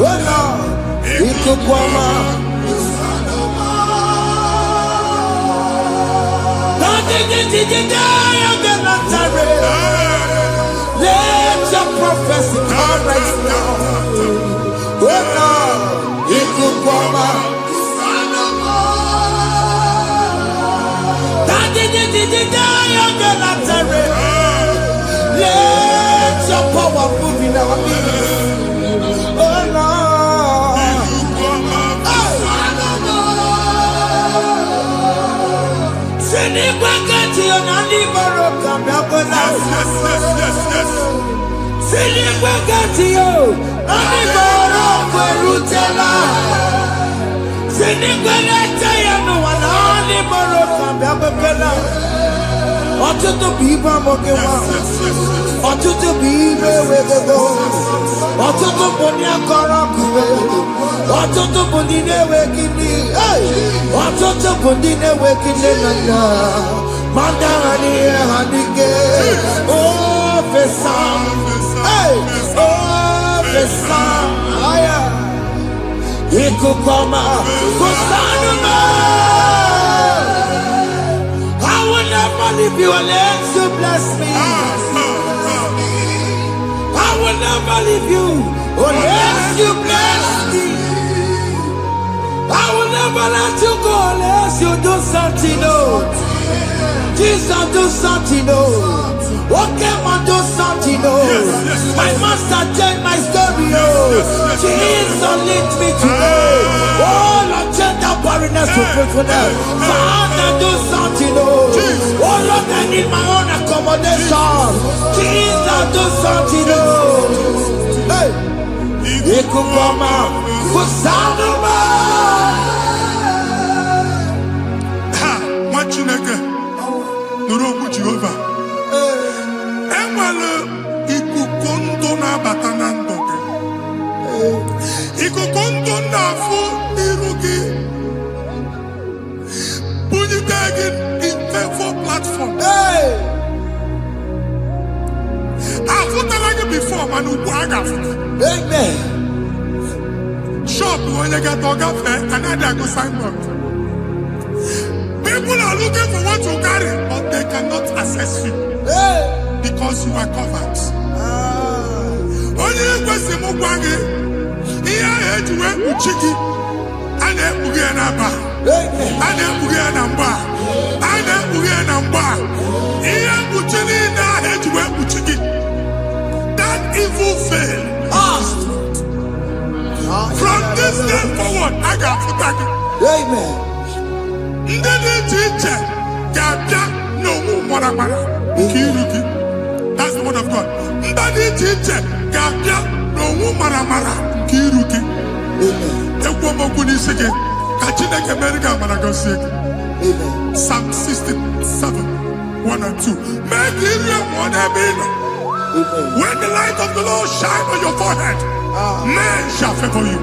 Oh Lord, Ikukwama. Let your prophecy come right now. Oh Lord, Ikukwama. Let your power move in our midst. Oh Lord. Sinigwagati onani baroka biakola. Sinigwagati yo ani baroka rutela. Sinigwagati yanu wanani baroka biakola. Ọtụtụ bụ ibe amụghị nwa. Ọtụtụ bụ ibe ewegego. Ọtụtụ bụ ndị akọrọ kụwe. Ọtụtụ bụ ndị na-enweghị nne. Ọtụtụ bụ ndị na-enweghị nne na nna. Ma ndị agha n'ihe ha n'ike. Ofesa. Ofesa. Ikuku ọma. Kusanụ m. I will never leave you unless you bless me. I will never leave you unless you bless me. I will never never let you go unless you do something, oh. Jesus, do something, oh. Okay, man, do something, oh. My master changed my story, oh. Jesus, lift me today. Oh, Lord, change that barrenness to fruitfulness. Father, do something, oh. Oh, Lord, I need my own accommodation. Jesus, do something, oh. Hey. Ikukoma, kusanuma. Ha, Machineke, Nurobu Jehovah. Enwale ikuku ndụ na-abata na ndụ gị. Ikuku ndụ na-afụ iru gị. Bunyite gị in favor platform. Afụtala gị before mana ugbu a ga-afụta. Amen. Shop when you get to another go signboard. People are looking for what you carry, but they cannot access you because you are covered. Only question mugwangi, iya ejuwe uchiki, ane uge namba, ane uge namba, ane uge namba, iya uchini na ejuwe uchiki. That evil veil. From this day forward, I got to back it. Amen. That's the word of God. Psalm 67, 1 and 2. When the light of the Lord shine on your forehead, men shall favor you.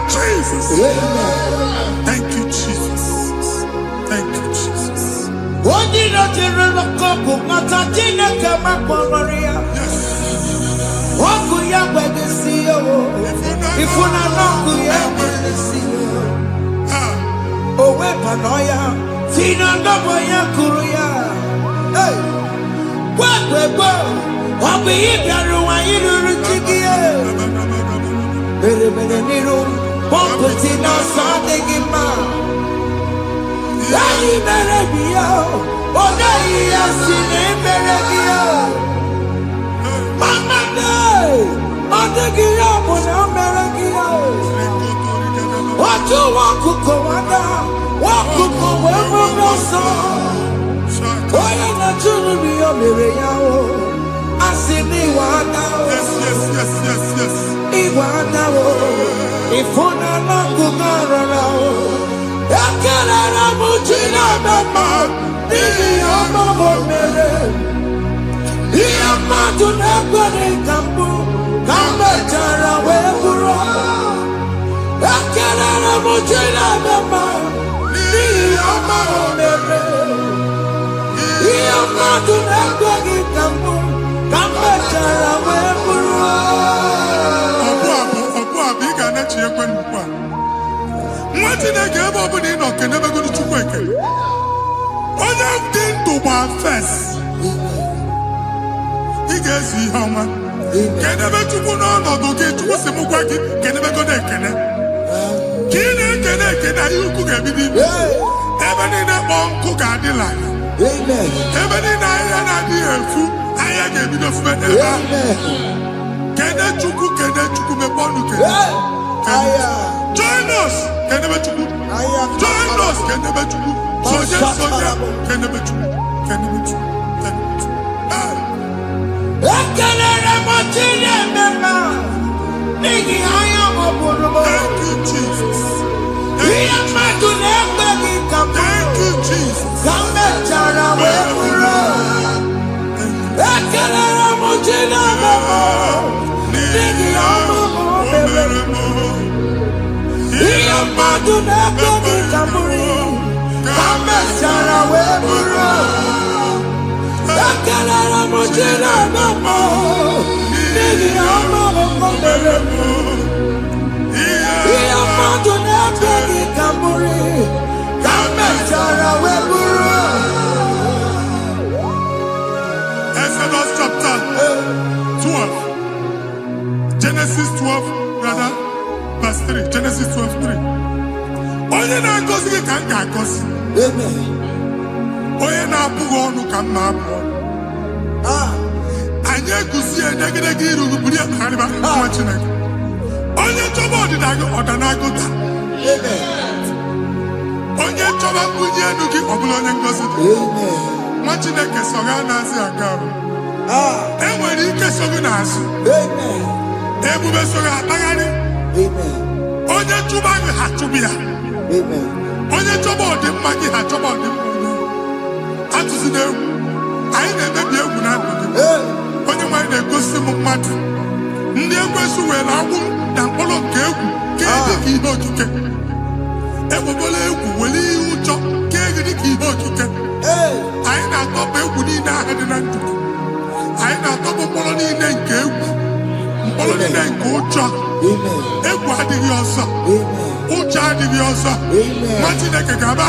Jesus. Thank you, Jesus. Thank you, Jesus. Join us. Come Exodus chapter 12. Genesis 12, rather, verse 3. Genesis 12, 3. Onye na-agọzi gị ka m ga-agọzi. Onye na-abụghị ọnụ ka m na-abụ ọnụ. Anyị egusi edegedege iru buru ya karịba nwa Chineke. Onye chọba ọdịda gị ọdanagoda. Onye chọba mbunye elu gị ọ bụla onye ngọzi dị. Nwa Chineke so gị anaghịzi aga arụ. Enwere ike so gị n'azụ. Ebube so gị akpagharị. Onye chụba gị ha chụbi ya. Onye chọba ọdịmma gị ha chọba ọdịmma onye. Atụzina egwu. Anyị na-emebi egwu na ndụ gị. Onye nwanyị na-egosi m mmadụ. Ndị ekwensu were agwụ na mkpụrụ nke egwu kee dị ka ihe okike. Egbebola egwu were ihe ụjọ kee gị dị ka ihe okike. Anyị na-atọpụ egwu niile ahụ dị na ndụ. Anyị na-atọpụ mkpụrụ niile nke egwu. Mkpụrụ niile nke ụjọ. Egwu adịghị ọzọ. Ụjọ adịghị ọzọ. Nwa Chineke ga-aba.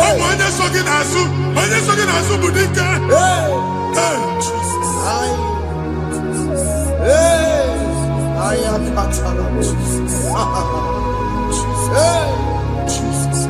Ọ bụ onye so gị n'azụ. Onye so gị n'azụ bụ dike. I am Jesus. Jesus.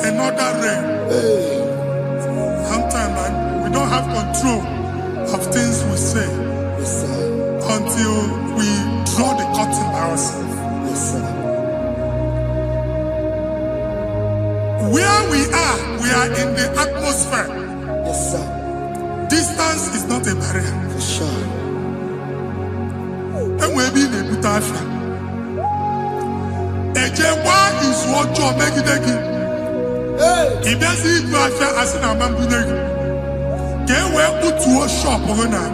Another realm. Sometimes we don't have control of things we say until we draw the curtain by ourselves. Where we are in the atmosphere. Distance is not a barrier. And maybe in a butafia. Ejekwa is what you're making. If there's a butafia as in a mambuneg, can we put to a shop over now?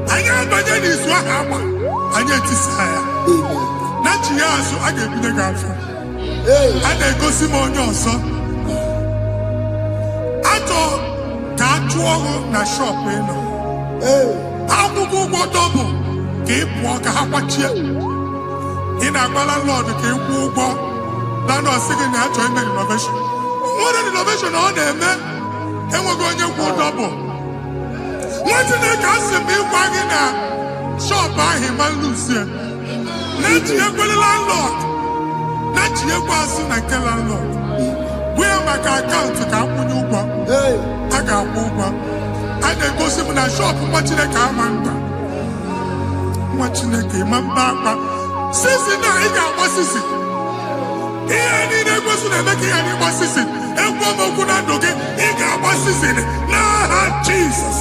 I am better is what happened. I get this higher. Not years, so I get the girlfriend. And they go see more young son. I thought that you na shop, you know. How to go double? Keep walk a half a chair. In a landlord, keep walk. Now, no second, I join the innovation. What an innovation on them, man. And we're going to go double. What's in the castle? Me wagging a shop by him and Lucia. Let you go to landlord. Let you go soon and tell landlord. We are my account to come with you. I got over. And they go see me in a shop watching the camera. Watching the game, Mamba. Sissy, now he got what sissy. Here, need a person making any what sissy. And woman could not do it. He got what sissy. Nah, Jesus.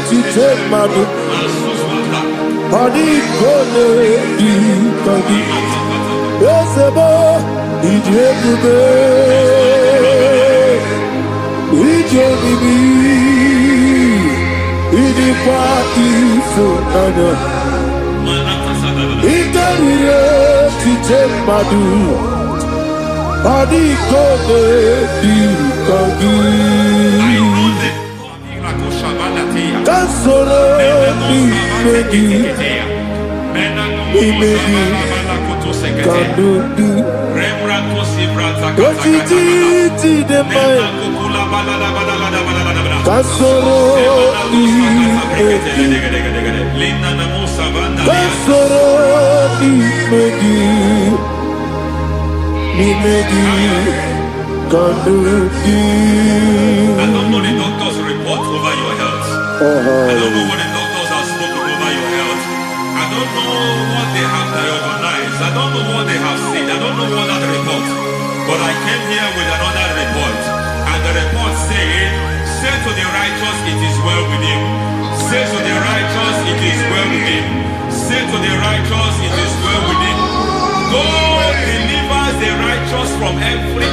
To take my book, body gonna be body. Yes, a boy, it's everywhere. It's everywhere. It's a party for another. It's to take my book, body gonna be body. Solo Kasoro Nimegi Kanduki. I don't know the doctor's report over your health. I don't know what the doctors have spoken over your health. I don't know what they have diagnosed. I don't know what they have said. I don't know what that report. But I came here with another report. And the report said, say to the righteous, it is well with him. Say to the righteous, it is well with him. Say to the righteous, it is well with him. God delivers the righteous from every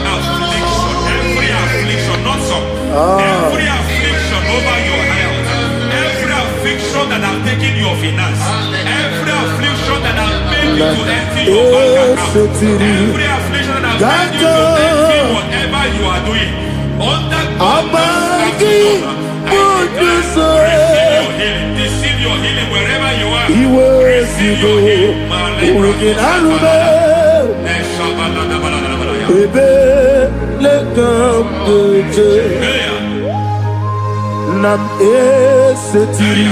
affliction, not some. Every affliction over your health, every affliction that has taken your finance, every affliction that has made you to empty your bank account, every affliction that has made you to empty whatever you are doing, under God's receive your healing wherever you are. Receive your healing. Nam esetiri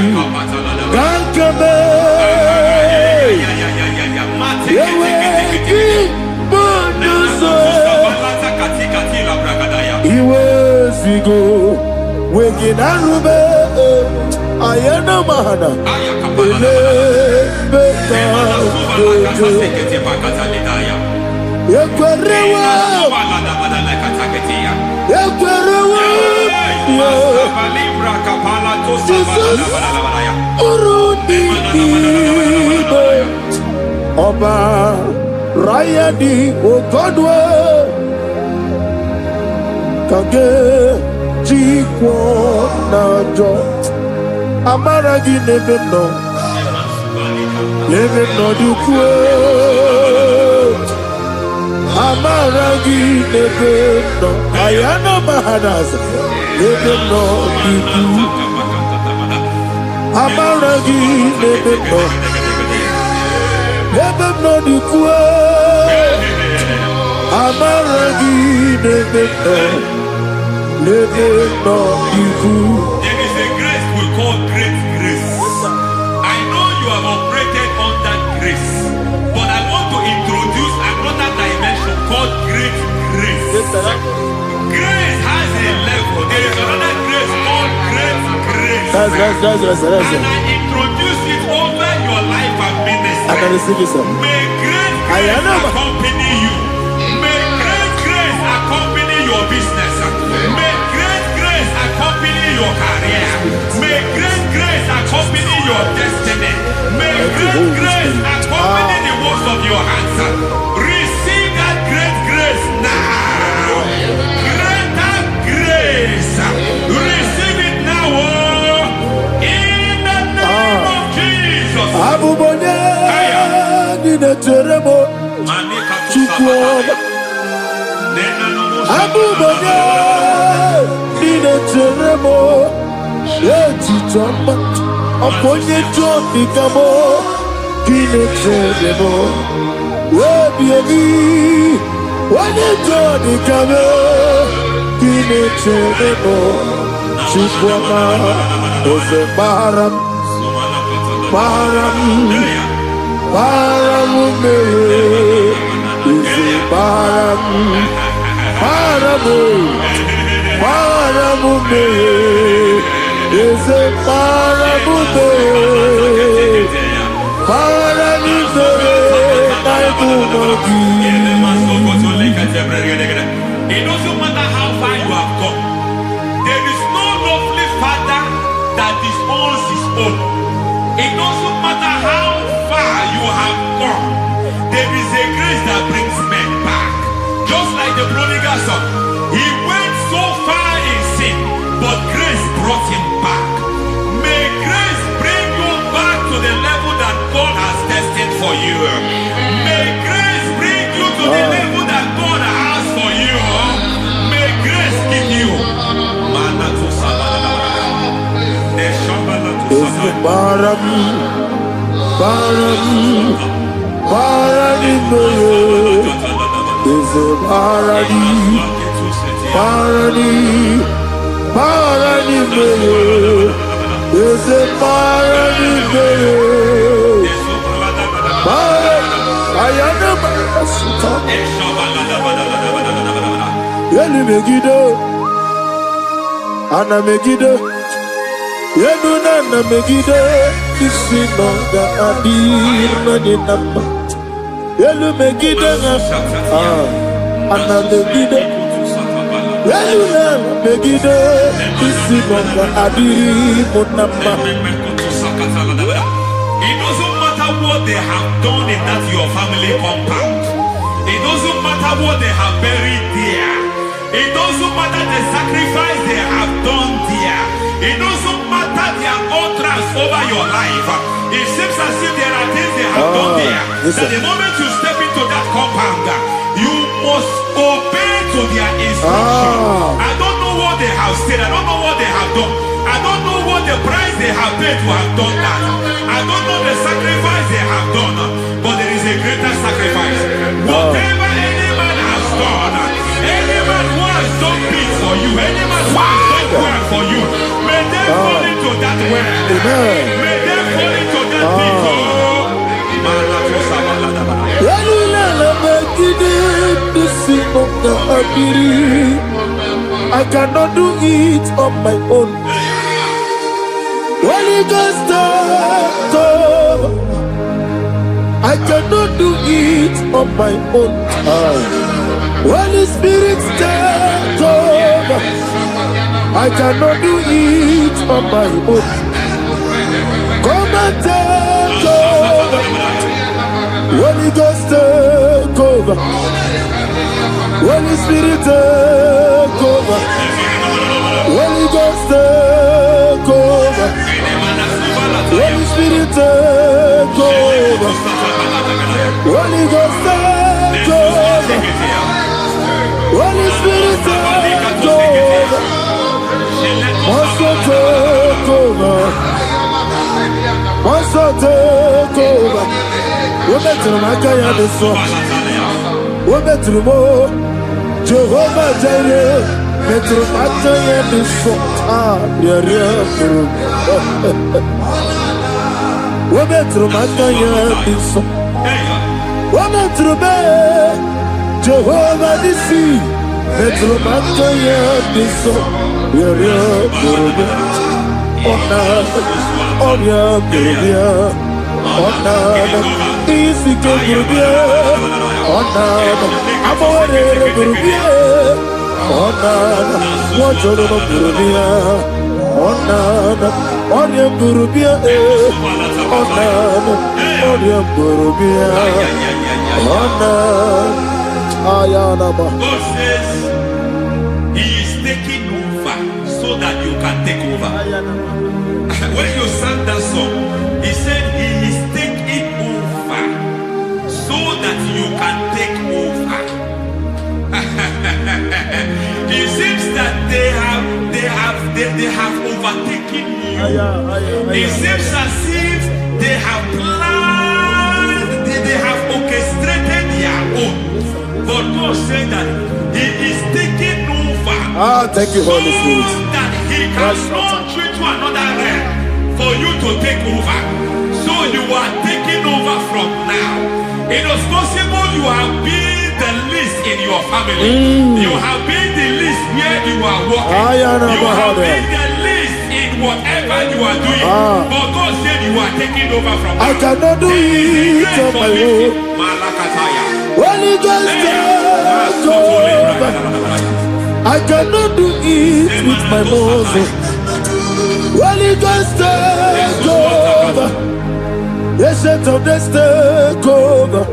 Gankame Yeweki Bonuso Iwezigo Weginarube Ayana Mahana Ele Beka Yekwerewa Yekwerewa Jesus Urundibe Oba Rayadi Ogodwe Kage Jikwo Najo Amaragi Nebeno Nebeno Dukwe Amaragi Nebeno Ayana Mahanas Nebeno Dukwe Amaragi Nebeno Nebeno Dukwe Amaragi Nebeno Nebeno Dukwe. There is a grace we call great grace. I know you have operated on that grace, but I want to introduce another dimension called great grace. Grace has a level. There is another grace called great grace. That's and I introduce it over your life and ministry. May great grace accompany you. May great grace accompany your business. May great grace accompany your career. May great grace accompany your destiny. May great grace accompany the works of your hands. Receive that great grace now. Greater grace. Receive it now. In the name of Jesus. Abubone Nina Teremo Chukwoba Abubone Nina Teremo Yeti Chamba Aponye Chombi Kamo Kine Teremo Webi Wane Chombi Kamo Kine Teremo Chukwoba Ose Baram Baram Paramume Ise Paramume Paramume Ise Paramume Paramume Naibumogi. It doesn't matter how far you have come. There is no lovely father that disowns his own. It doesn't matter how far you have gone. There is a grace that brings men back. Just like the prodigal son. He went so far in sin, but grace brought him back. May grace bring you back to the level that God has destined for you. May grace bring you to the level that God has for you. May grace give you. Baram Paradi Is a Paradi Parani is a Yelu Megido, Anna Megido, Yeluna Megido, Isinonga Adi Maninama, Yelu Megido, Anna Megido, Yeluna Megido, Isinonga Adi Munama. It doesn't matter what they have done in that your family compound. It doesn't matter what they have buried there. It doesn't matter the sacrifice they have done there. It doesn't matter their utterance over your life. It seems as if there are things they have done there. That the moment you step into that compound, you must obey to their instruction. I don't know what they have said. I don't know what they have done. I don't know what the price they have paid to have done that. I don't know the sacrifice they have done. But there is a greater sacrifice. Whatever any man has done, any man who has done big for you, any man who has done well for you, may they fall into that well. May they fall into that pit. I cannot do it on my own. Holy Ghost, I cannot do it on my own. Holy Spirit, take over. I cannot do it on my own. Come and take over. Holy Ghost, take over. Holy Spirit, take over. Holy Ghost, take over. Holy Spirit, take over. Holy Ghost, take over. Holy Spirit, take over. Master, take over. Master, take over. We're better than I can do so. We're better than more. Jehovah Jireh, better than I can do so. We're better than I can do so. We're better than Jehovah Nissi, better than I can do so. Easy to Gurubia, Onana, Amore Gurubia, Onana, Wajolo Gurubia, Onana, Onion Gurubia, Onana, Onion Gurubia, Onana, Ayanaba. God says He is taking over so that you can take over. When you sang that song, He said He is taking over so that you can take over. It seems that they have overtaken you. It seems as if they have planned, they have orchestrated their own. But God said that He is taking over. Thank you, Holy Spirit. So that He can launch you to another realm for you to take over. So you are taking over from now. It is possible you have been the least in your family. You have been the least where you are working. You have been the least in whatever you are doing. But God said you are taking over from now. I cannot do it on my own. Holy Ghost, take over. I cannot do it with my muscle. Holy Ghost, take over. Yes, take over.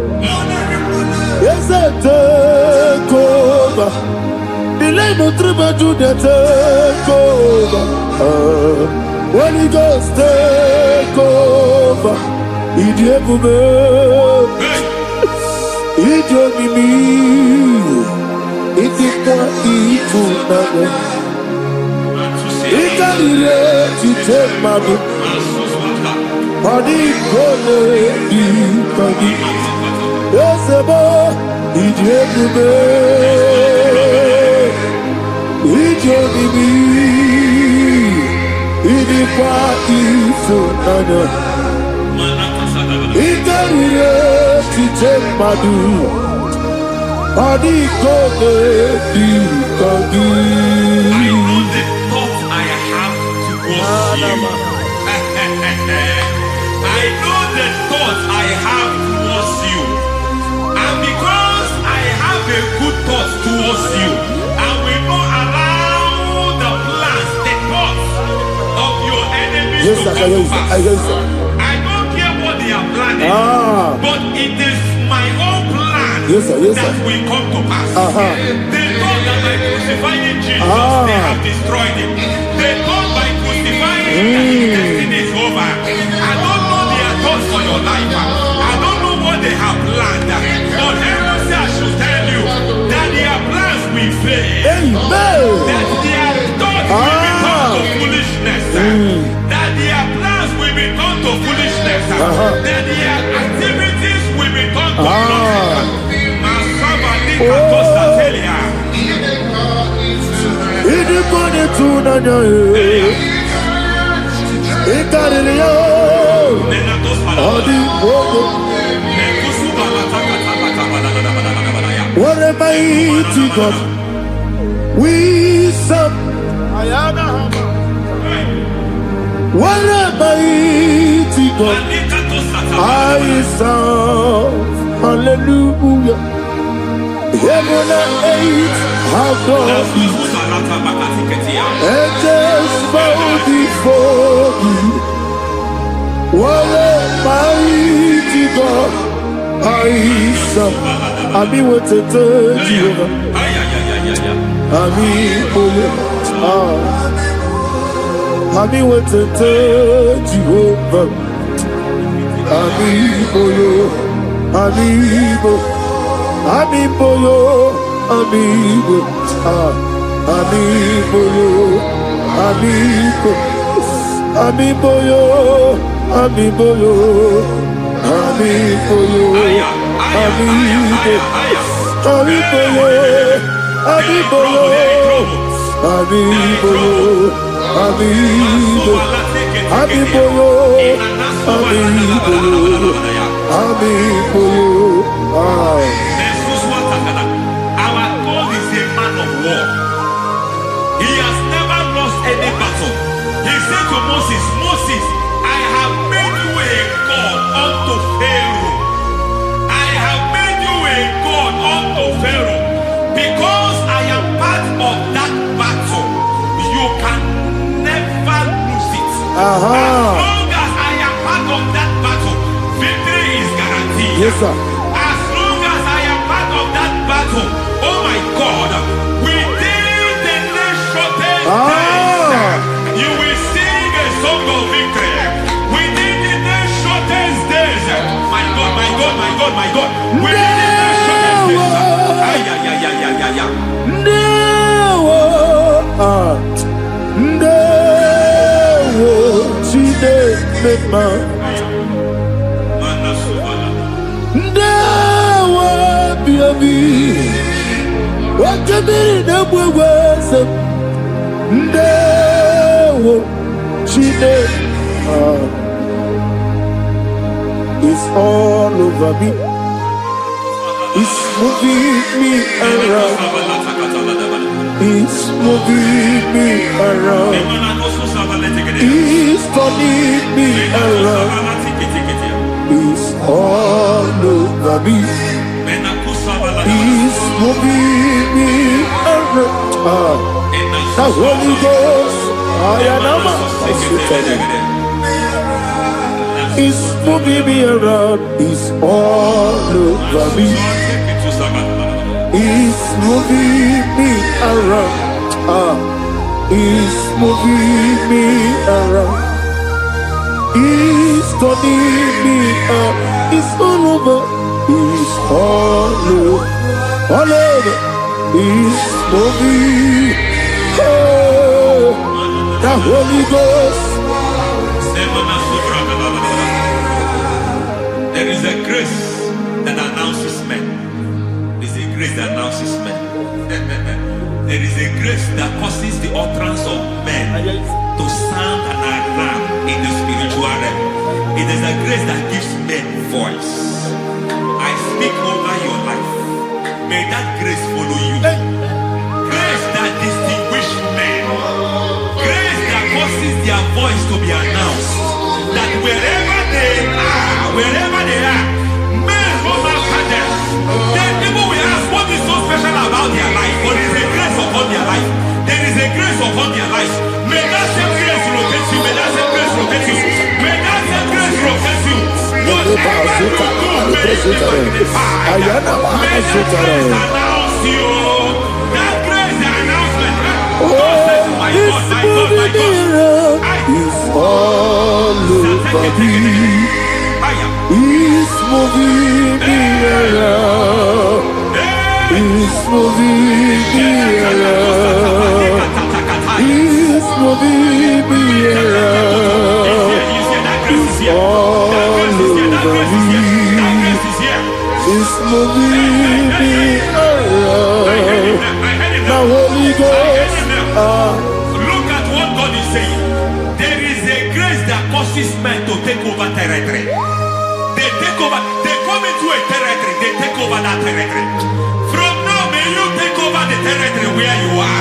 Yes, take over. Delay no trouble to the take over. Holy Ghost, take over. Idikwa ifunanya Ikarire chiche madu Adikode dikagi I know the thoughts I have towards you. And because I have a good thought towards you, I will not allow the plans, the thoughts of your enemies to come to pass. I don't care what they are planning, but it is my own plan that will come to pass. They thought that by crucifying Jesus, they have destroyed him. They thought by crucifying that his destiny is over. I don't know their thoughts for your life. I don't know what they have planned. But heaven says I should tell you that their plans will fail. That their thoughts will be turned to foolishness. That their plans will be turned to foolishness. That their activities will be turned to nonsense. What a mighty God we serve. What a mighty God I serve. Hallelujah. Heaven and earth have done it. Angels bow before you. What a mighty God I serve. Ami wetete Jehovah. Ami boyo. Ami wetete Jehovah. Ami boyo. Ami boyo. Ami boyo. Ami boyo. Ami boyo. Ami boyo. Ami boyo. Ami boyo. Ami boyo. Our God is a man of war. He has never lost any battle. He said to Moses, Moses, I have made you a God unto Pharaoh. I have made you a God unto Pharaoh. Because I am part of that battle, you can never lose it. As long as I am part of that battle, victory is guaranteed. Yes, sir. As long as I am part of that battle, oh my God, within the next shortest days, you will sing a song of victory. Within the next shortest days, my God, my God, my God, my God. Within the next shortest days, It's all over me. It's moving me around. It's moving me around. It's turning me around. It's all over me. It's moving me around. The Holy Ghost, it's moving me around. It's all over me. It's moving me around. It's moving me around. It's turning me up. It's all over. It's all over. All over. It's moving. Oh, the Holy Ghost. There is a grace that announces men. There is a grace that announces men. There is a grace that causes the utterance of men to sound an their voice to be announced. That wherever they are, men from after them, then people will ask what is so special about their life. But there is a grace upon their life. There is a grace upon their life. May that same grace locate you. May that same grace locate you. May that same grace locate you. Whatever you do, may it be magnified. May that grace announce you. That grace, the announcement. God says, my God, my God, my God. It's all over me. It's moving me around. It's moving me around. It's moving me around. It's all over me. It's moving me around. Now Holy Ghost. Look at what God is saying. There is a grace that causes men to take over territory. They take over, they come into a territory, they take over that territory. From now, may you take over the territory where you are.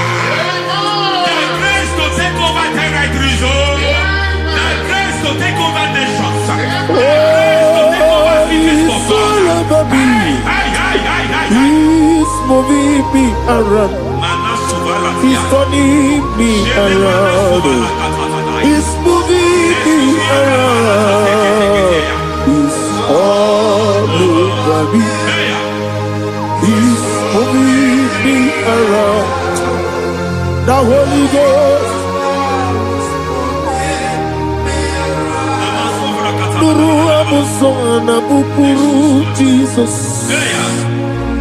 The grace to take over territories, the grace to take over nations. The grace to take over cities for God. He's moving me around. He's turning me around. He's moving me around. He's all over me. He's moving me around. The Holy Ghost. Nuru amusona bukuru Jesus.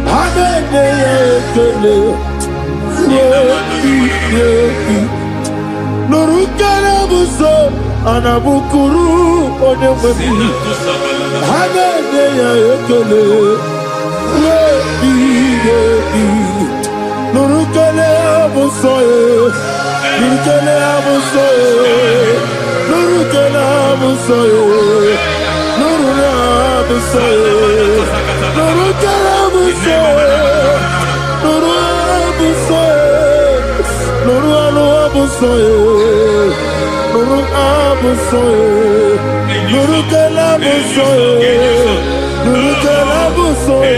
Amene ekele. Nurukana buso anabukuru onyemeni Hagene ya ekele Nurukana buso Nurukana buso Nurukana buso Nurukana buso Nurukana buso Nuru abusoye, Nuru abusoye, Nuru kelabusoye, Nuru kelabusoye,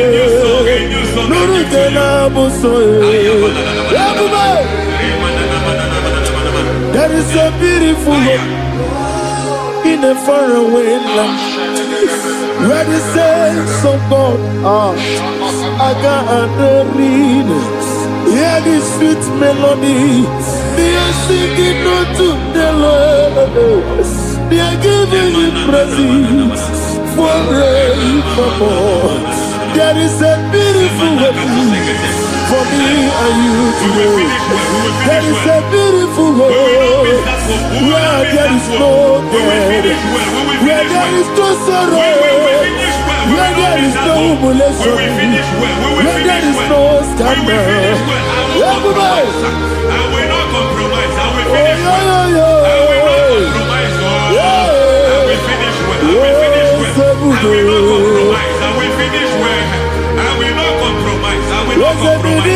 Nuru kelabusoye. There is a beautiful hope in a faraway land where the saints of God are. I got the reading. Hear the sweet melody. They are singing unto the Lord. They are giving you praise forevermore. There is a beautiful way for me and you today. There is a beautiful way where there is no death, where there is no sorrow, where there is no humiliation, where there is no scandal. I will not compromise. I will finish well. I will not compromise. I will finish well. I will finish well. I will not compromise. I will finish well. I will not compromise. I will not compromise.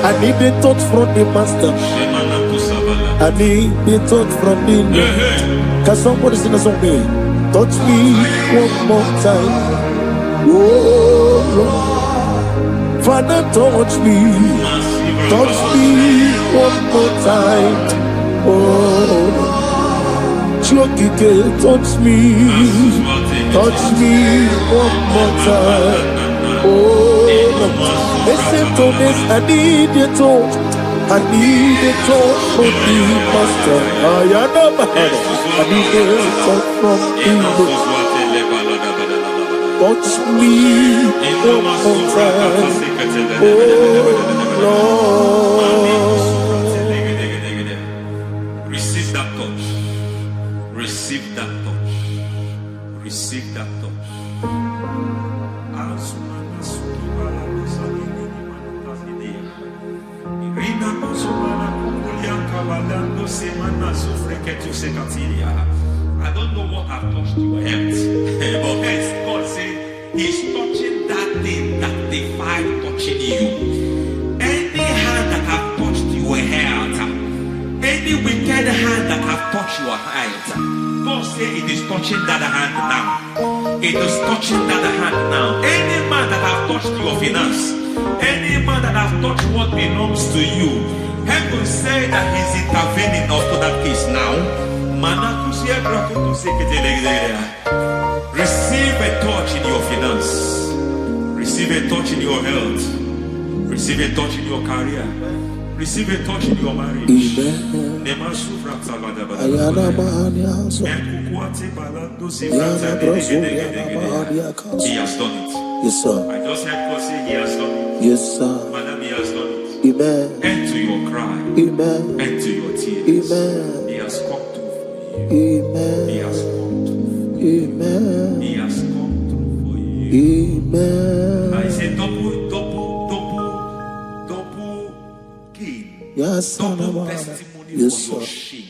I need the touch from the master. I need the touch from the Lord. Can somebody sing a song? Touch me one more time. Oh Lord. Father, touch me. Touch me one more time. Oh, Chokike, touch me. Touch me one more time. Oh, listen to this. I need your touch. I need a touch from the master. I need a touch from you. Touch me one more time. Oh Lord. Receive that touch. Receive that touch. Receive that touch. I don't know what I've touched your health, but hence God said He's touching that thing that defied touching you. Any hand that have touched your health, any wicked hand that have touched your health, God said it is touching that hand now. It is touching that hand now. Any man that have touched your finance, any man that have touched what belongs to you, heaven say that He's intervening after that case now. Receive a touch in your finance. Receive a touch in your health. Receive a touch in your career. Receive a touch in your marriage. Amen. He has done it. Yes, sir. I just heard God say He has done it. Yes, sir. Madam, He has done it. Amen. End to your cry. Amen. End to your tears. Amen. He has come through for you. Amen. He has come through for you. Amen. He has come through for you. Amen. I say double gain. Yes, Double sir. testimony Yes, for your sir. shame.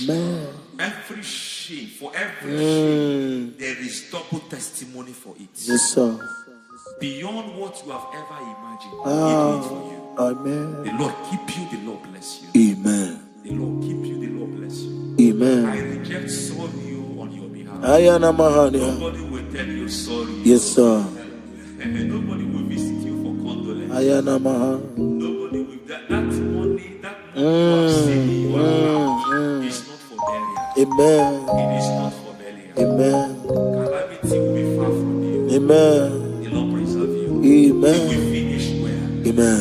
Amen. Every shame, for every shame, there is double testimony for it. Yes, sir. Beyond what you have ever imagined, He do it for you. Amen. The Lord keep you, the Lord bless you. Amen. The Lord keep you, the Lord bless you. I Amen. reject sorrow on your behalf. Ayana Mahania. Nobody will tell you sorry. Yes, sir. And nobody will visit you for condolence. Ayana Mahania. Nobody will that money you have saved you have is not for burial. Amen. It is not for burial. Amen. Calamity will be far from you. Amen. The Lord preserve you. Amen. You will finish well. Amen.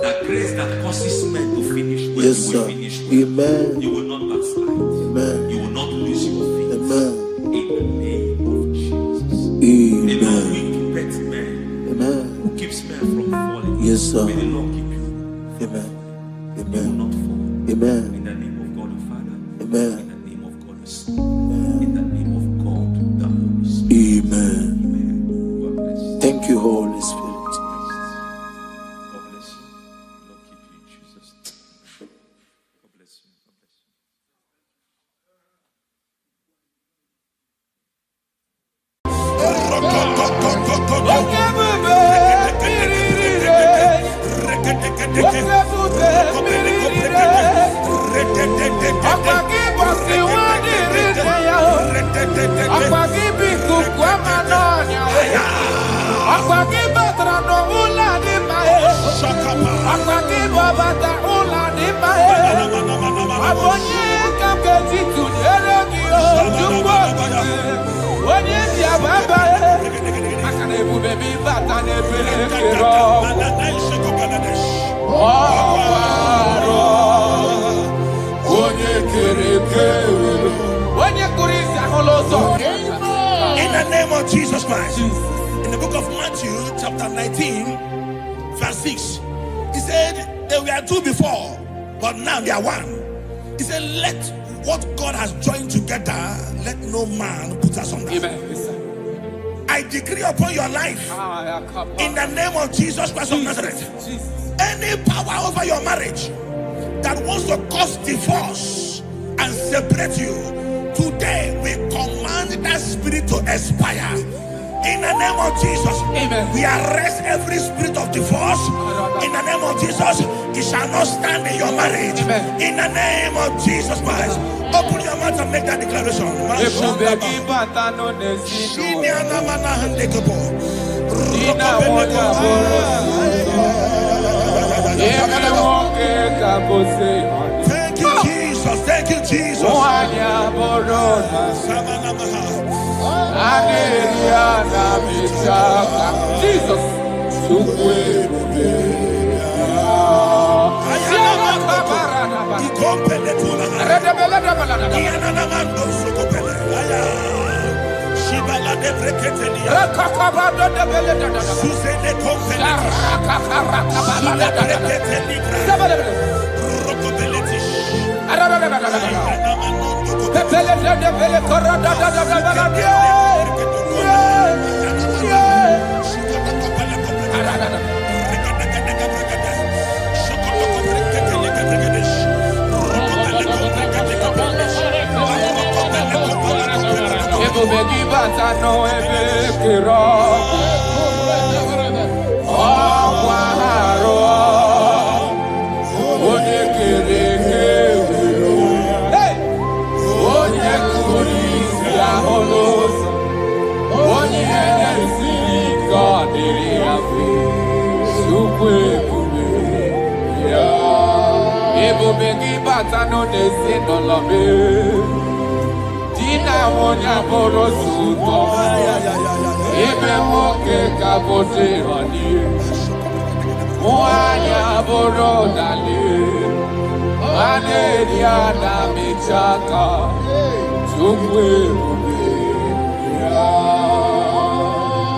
That grace that causes men to finish well, Yes, you will sir. finish well. Amen. You will not backslide. Amen. You will not lose your faith. Amen. In the name of Jesus. The Lord Amen. will keep men Amen. who keeps men from falling. Yes, sir. May the Lord keep you. Amen. You will Amen. not fall. Amen. In the name of God the Father. Amen. In the name of God the Son. In the name of God the Holy Spirit. Amen. Amen. God bless you. Thank you, Holy Spirit. God bless you. Lord keep you in Jesus' name. God bless you. God bless you. In the name of Jesus Christ. In the book of Matthew, chapter 19, verse 6, he said, they were two before, but now they are one. He said, let what God has joined together, let no man put us on that. I decree upon your life, in the name of Jesus Christ of Nazareth, any power over your marriage that wants to cause divorce and separate you, today we command that spirit to expire. In the name of Jesus, amen. We arrest every spirit of divorce. In the name of Jesus, it shall not stand in your marriage. Amen. In the name of Jesus Christ, Open your mouth and make that declaration. Thank you, Jesus. Thank you, Jesus. Jesus.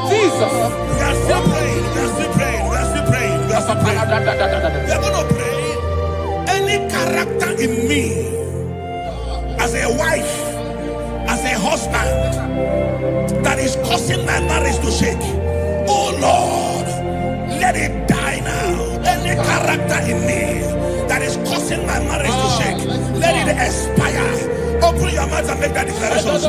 Jesus. We are still praying. We are still praying. We are still praying. We are still praying. We are going to pray. Any character in me, as a wife, as a husband, that is causing my marriage to shake, oh Lord, let it die now. Any character in me that is causing my marriage to shake, let it expire. Open your mouth and make that declaration.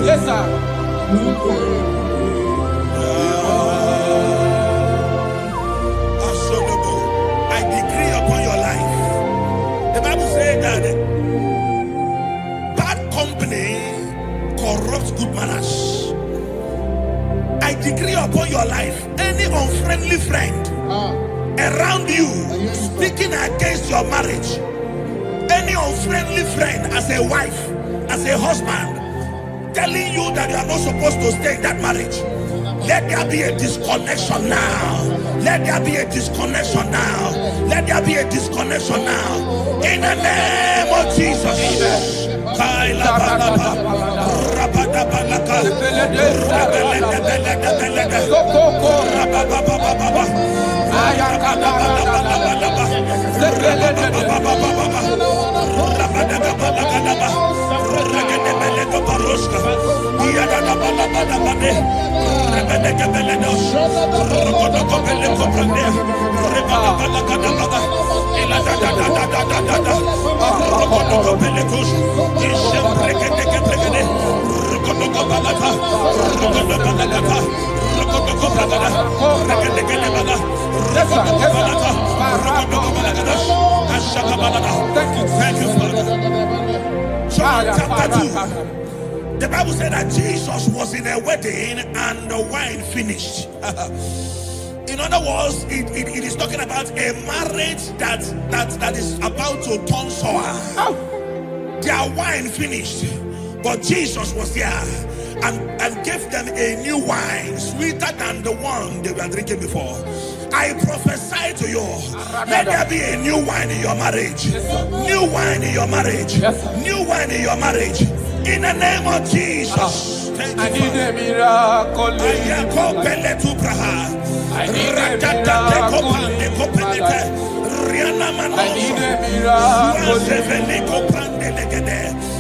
Yes, sir. I decree upon your life. The Bible says that bad company corrupts good manners. I decree upon your life, any unfriendly friend around you speaking against your marriage, any unfriendly friend as a wife, as a husband, telling you that you are not supposed to stay in that marriage, let there be a disconnection now. Let there be a disconnection now. Let there be a disconnection now. In the name of Jesus. Thank you, Father. John chapter 2. The Bible said that Jesus was in a wedding and the wine finished. In other words, it is talking about a marriage that is about to turn sour. Their wine finished. But Jesus was there and gave them a new wine, sweeter than the one they were drinking before. I prophesy to you, let there be a new wine in your marriage. New wine in your marriage. New wine in your marriage. In the name of Jesus. I need a miracle.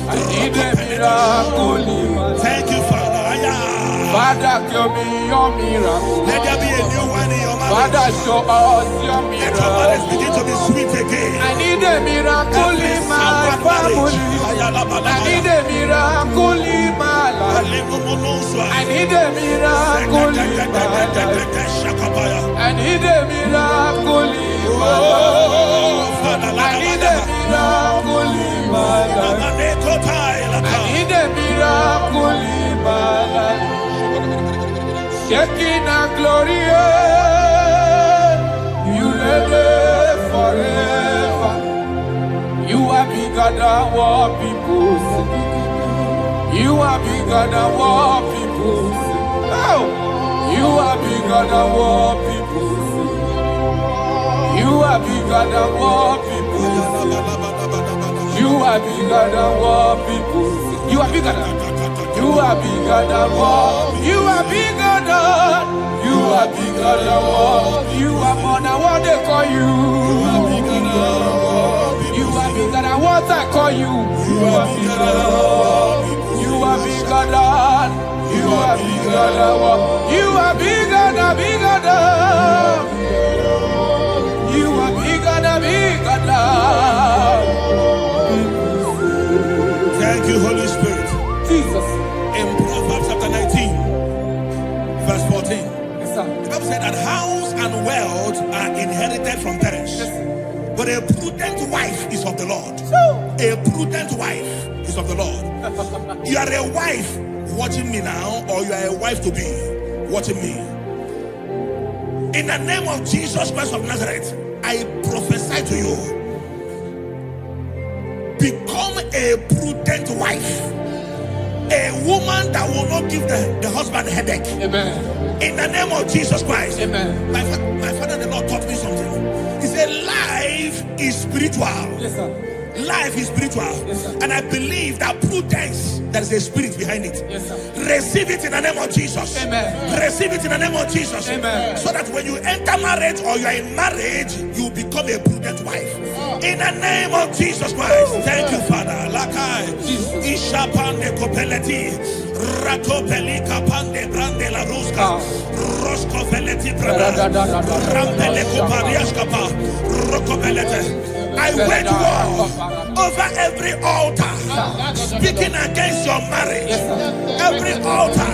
I need a miracle. Thank you, Father. Father, give me your miracle. Let there be a new wine in your marriage. Father, show us your miracle. Let your marriage begin to be sweet again. I need a miracle in my family. I need a miracle in my life. I need a miracle in my life. I need a miracle in my life. I need a miracle in my life. I need a miracle in my life. Shaking our glory, you live forever. You are bigger than what people say. You are bigger than what people say. Oh, you are bigger than what people say. You are bigger than what people say. You are bigger than what people say. You are bigger than. You are bigger than what. You are bigger than. You are bigger than what. You are more than what they call you. You are bigger than what. You are bigger than what I call you. You are bigger than what. You are bigger than. You are bigger than what. You are bigger than bigger than. You are bigger than bigger than. Thank you, Holy Spirit. Jesus. In Proverbs chapter 19, verse 14, Yes, sir. the Bible said that house and wealth are inherited from parents. But a prudent wife is of the Lord. A prudent wife is of the Lord. You are a wife watching me now, or you are a wife to be watching me. In the name of Jesus Christ of Nazareth, I prophesy to you. Become a prudent wife. A woman that will not give the husband a headache. Amen. In the name of Jesus Christ. Amen. My father, the Lord taught me something. He said, life is spiritual. Yes, sir. Life is spiritual. Yes, sir. And I believe that prudence, there is a spirit behind it. Yes, sir. Receive it in the name of Jesus. Amen. Receive it in the name of Jesus. Amen. So that when you enter marriage or you are in marriage, you become a prudent wife. In the name of Jesus Christ. Thank you, Father. Lakai. Ishapande kopeleti. Ratopelika pande brande la ruska. Rosko veleti prada. Rampele kopariaskapa. Rokopelete. I wage war over every altar speaking against your marriage. Every altar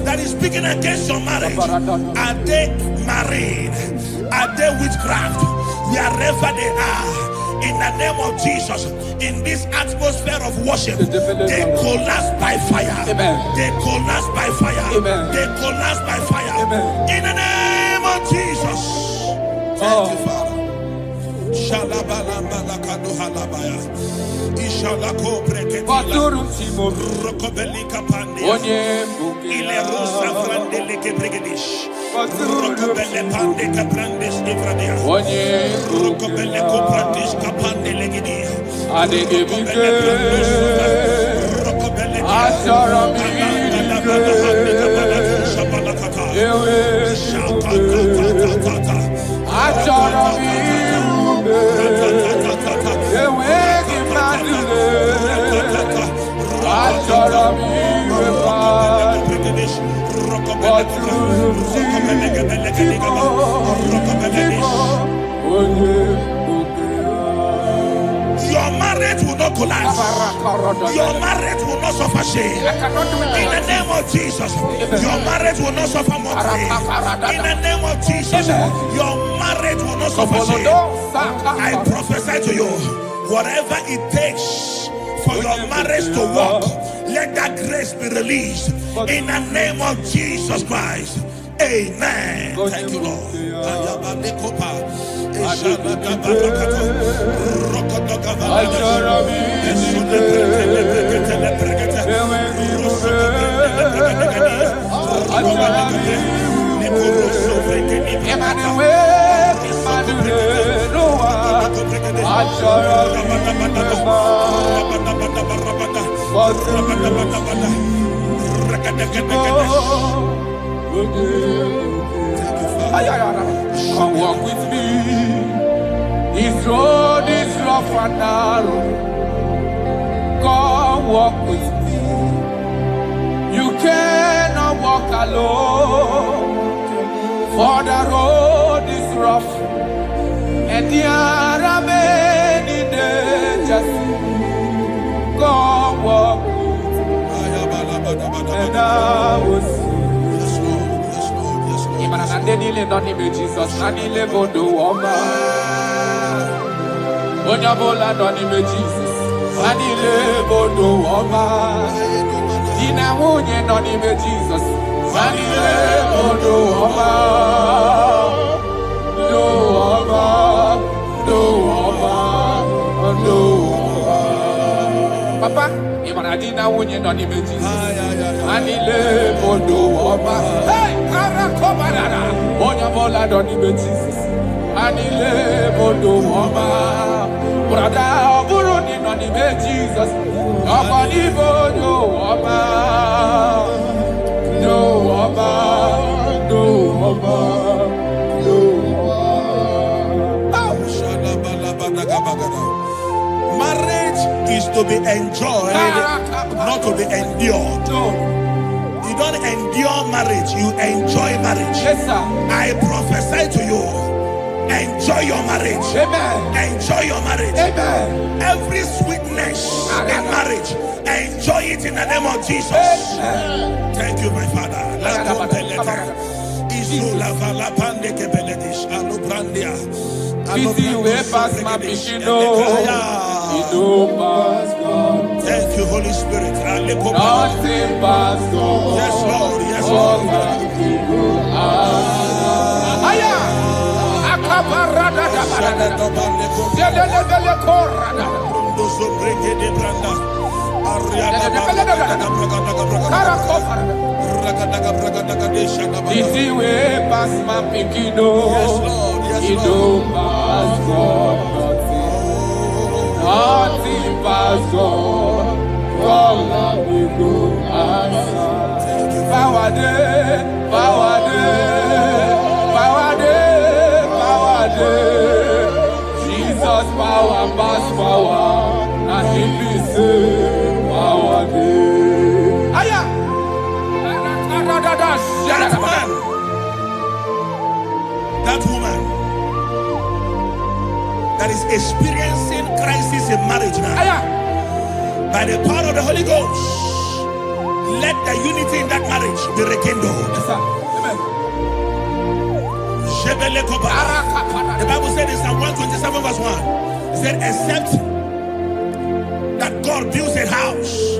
that is speaking against your marriage. Are they married? Are they witchcraft? Wherever they are, in the name of Jesus, in this atmosphere of worship, they collapse by fire. They collapse by fire. They collapse by fire. In the name of Jesus. Thank you, Father. Shalabalambala halabaya. Ishalako breketila. Rokobelika pande. Ile rusa frandele kebrigedish. Rokobele pande kaprandes ivradia. Rokobele koprandish kapande legidia. Adegibike. Rokobele Asharami. Your marriage will not collapse. Your marriage will not suffer shame. In the name of Jesus, your marriage will not suffer mockery. In the name of Jesus, your marriage will not suffer shame. I prophesy to you, whatever it takes for your marriage to work, let that grace be released. In the name of Jesus Christ. Amen. Thank you, Lord. Come walk with me. This road is rough and narrow. Come walk with me. You cannot walk alone. For the road is rough and there are many dangers. Come walk with me. And I will see. Nanile noni me Jesus, nanile bodo woma. Onyabola noni me Jesus, nanile bodo woma. Dina munye noni me Jesus, nanile bodo woma. Do woma, do woma, do woma. Papa, imana dina munye noni me Jesus, nanile bodo woma. Hey! Onyabola doni be Jesus, anile bodo woma. Brada oburu ni doni be Jesus, okoni bodo woma. Do woma, do woma, do woma. Marriage is to be enjoyed, not to be endured. You don't endure marriage, you enjoy marriage. Yes, sir. I prophesy to you, enjoy your marriage. Amen. Enjoy your marriage. Amen. Every sweetness in marriage, enjoy it in the name of Jesus. Amen. Thank you, my Father. Thank you, Holy Spirit. Nothing pass God. Yes, Lord. Yes, Lord. Easy way past my pikido. Yes, Lord. Yes, It don't pass God. Nothing pass God. All of me go answer. Power day, power day, power day, power day. Jesus power pass power, and He be say power day. Aya, That man, that woman that is experiencing crisis in marriage now. aya. By the power of the Holy Ghost, let the unity in that marriage be rekindled. Yes, sir. Amen. The Bible said in Psalm 127 verse 1, it said, except that God builds a house,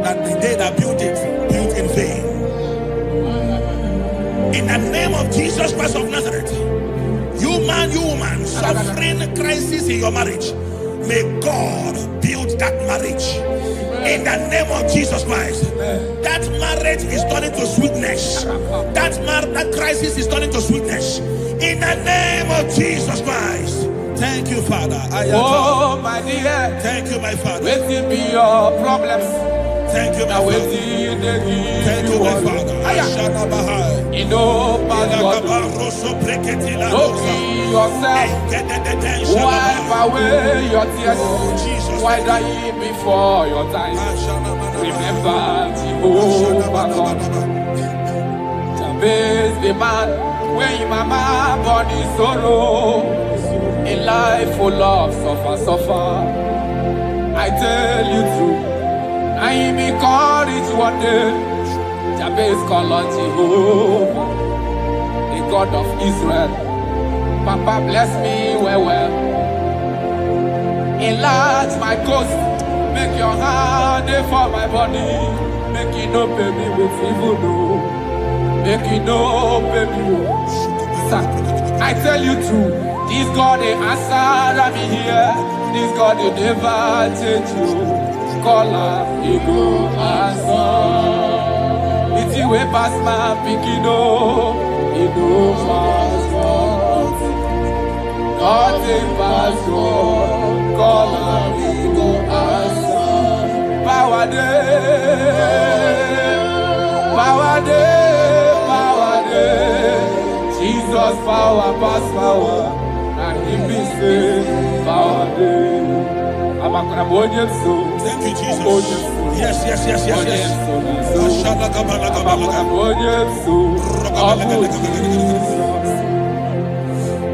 that the day that built it, built in vain. In the name of Jesus Christ of Nazareth, you man, you woman, suffering crisis in your marriage, may God build that marriage. In the name of Jesus Christ, that marriage is turning to sweetness. That crisis is turning to sweetness. In the name of Jesus Christ. Thank you, Father. Oh, my dear. Thank you, my Father. Waiting be your problems. Thank you, my Now Father. waiting they give Thank you, my Father. You know, pass God. Don't kill yourself. Wipe away your tears. Why die before your time? Remember Jehovah God. Jabez the man, when your mama born in sorrow, a life full of suffer. I tell you true, I am encouraged one day. Jabez called on Jehovah, the God of Israel. Papa bless me well. Enlarge my coast, make your hand for my body, make it no pay me with evil. make it no baby. I tell you true, this God they answer me here. This God they never change you. Caller, he go answer. It's you way past my picking no, he go fast. God take pass go, caller, he go answer. Power day, power day, power day. Jesus power pass power, and he be say power day. Thank you, Jesus. Yes.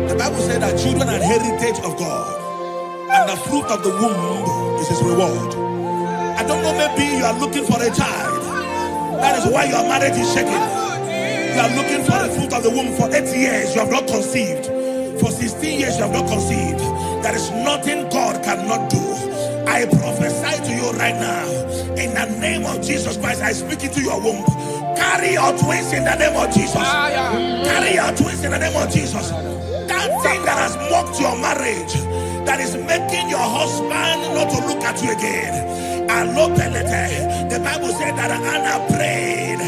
The Bible said that children are heritage of God, and the fruit of the womb is his reward. I don't know, maybe you are looking for a child. That is why your marriage is shaking. You are looking for the fruit of the womb. For 8 years you have not conceived. For 16 years you have not conceived. There is nothing God cannot do. I prophesy to you right now, in the name of Jesus Christ. I speak into your womb. Carry your twins in the name of Jesus. Carry your twins in the name of Jesus. That thing that has mocked your marriage, that is making your husband not to look at you again. The Bible said that Anna prayed,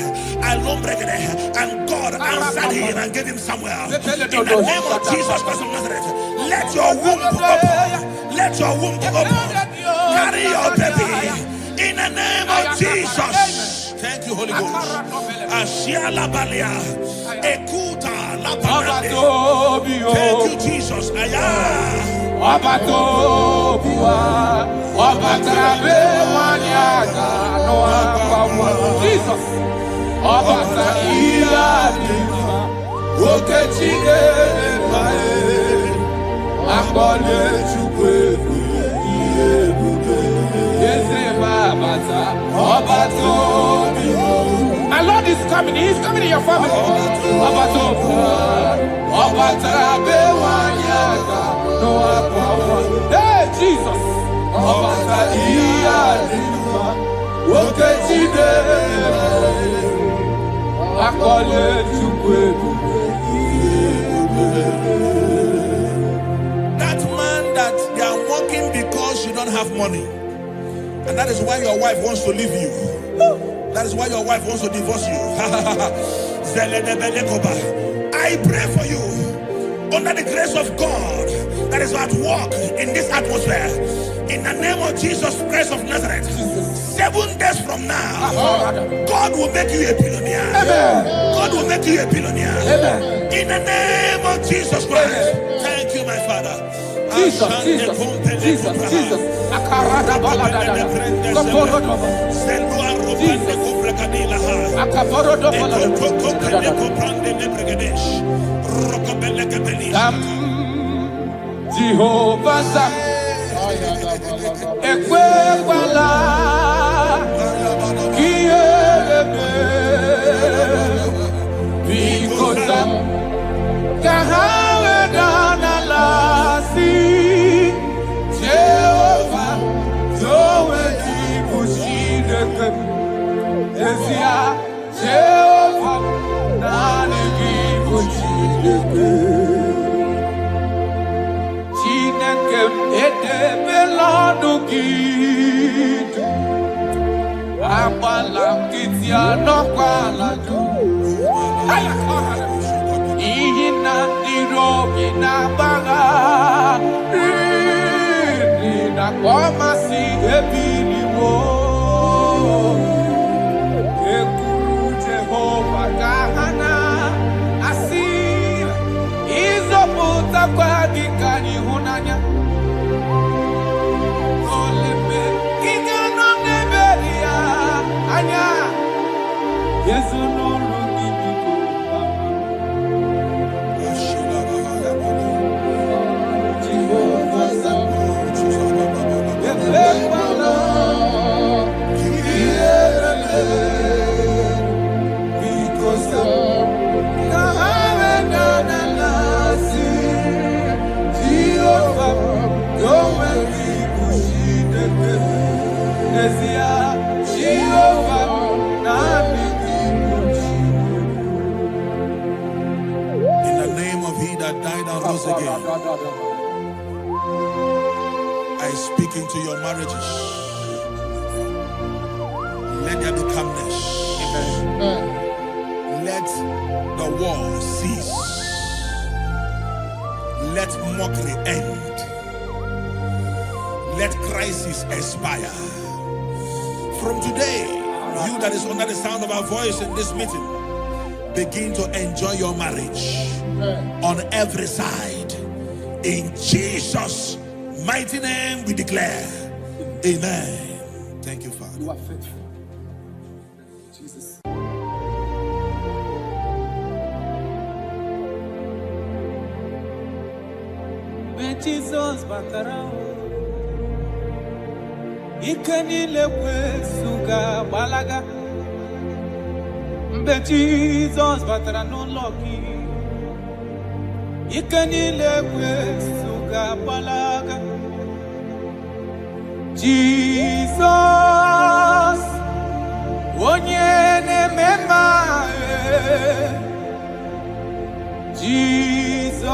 and God answered him and gave him Samuel. In the name of Jesus Christ of Nazareth, let your womb be open. Let your womb be open. Carry your baby in the name of Jesus. Thank you, Holy Ghost. Ashiala Balia, Ekuta Labanade. Thank you, Jesus. Jesus. My Lord is coming. He is coming in your family. Hey, Jesus. That man that they are working because you don't have money, and that is why your wife wants to leave you. That is why your wife wants to divorce you. I pray for you, under the grace of God that is at work in this atmosphere, in the name of Jesus Christ of Nazareth. 7 days from now, God will make you a billionaire. God will make you a billionaire. In the name of Jesus Christ. Thank you, my Father. Jesus. Jehovah Ekwewala Kiebe Bikosa Kahawe Danalasi Jehovah Zoe Dikushideke Ezia Jehovah Nani Dikushideke that died and rose again. I speak into your marriages. Let there be calmness. Let the war cease. Let mockery end. Let crisis expire. From today, you that is under the sound of our voice in this meeting, begin to enjoy your marriage on every side. In Jesus' mighty name we declare, amen. Thank you, Father. You are faithful. Jesus. When Jesus batara, ikanile kwesuga balaga. When Jesus batara no lucky, ikanile kwesuga balaga. Jesus, onyene mema. Jesus,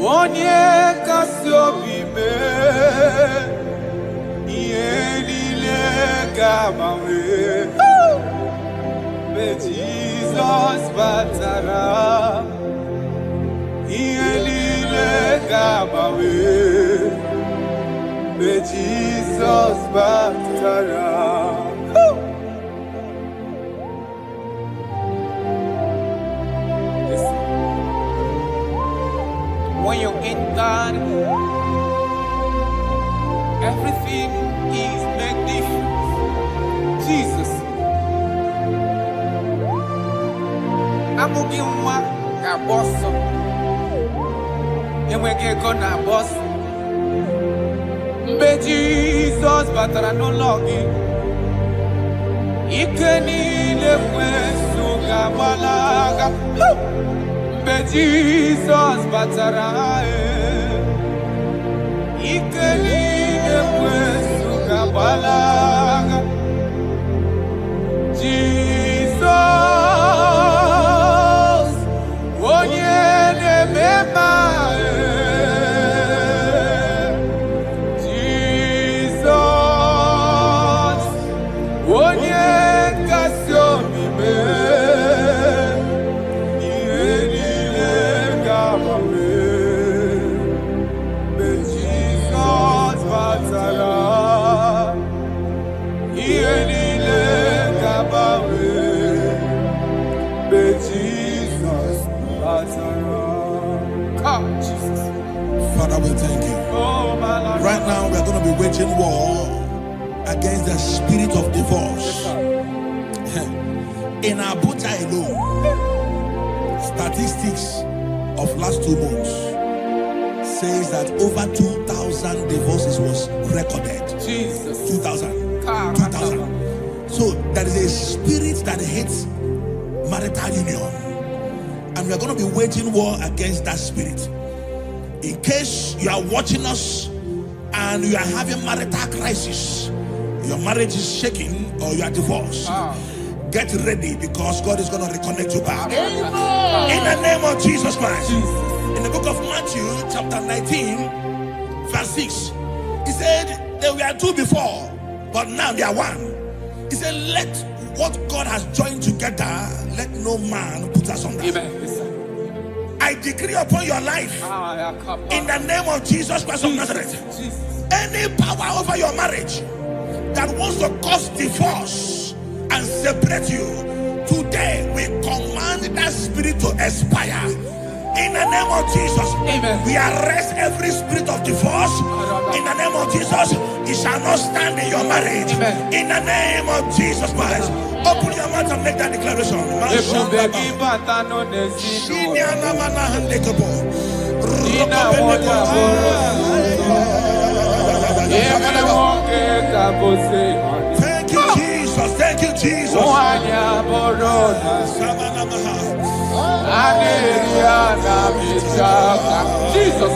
onye kasiobi me, yenile gamawe. Be Jesus batara, yenile gamawe. Be Jesus batara. When you're in God, everything is magnificent. Jesus. I'm going to boss. And we get gonna boss. Be Jesus, but I no longer. Ikenile kwesuga balaga. Be Jesus, but I ikenile kwesuga balaga. Jesus, onyene mema. Jesus, onye kasiomi me. Yenile gamawe. Be Jesus batara. Yenile gamawe. Be Jesus batara. Come, Jesus. Father, we thank you. Oh, my Lord. Right now, we are going to be waging war against the spirit of divorce. In Abuja alone, statistics of last 2 months says that over 2,000 divorces was recorded. Jesus. 2,000. 2,000. So there is a spirit that hates marital union. And we are going to be waging war against that spirit. In case you are watching us and you are having marital crisis, your marriage is shaking or you are divorced, get ready because God is going to reconnect you back. In the name of Jesus Christ. In the book of Matthew chapter 19 verse 6, he said there were 2 before, but now they are 1. He said, let what God has joined together, let no man put asunder. Amen. I decree upon your life, in the name of Jesus Christ of Nazareth, any power over your marriage that wants to cause divorce and separate you, today we command that spirit to expire. In the name of Jesus, Amen. We arrest every spirit of divorce. In the name of Jesus, it shall not stand in your marriage. Amen. In the name of Jesus Christ, open your mouth and make that declaration. Thank you, Jesus. Thank you, Jesus. Jesus.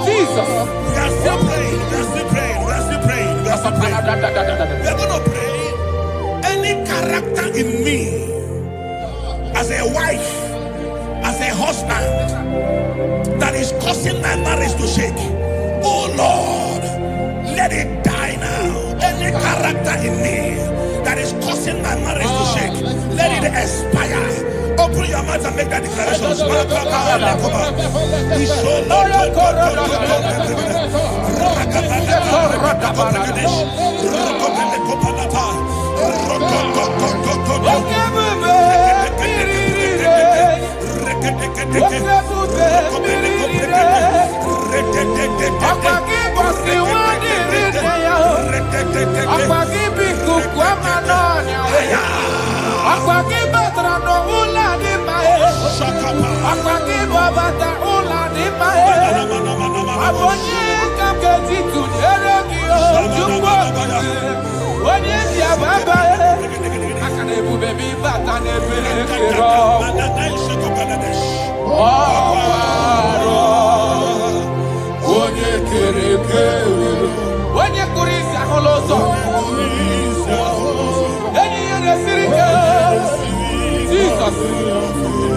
Jesus. We are still praying. We are still praying. We are still praying. We are still praying. We are going to pray. Any character in me, as a wife, as a husband, that is causing my marriage to shake, oh Lord, let it die now. Any character in me that is causing my marriage to shake, let it expire. Open your mouth and make that declaration.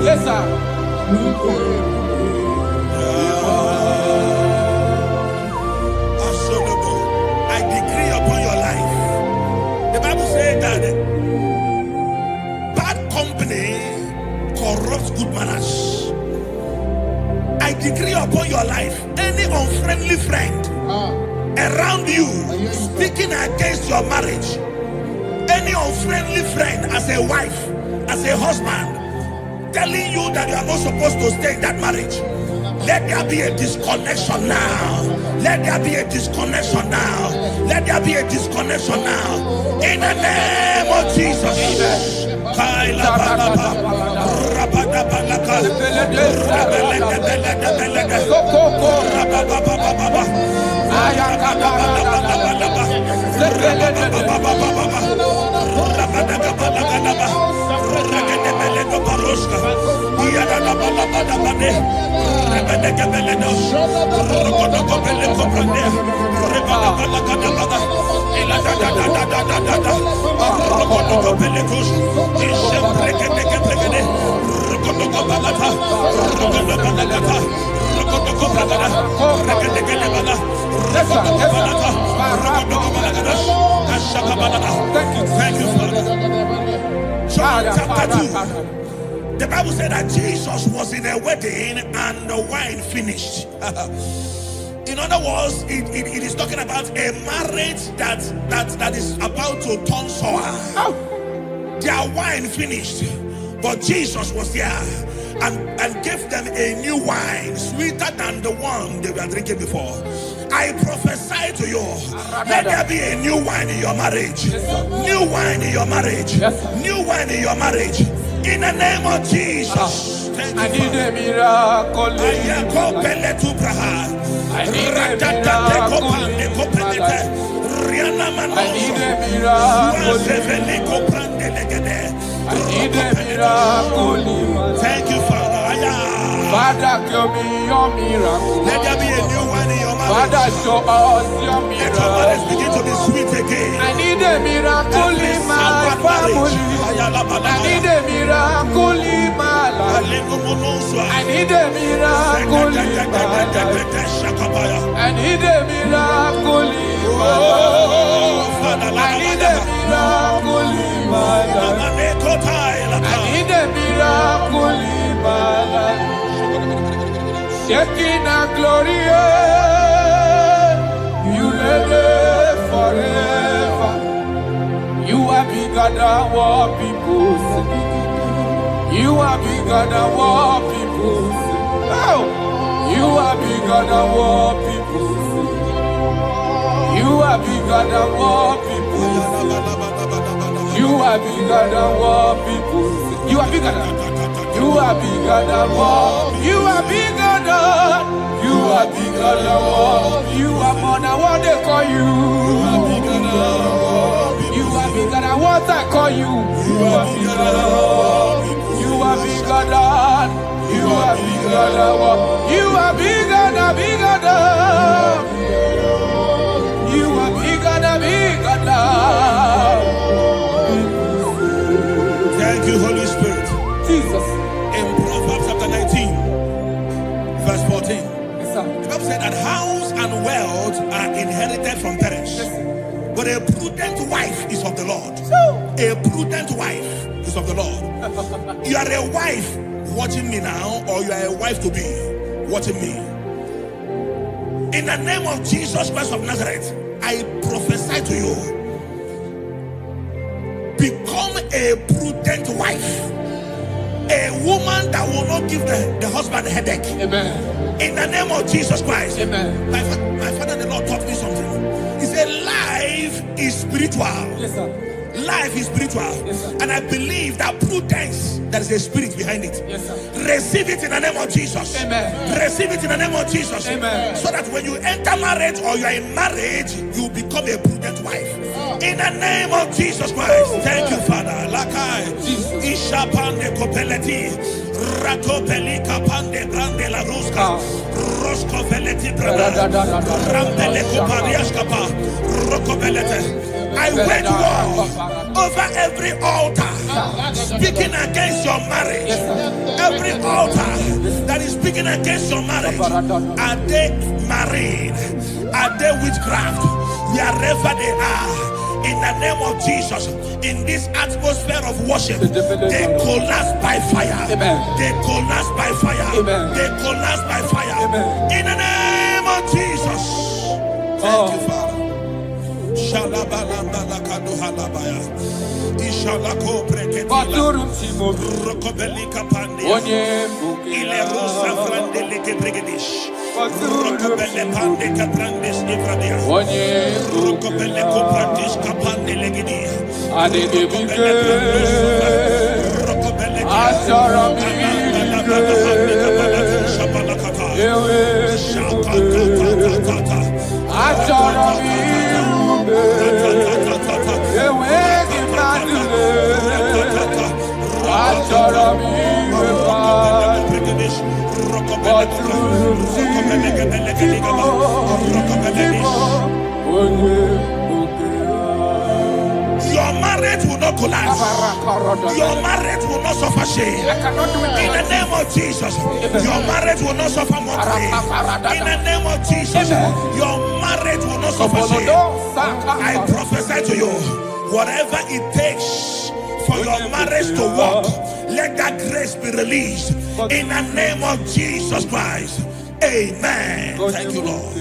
Yes, sir. I decree upon your life. The Bible says that bad company corrupts good manners. I decree upon your life, any unfriendly friend around you speaking against your marriage, any unfriendly friend as a wife, as a husband, telling you that you are not supposed to stay in that marriage, let there be a disconnection now. Let there be a disconnection now. Let there be a disconnection now. In the name of Jesus. Thank you, Father. John chapter 2. The Bible said that Jesus was in a wedding and the wine finished. In other words, it is talking about a marriage that is about to turn sour. Their wine finished, but Jesus was there and gave them a new wine, sweeter than the one they were drinking before. I prophesy to you, let there be a new wine in your marriage. New wine in your marriage. New wine in your marriage. In the name of Jesus. I need a miracle. I need a miracle. Thank you, Father. Father, show me your miracle. Let there be a new one in your marriage. Father, show us your Let your marriage miracle. begin to be sweet again. I need a miracle in my family. I need a miracle in my life. I need a miracle in my life. I need a miracle in my life. I need a miracle in my life. I need a miracle in my life. Shaking a glory, you live forever. You are bigger than what people say. You are bigger than what people say. Oh, you are bigger than what people say. You are bigger than what people say. You are bigger than what people say. You are bigger than. You are bigger than what. You are bigger than. You are bigger than what. You are more than what they call you. You are bigger than what. You are bigger than what I call you. You are bigger than what. You are bigger than. You are bigger than what. You are bigger than bigger than. You are bigger than bigger than. Thank you, Holy Spirit. Jesus. In Proverbs chapter 19, verse 14, Yes, sir. the Bible said that house and wealth are inherited from parents, but a prudent wife is of the Lord. A prudent wife is of the Lord. You are a wife watching me now, or you are a wife to be watching me. In the name of Jesus Christ of Nazareth, I prophesy to you, become a prudent wife. A woman that will not give the husband a headache. Amen. In the name of Jesus Christ. Amen. My father, the Lord, taught me something. He said, life is spiritual. Yes, sir. Life is spiritual. Yes, sir. And I believe that prudence, there is a spirit behind it. Yes, sir. Receive it in the name of Jesus. Amen. Receive it in the name of Jesus. Amen. So that when you enter marriage or you are in marriage, you become a prudent wife. In the name of Jesus Christ. Thank you, Father. Lakai. Ishapande kopeleti. Ratopeli kapande grande la ruska. Rosko veleti brada. Rampele koparias kapa. Rokobelete. I wage war over every altar speaking against your marriage. Every altar that is speaking against your marriage. Are they married? Are they witchcraft? Wherever they are, in the name of Jesus, in this atmosphere of worship, they collapse by fire. They collapse by fire. They collapse by fire. In the name of Jesus. Thank you, Father. Ishalako breketila Rokobelika pandia Ile rusa frandelike bregedish Rokobele pande kaprandis ifradia Rokobele koprandish kapande legidia Rokobele Rokobele Your marriage will not collapse. Your marriage will not suffer shame. In the name of Jesus, your marriage will not suffer mockery. In the name of Jesus, your marriage will not suffer shame. I prophesy to you, whatever it takes for your marriage to work, let that grace be released. In the name of Jesus Christ. Amen. Thank you, Lord.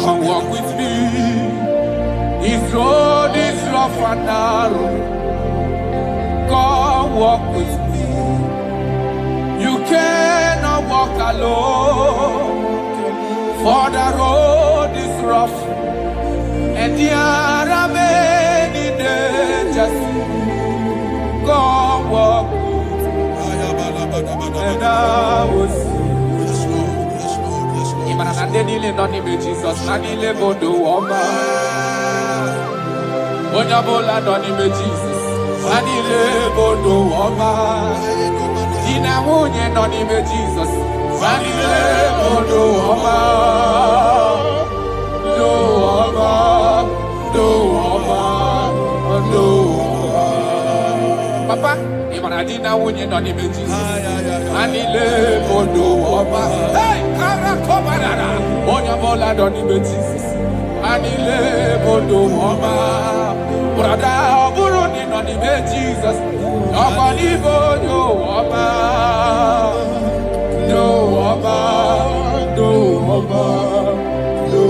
Come walk with me. This road is rough and narrow. Come walk with me. You cannot walk alone. For the road is rough, and there are many dangers. Come walk, and I will see. Jesus, Nanile Bodo Woma. Onyabola Donime Jesus, Nanile Bodo Woma. Ina Munye Donime Jesus, Nanile Bodo Woma. Do Woma, Do Woma, Do Woma. Papa, Imanadina Munye Donime Jesus, Nanile Bodo Woma. Hey, Karakobarara. Onyabola Donime Jesus, Anile Bodo Woma. Brother Oburoni Donime Jesus, Nobody Bodo Woma. Do Woma, Do Woma, Do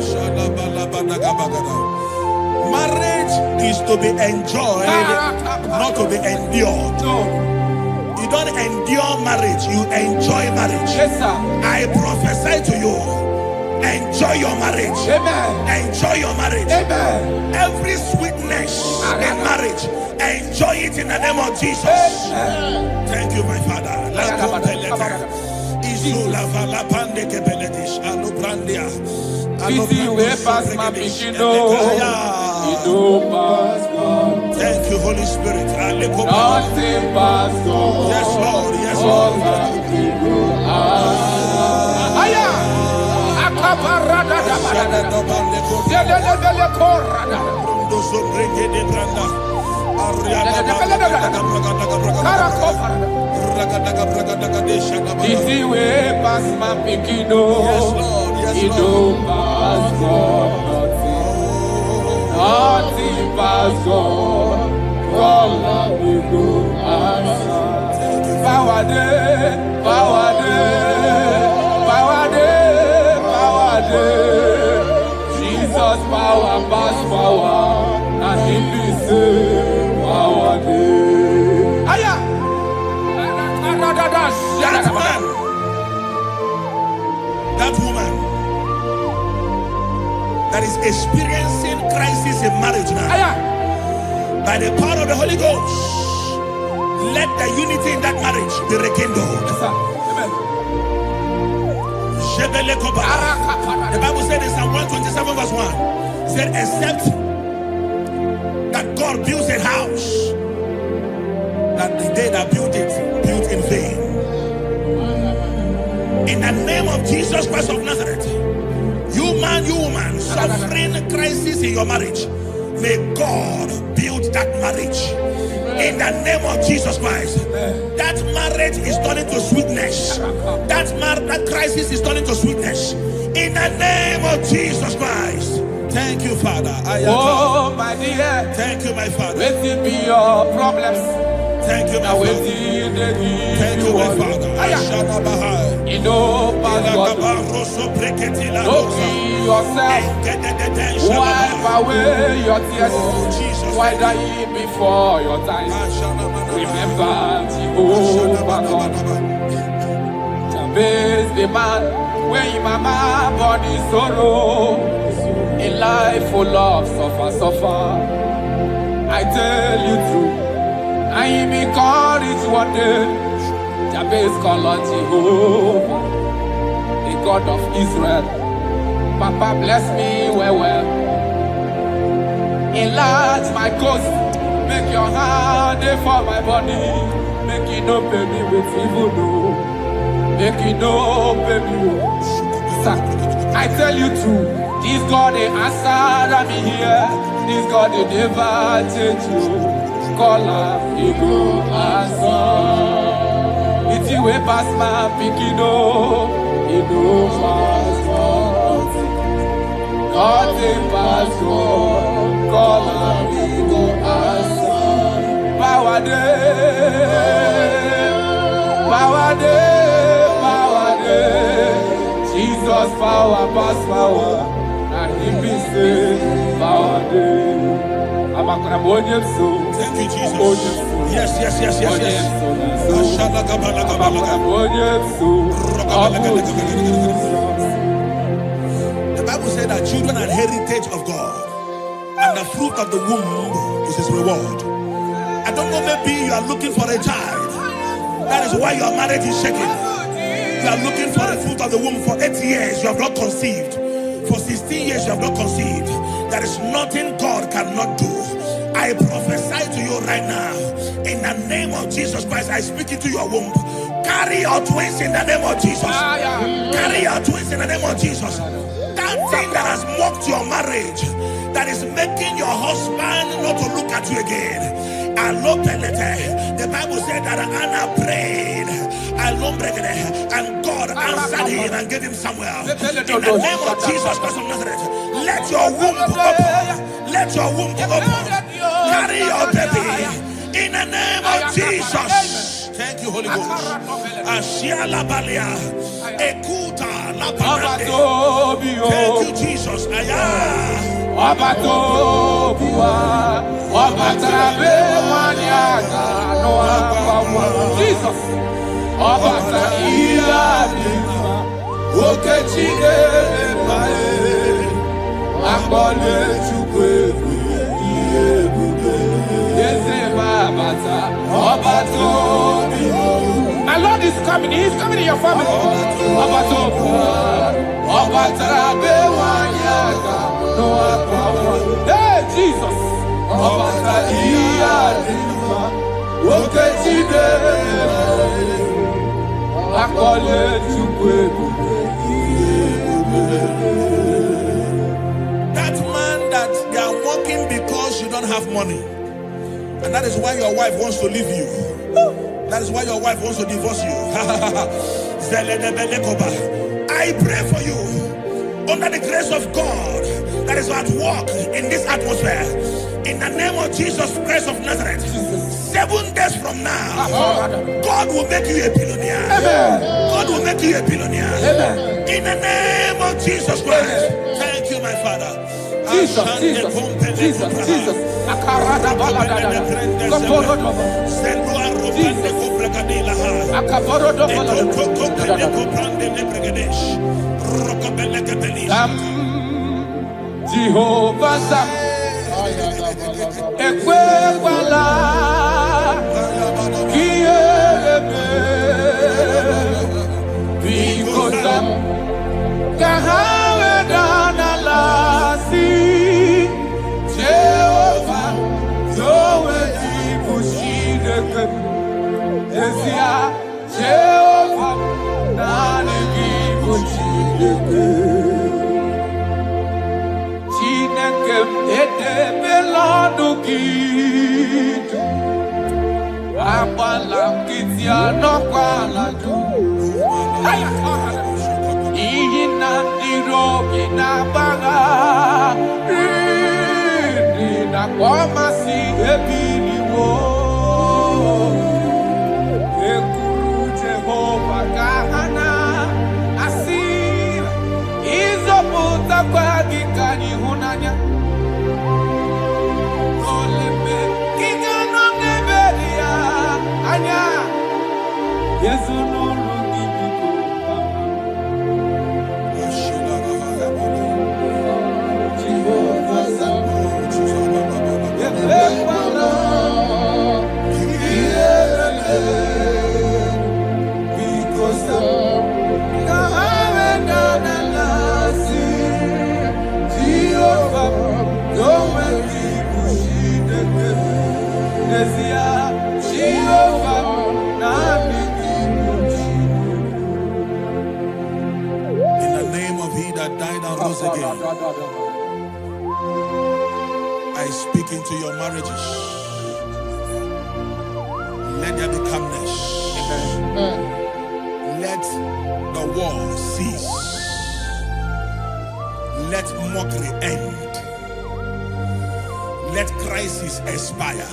Shadabalabadagabagada. Marriage is to be enjoyed, not to be endured. You don't endure marriage, you enjoy marriage. Yes, sir. I prophesy to you, enjoy your marriage. Amen. Enjoy your marriage. Amen. Every sweetness in marriage, enjoy it in the name of Jesus. Amen. Thank you, my Father. Thank you, Holy Spirit. Nothing but God. Yes, Lord. Yes, Lord. Easy way past my pikino. Yes, Lord. Yes, You Lord. don't pass God. Nothing pass God. All of you go answer. Power day, power day, power day, power day. Jesus power pass power, and He be say power day. Aya. That man, that woman that is experiencing crisis in marriage now, Aya. by the power of the Holy Ghost, let the unity in that marriage be rekindled. Yes, sir. Amen. The Bible said in Psalm 127 verse 1, it said, except that God builds a house, that the day that built it, built in vain. In the name of Jesus Christ of Nazareth, you man, you woman, suffering crisis in your marriage, may God build that marriage. In the name of Jesus Christ, that marriage is turning to sweetness. That crisis is turning to sweetness. In the name of Jesus Christ. Thank you, Father. Oh, my dear. Thank you, my Father. Let it be your problems. Thank you, my Now, Father. Thank you, my Father. You know, Pastor, don't be yourself. Wipe away your tears. Why die before your time? Remember, Jehovah God. Jabez the man, when your mama body sorrow, a life full of suffer. I tell you true, I am encouraged one day. Jabez call on Jehovah, the God of Israel. Papa bless me well. Enlarge my coast, make your hand for my body. Make it no pay me with evil, no. Make it no pay me. Sir, I tell you true, this God they answer me here. This God they never change you. Call him, he go answer. It's you way past my pikino, he no pass God. Nothing pass God. Call him, he go answer. Power day, power day, power day. Jesus power pass power, and he be say power day. Thank you, Jesus. Yes. The Bible said that children are heritage of God, and the fruit of the womb is his reward. I don't know, maybe you are looking for a child. That is why your marriage is shaking. You are looking for the fruit of the womb. For 8 years you have not conceived. For 16 years you have not conceived. There is nothing God cannot do. I prophesy to you right now, in the name of Jesus Christ. I speak into your womb. Carry your twins in the name of Jesus. Carry your twins in the name of Jesus. That thing that has mocked your marriage, that is making your husband not to look at you again. The Bible said that Anna prayed, and God answered him and gave him Samuel. In the name of Jesus Christ of Nazareth, let your womb open. Let your womb open. Carry your baby in the name of Jesus. Thank you, Holy Ghost. Ashiala Balia, Ekuta La Thank you, Jesus. Jesus. My Lord is coming. He is coming in your family. Hey, Jesus. That man that they are working because you don't have money, and that is why your wife wants to leave you. That is why your wife wants to divorce you. I pray for you, under the grace of God that is at work in this atmosphere, in the name of Jesus Christ of Nazareth. 7 days from now, God will make you a billionaire. God will make you a billionaire. In the name of Jesus Christ. Thank you, my Father. Jesus. Jehovah Sam, Ekwebala, Kielebe, Bikosam, Kahawe Danalasi, Jehovah, Yowe Dibushideke, Esia, Jehovah, Nani Dibushideke. I speak into your marriages. Let there be calmness. Let the war cease. Let mockery end. Let crisis expire.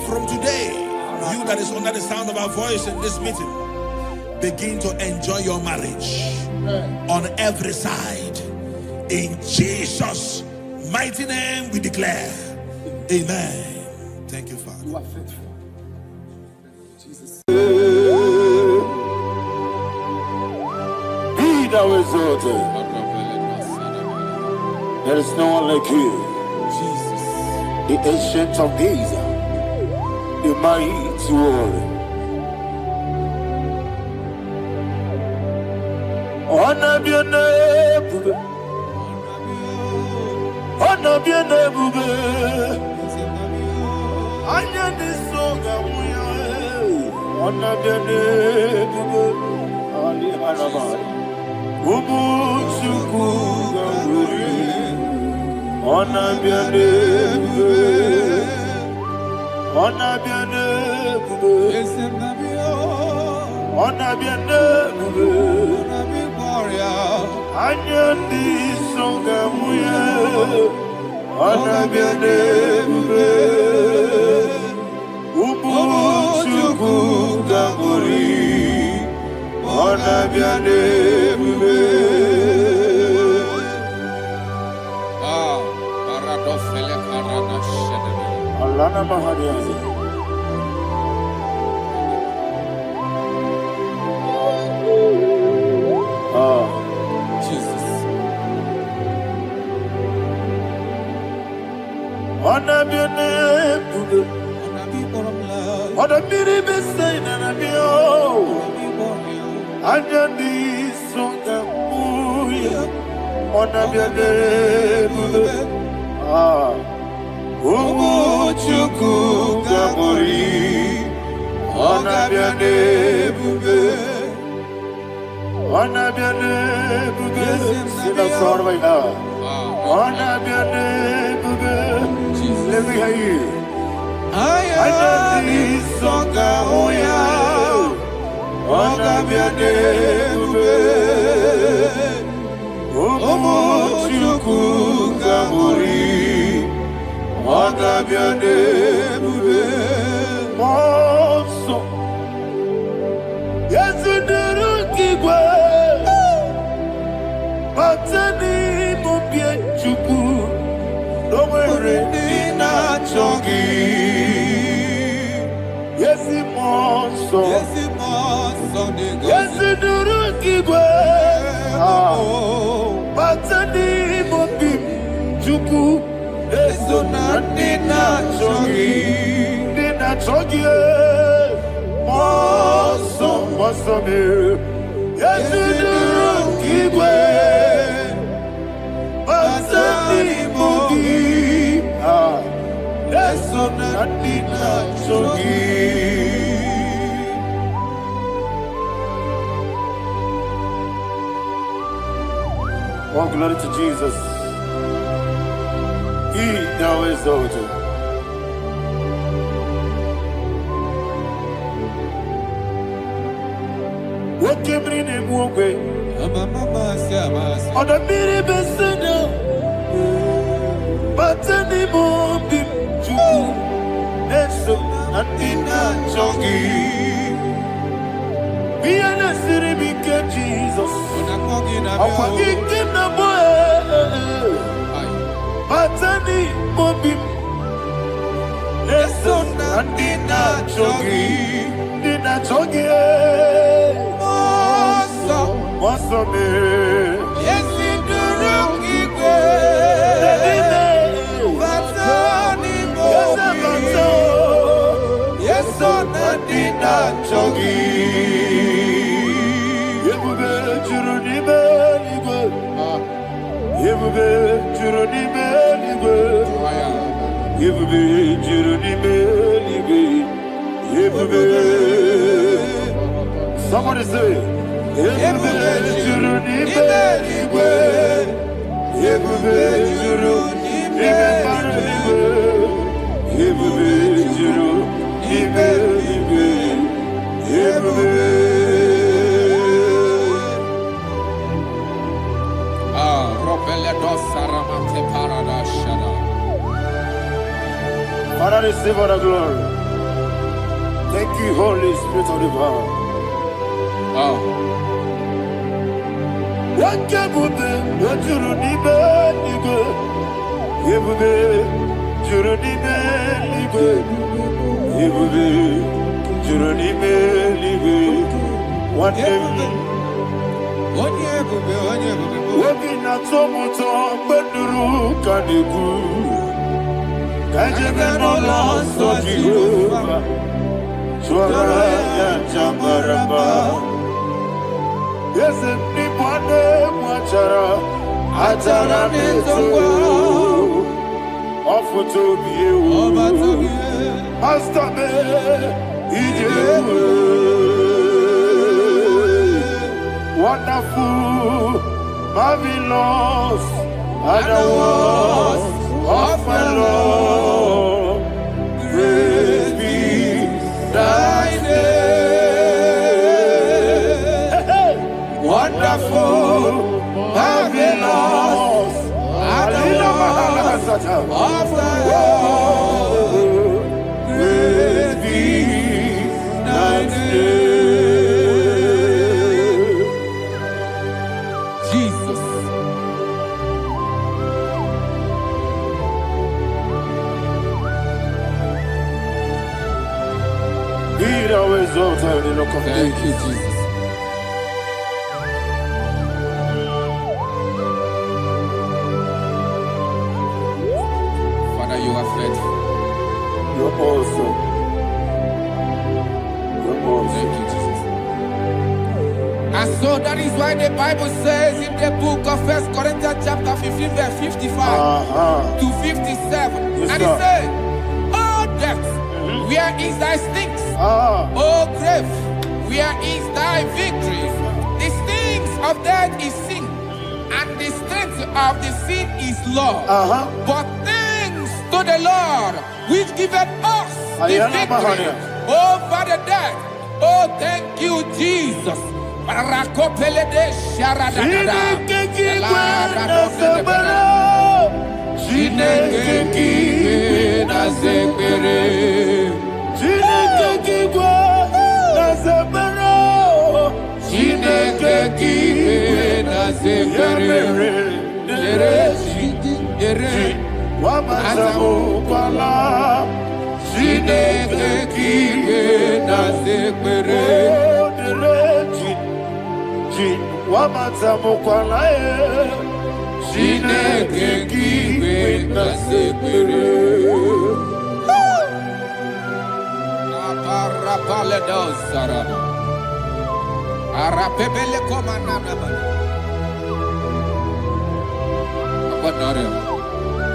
From today, you that is under the sound of our voice in this meeting, begin to enjoy your marriage on every side. In Jesus' mighty name we declare. Amen. Thank you, Father. You are faithful. Jesus. Be thou exalted. There is no one like you. Jesus. The ancient of days, the mighty warrior. Honor be your name, honor be your name. Anya ni soga muya, honor be your name. Ali Arabari, Ubu Chukuga Muri, honor be your name, honor be your name, honor be your name. Anya ni soga muya, honor be your name. Ubu Chukuga Muri, honor be your name. Paradofele karana shedebe. Alana Mahariazi. Jesus. Honor be your name. Honor be the best thing and I be all. Anya ni soga muya, honor be your name. Umu Chukuga Muri, honor be your name. Honor be your name. Sing a song right now. Honor be your name. Let me hear you. Anya ni soga muya, honor be your name. Umu Chukuga Muri, honor be your name. Monso, yes in the Rukigwe, Batani Mubie Chuku, no worry Nina Chogi. Yes in Monso, yes in the Rukigwe, Batani Mubie Chuku. Eso na Nina Chogi, Nina Chogi, Moso me, Yesu Nurukigwe, Basani Mogi, Eso na Nina Chogi. Oh, glory to Jesus. He thou exalted. What came in him away? On the miri besena, but any more be true. Eso Nina Chogi. Be an city because Jesus. I'm forgetting the boy. Batani Mobim Leson and Nina Chogi Moso me Yes, in the Rukigwe, Batani Mobi, Yes, on Nina Chogi Yebube Juruni Beligwe Yebube Juruni Beligwe Yebube Juruni Beligwe Yebube. Somebody say Yebube Juruni Beligwe Yebube Juruni Beligwe Yebube Juruni Beligwe Yebube. Father, receive all the glory. Thank you, Holy Spirit of divine. What can we do? What you need, Jurunime libe, ebube, jurunime libe, wandemi. Obi na tomuto beduru kaniku, kajebe no loso Jehovah, swara ya jambaraba. Yese ni bwane mwachara, atara netongo. Ofutobiye o, Astabe, Ijewe. Wonderful, marvelous, are the words of my Lord. Praise be thy name. Wonderful, marvelous, are the words of my Lord. Praise be thy name. Thank you, Jesus. Father, you are faithful. You're awesome. You're awesome. Thank you, Jesus. And so that is why the Bible says in the book of 1 Corinthians chapter 15, verse 55 to 57. Yes, and it sir. says, "Oh death, where is thy sting? Oh grave, where is thy victory? The stings of death is sin, and the strength of the sin is law. But thanks to the Lord, which giveth us the victory over the death." Oh, thank you, Jesus.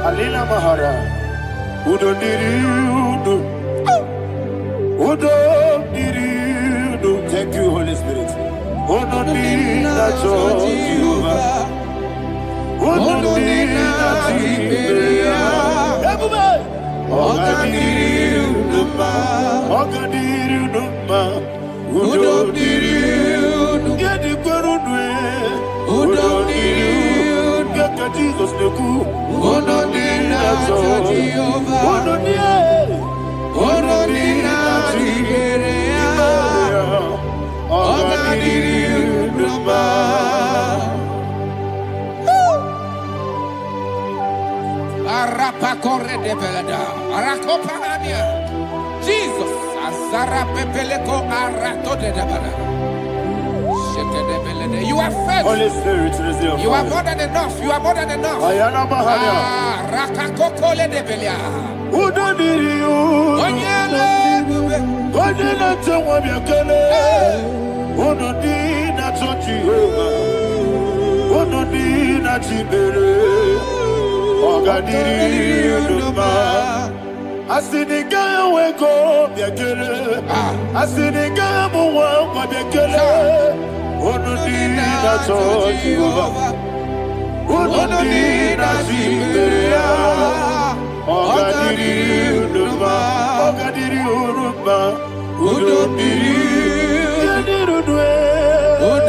Alina Mahara, Udo Diriudo, Udo Diriudo. Thank you, Holy Spirit. Udo Diriudo, Jehovah. Udo Diriudo, Oga Diriudo, Oga Diriudo, Udo Diriudo, Gedi Gwerudwe, Udo Diriudo, Gaka Jesus Neku, Udo Diriudo, Udo Diriudo, Udo Diriudo, Oga Diriudo, Arapa corre de belada, arakopa ania. Jesus, azara pepeleko arato de dabada. Sheke de belede. You are faithful. Holy Spirit, reserve. You are more than enough. You are more than enough. Ayana Mahania. Rakakokole de belia. Udo Diriudo, Onyele bube. Udo Diriudo, Udo Diriudo, Udo Diriudo, Oga Diriudo, Asiniga weko biakele, Asiniga muwa biakele, Udo Diriudo, Udo Diriudo, Oga Diriudo, Oga Diriudo, Udo Diriudo, Udo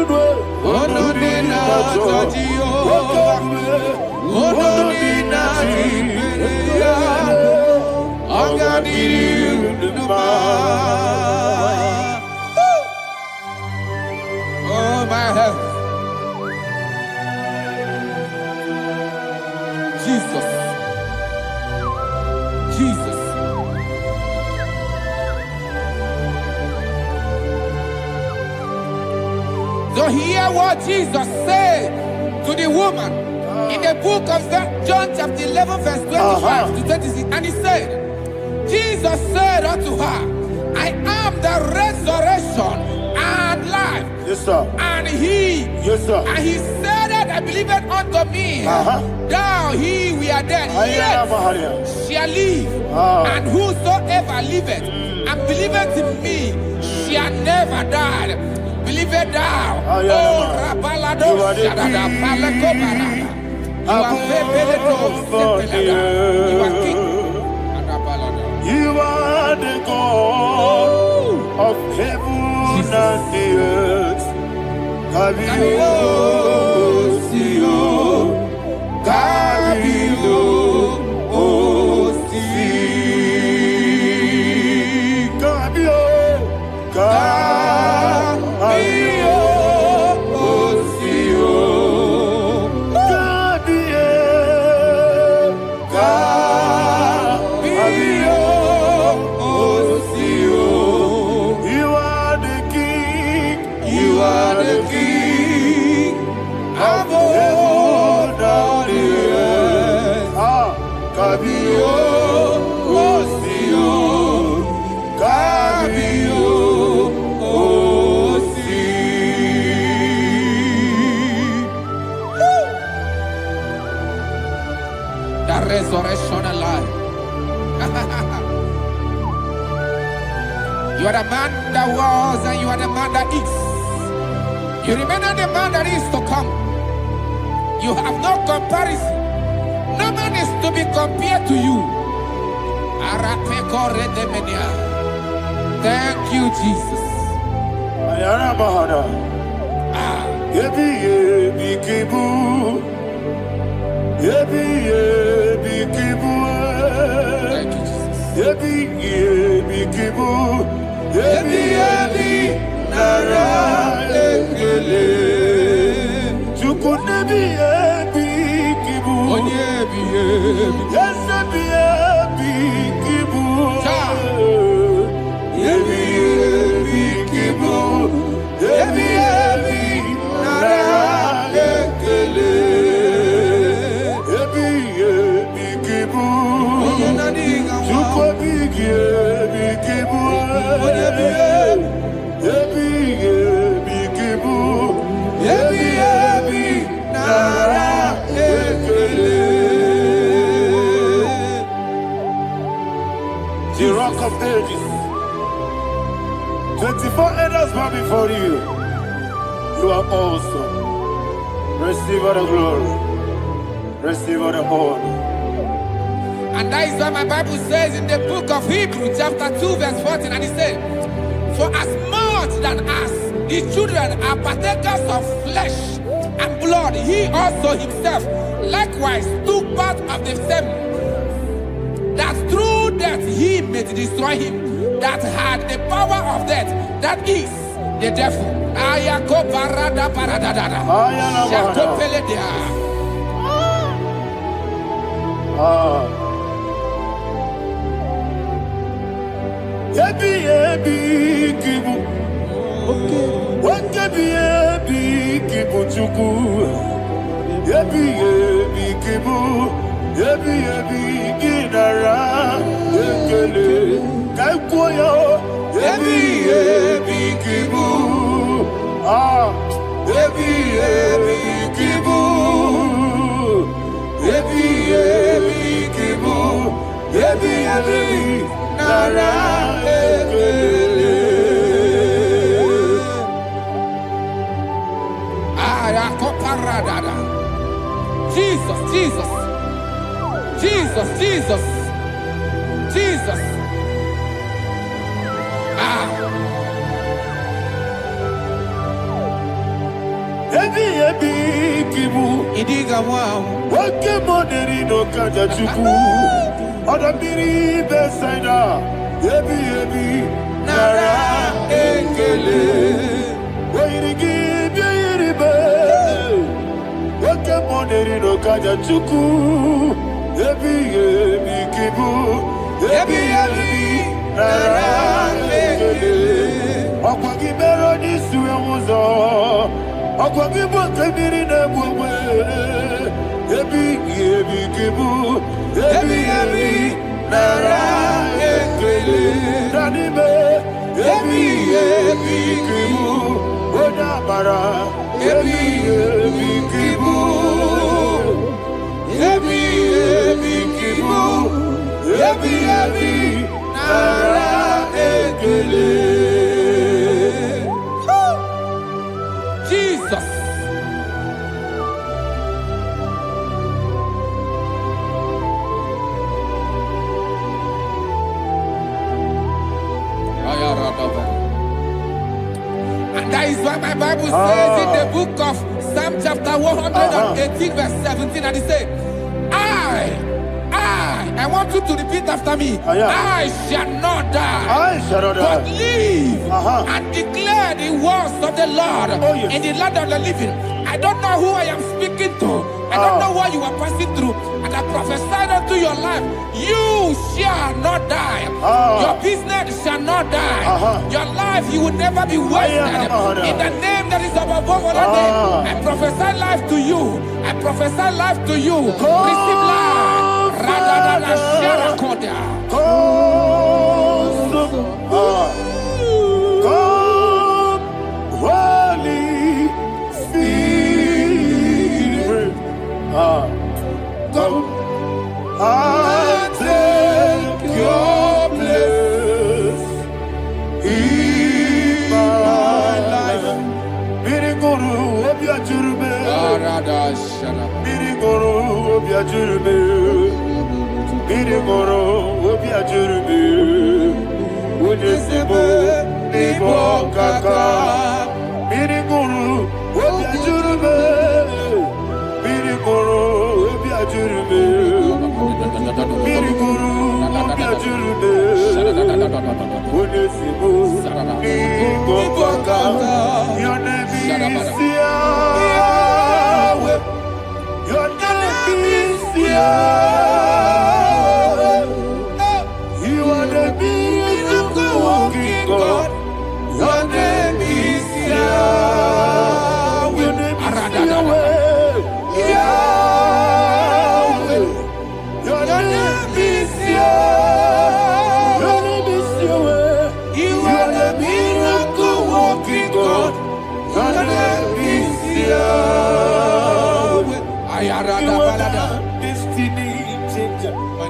Diriudo, Udo Oh, my health. Jesus. to hear what Jesus said to the woman in the book of John chapter 11 verse 25 to 26. And he said, Jesus said unto her, I am the resurrection and life. Yes, sir. And he, Yes, sir. and he said that I believe it unto me. Thou he we are dead, yet shall live. And whosoever liveth and believeth in me shall never die. Believe it thou. Oh, Rabalado, Shadada, Palakobarada. You are You are king. You are the God of heaven and the earth. Kabio, Sio, Kabio, Osi, Kabio, Kabio, Osio, Kabio, Kabio, Osio. You are the king. You are the king of heaven and the earth. Kabio, Osio, Kabio, Osi. The resurrection and life. You are the man that was and you are the man that is. You remember the man that is to come. You have no comparison. No man is to be compared to you. Thank you, Jesus. Ayana Mahana. Yebi yebi kibu. Yebi yebi kibu. Thank you, Jesus. Yebi yebi kibu. Yebi yebi nara ekele. Chuku nebi yebi kibu. Onyebi yebi. Yes yebi yebi kibu. Yebi yebi kibu. Yebi yebi nara ekele. Yebi yebi kibu. Chuku bigi yebi kibu. Yebi yebi kibu. Yebi yebi nara ekele. The rock of ages. 24 elders bow before you. You are awesome. Receive all the glory. Receive all the honor. And that is what my Bible says in the book of Hebrews chapter 2 verse 14. And it said, for as much that as the children are partakers of flesh and blood, he also himself likewise took part of the same, that through death he may destroy him that had the power of death, that is the devil. Ayako parada paradadada. Shako peledea. Yebi yebi kibu. Yebi yebi kibu chuku. Yebi yebi kibu. Yebi yebi ginara ekele. Kaikoyo. Yebi yebi kibu. Yebi yebi kibu. Yebi yebi kibu. Yebi yebi nara ekele. Jesus, Jesus, Jesus, Jesus, Jesus. Yebi yebi kibu. Idiga wow. Wake moderi no kaja chuku. Odambiri besaida. Yebi yebi nara ekele. Wairigi biiribe. Wake moderi no kaja chuku. Yebi yebi kibu. Yebi yebi nara ekele. Okwagi bero ni suwe muzo. Akwagibo temiri na bwewe. Ebi kibu. Ebi nara ekele. Danime. Ebi kibu. Odabara. Ebi kibu. Ebi kibu. Ebi nara ekele. Jesus. And that is why my Bible says in the book of Psalm chapter 118 verse 17, and it says, I want you to repeat after me. I shall not die, but live and declare the words of the Lord in the land of the living. I don't know who I am speaking to. I don't know what you are passing through. And I prophesied unto your life, you shall not die. Your business shall not die. Your life, you will never be wasted. In the name that is above all other name, I prophesy life to you. I prophesy life to you. Receive life. Radadada Sharakoda. Holy Spirit, come and take your place in my life. Miriguru obiajurube, miriguru obiajurube, miriguru obiajurube. Unisimo nibo kaka, miriguru obiajurube, miriguru obiajurube, miriguru obiajurube. Unisimo nibo kaka. Your name is Yahweh. Your name is Yahweh. You are the miracle working God. Your name is Yahweh. Your name is Yahweh. Yahweh. Your name is Yahweh. Your name is Yahweh. You are the miracle working God. Your name is Yahweh. You are the destiny changer. My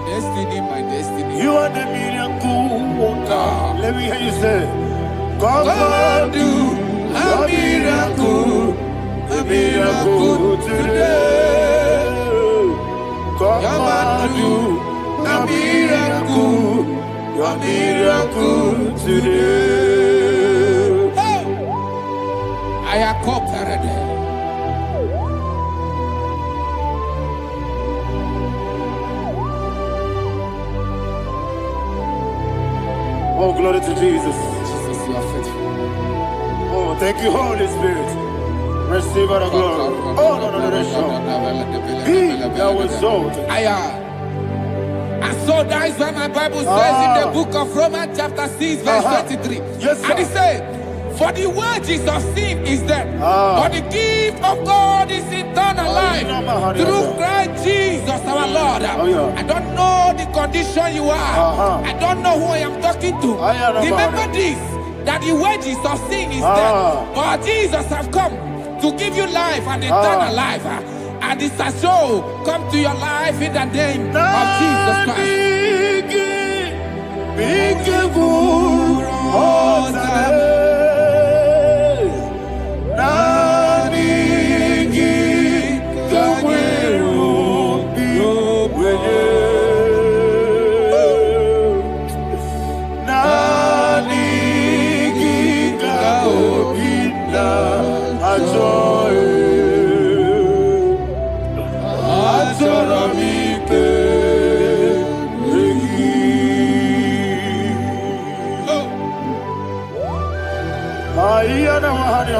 destiny. You are the miracle worker. Let me hear you say, come and do a miracle today. Come and do a miracle today. I am cooperative. Oh, glory to Jesus. Jesus, you are faithful. Oh, thank you, Holy Spirit. Receive our glory. Oh, no, He that was exalted. And so that is why my Bible says in the book of Romans chapter 6 verse 23. Yes, sir. And it says, for the wages of sin is death, but the gift of God is eternal life through Christ Jesus our Lord. I don't know the condition you are. I don't know who I am talking to. Remember this, that the wages of sin is death, but Jesus has come to give you life and eternal life. And this has so come to your life in the name of Jesus Christ.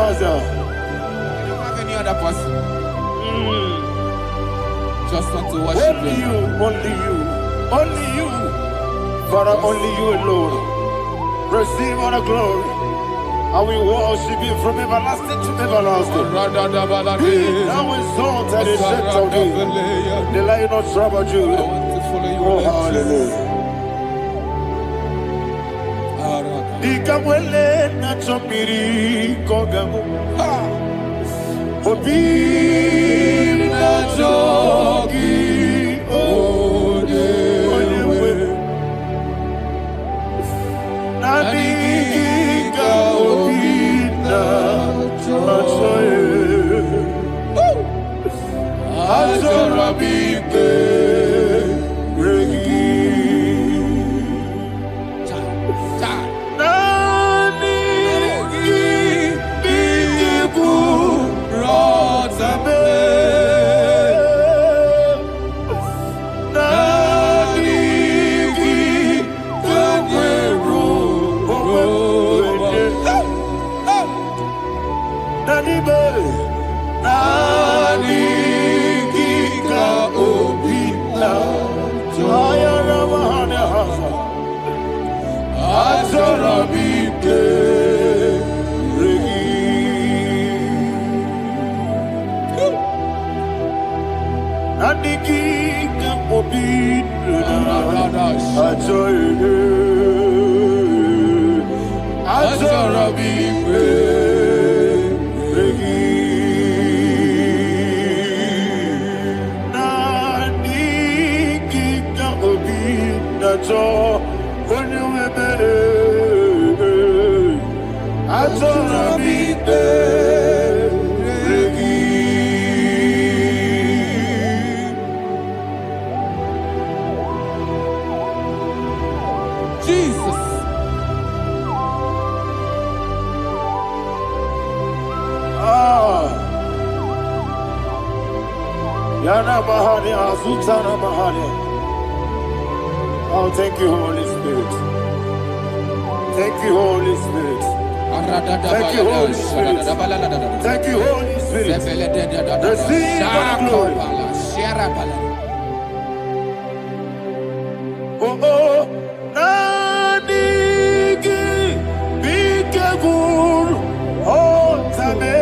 I don't have any other person. Just want to worship only you. Only you. Father, only you alone. Receive all the glory. I will worship you from everlasting to everlasting. Be thou exalted and set on thee. The Lion of Tribe of Judah. Oh, hallelujah. Ikamwele na chomiri kogamu. Obi na jogi ode. Nadiga obi na choye. Azorabike regi. Oh, thank you, Holy Spirit. Thank you, Holy Spirit. Thank you, Holy Spirit. Thank you, Holy Spirit. Receive the glory. Oh, oh, Nadigi, be careful, oh, Tame.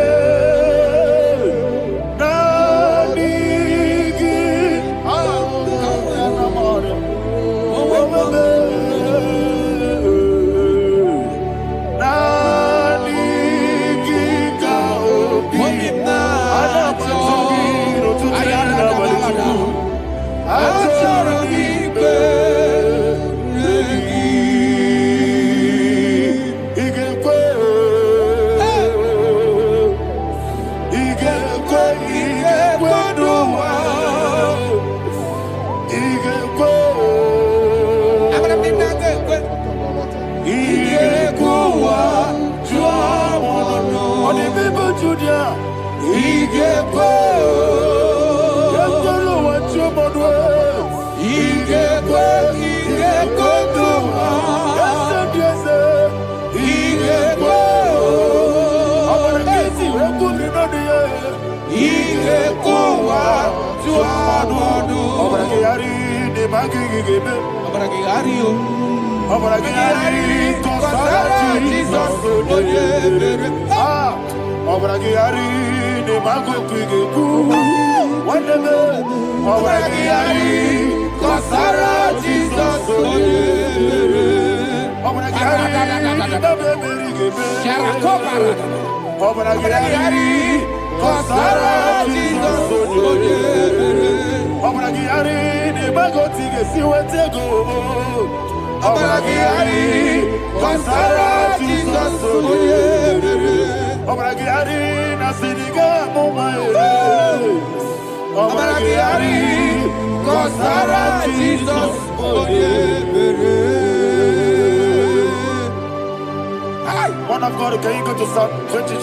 Man of God, can you go to Psalm 23?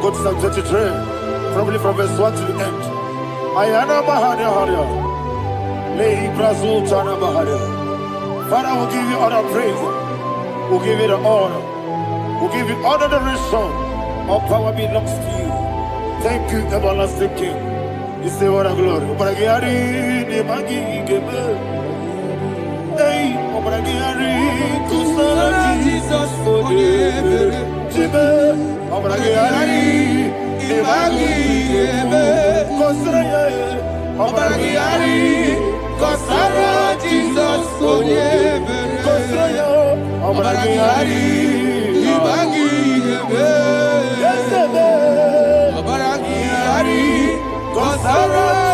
Go to Psalm 23, probably from verse 1 to the end. Ayana Bahania Haria. Lay Brazil Chana Bahania. Father, we'll give you all the praise. We'll give you the honor. We'll give you all the adoration. All power belongs to you. Thank you, everlasting King. You say what a glory. Obragiari, Nemagi, Gebe. Hey, Obragiari, Kusara, Jesus, for you.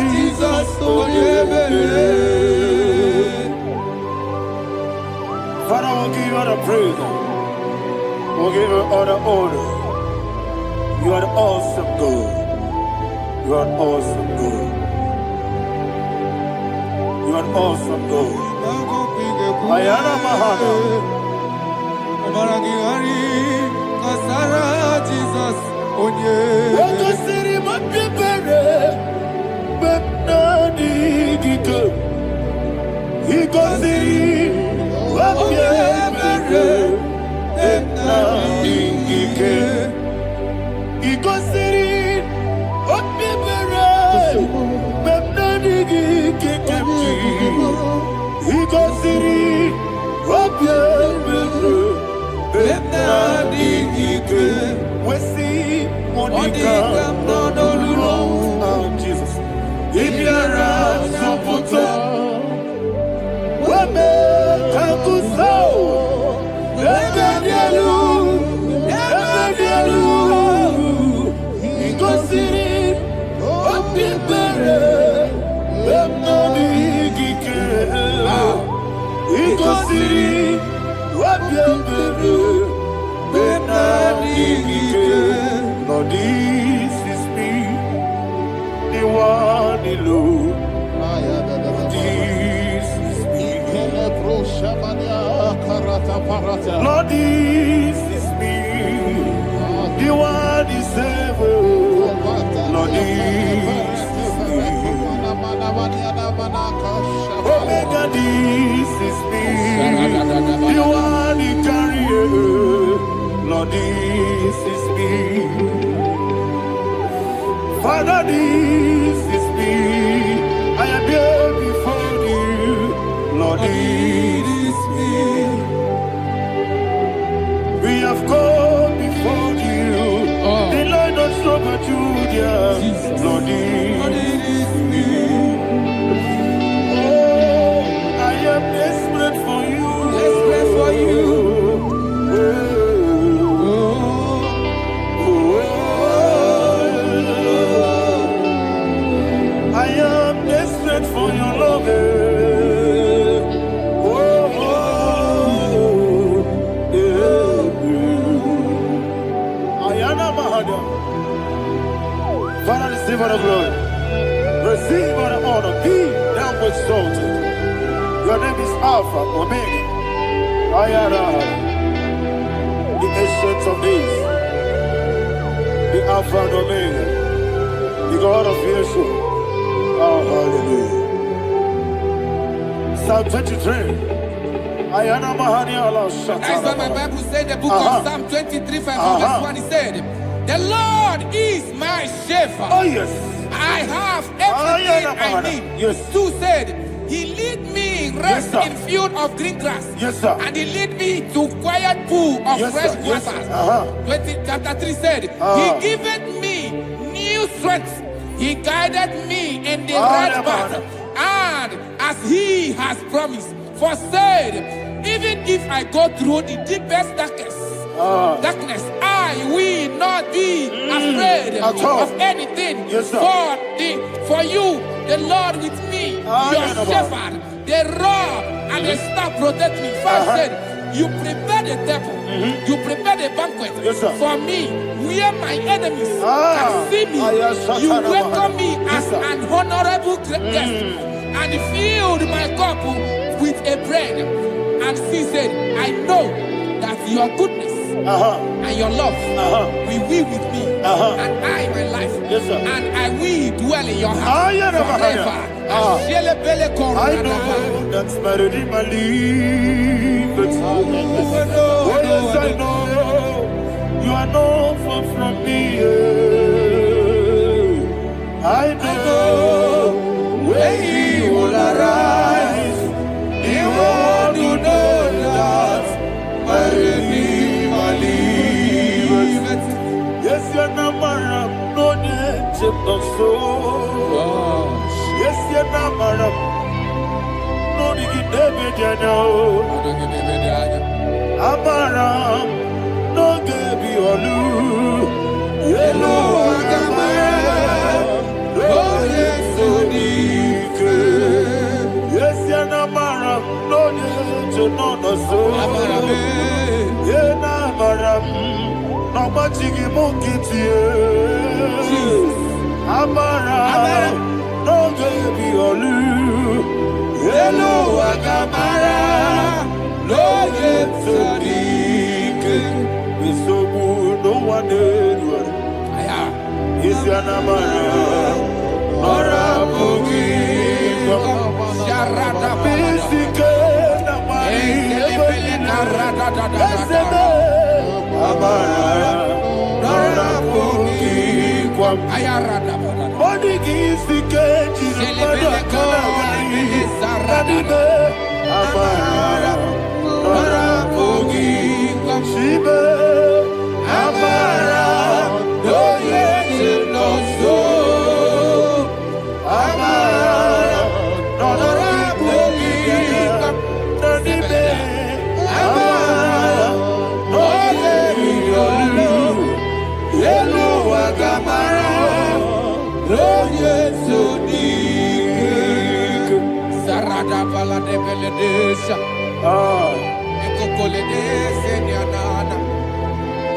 Jesus, Father, we'll give you all the praise. We'll give you all the honor. You are the awesome God. You are an awesome God. You are an awesome God. Ayana Mahana. Jesus, Waka siri mapipere. Bepnani giko. Iko siri mapipere. Bepnani gike. Iko siri mapipere. Bepnani gike kemji. Iko siri mapipere. Bepnani gike. Wesi Monica. Oh, Jesus. Ibiara Sopoto. Wame Kakuso. Ebedielu. Ebedielu. Igosiri. Opibere. Bemnani Gike. Igosiri. Opibere. Bemnani Gike. Lord, this is me. The one alone. This is me. Lord, this is me. The one is ever. Lord, this is me. Omega, this is me. The one he carries. Lord, this is me. Father, this is me. I am here before you. Lord, this is me. We have come before you. The Lord of Super Judah. Lord, this is me. Oh, I am desperate for you. Desperate for you. I am desperate for your love. Ayana Mahada. Father, receive all the glory. Receive all the honor. Be thou exalted. Your name is Alpha, Omega. Ayana. The ancient of days. The Alpha and Omega. The God of Yeshua. Oh, hallelujah. Psalm 23. Ayana Mahani Allah Shata. That's what my Bible said, the book of Psalm 23, 5, verse 1, it said, the Lord is my shepherd. Oh, yes. I have everything I need. Yes. 2 said, he lead me rest Yes, in field of green grass. Yes, sir. And he lead me to quiet pool of Yes, fresh sir. Yes, waters. sir. Chapter 3 said, he giveth me new strength. He guided me in the right path. And as he has promised, for said, even if I go through the deepest darkness, I will not be afraid of anything. Yes, sir. For you, the Lord with me, your shepherd, the rod and the staff protect me. First said, you prepare the table, you prepare the banquet for me, where my enemies can see me. You welcome me as an honorable guest, and filled my cup with a bread. And she said, I know that your goodness and your love will be with me, and I, my life, and I will dwell in your house forever. I know that's better than my life. Oh, yes, I know you are not far from me. I know when he will arise, he will do that. Yes, you're not my no so. Yes, you're not madam. No, you get David, you know. Amaram, no, give you a loo. Yellow, oh, yes, so deep. Yes, you're not madam. No, you know, no so. Yeah, not madam. No, much you get you. Amara, no baby olu. Hello, Agamara, no yet so deep. We so good, no one did. Is your Amara, or a boogie? Sharada, basic, Amara, or a boogie. Body gives the cage in the Amara, Shiba, Amara, no yet no so. Amara, no Amara, no Hello, Agamara. Sarada bala de beledesha. Ekokole de senyanana.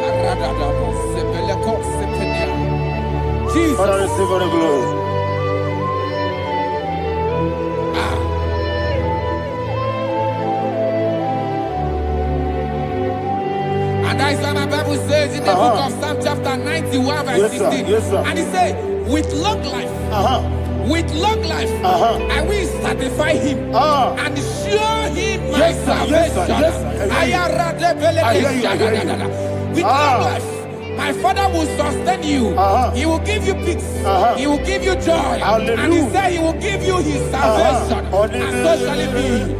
Arada da sepele ko sepenya. Jesus. Father, receive all the glory. And that is what my Bible says in the book of Psalm chapter 91 verse 16. Yes, sir. And he said, with long life, with long life, I will satisfy him and show him my salvation. With long life, my Father will sustain you. He will give you peace. He will give you joy. Hallelujah. And he said he will give you his salvation. And so shall it be.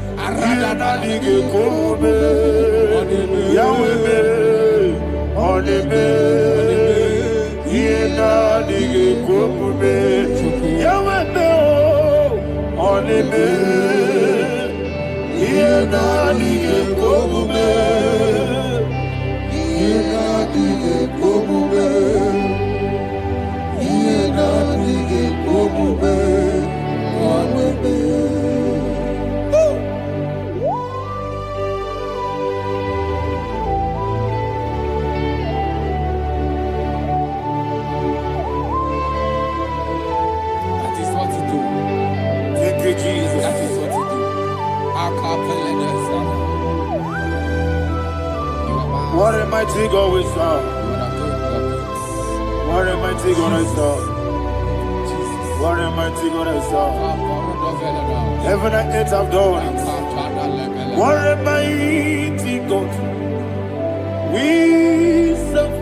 Jesus. That is what you do. What a mighty God we serve. What a mighty God I serve. What a mighty God I serve. Heaven and earth have done it. What a mighty God we serve.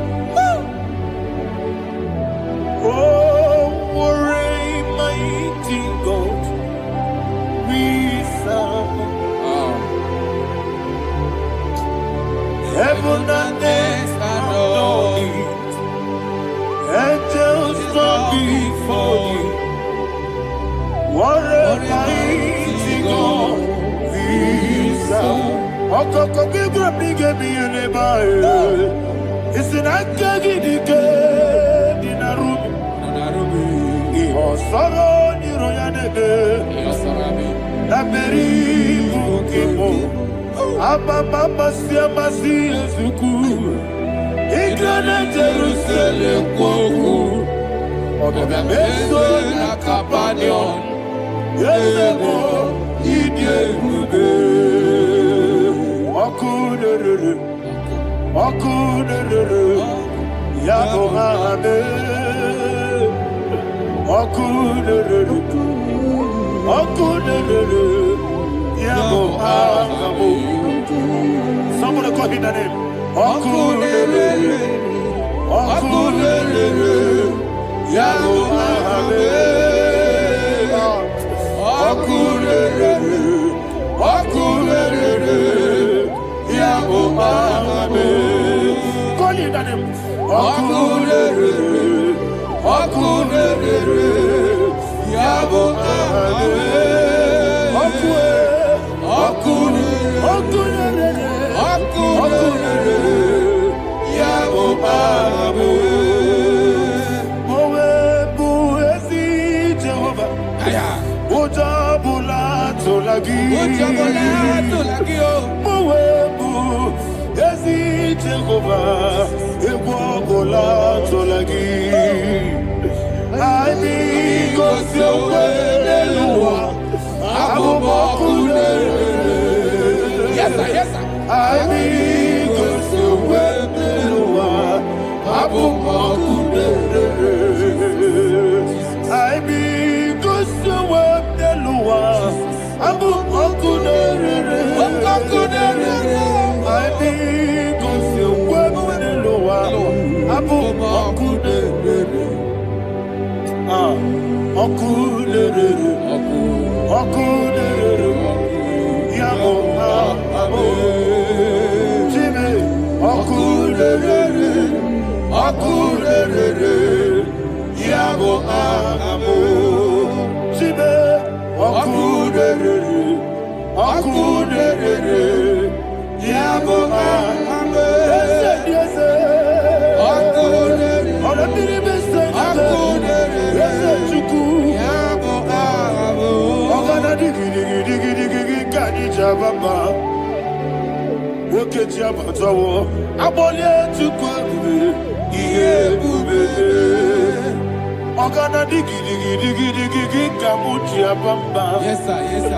Oh, what a mighty God we serve. Heaven and earth adore it. Angels bow before you. What a mighty God we serve. Okoko Gabriel gave me a name. It's an akagi dinarubi. Iho soro ni royanebe. Naberi bukipo. Ababa siama siyezuku. Igrana Jerusalem kwoku. Oga meso na kapanion. Yesebo idiebuge. Okunere. Yabo hame. Okunere. Yabo hame. Somebody call him the name. Okunere. Yabo hame. Okunere. Yabo hame. Call him the name. Okunere. Okunere, Yabo Abe. Yes, sir. Yes, sir. Yes, sir. Yes, sir.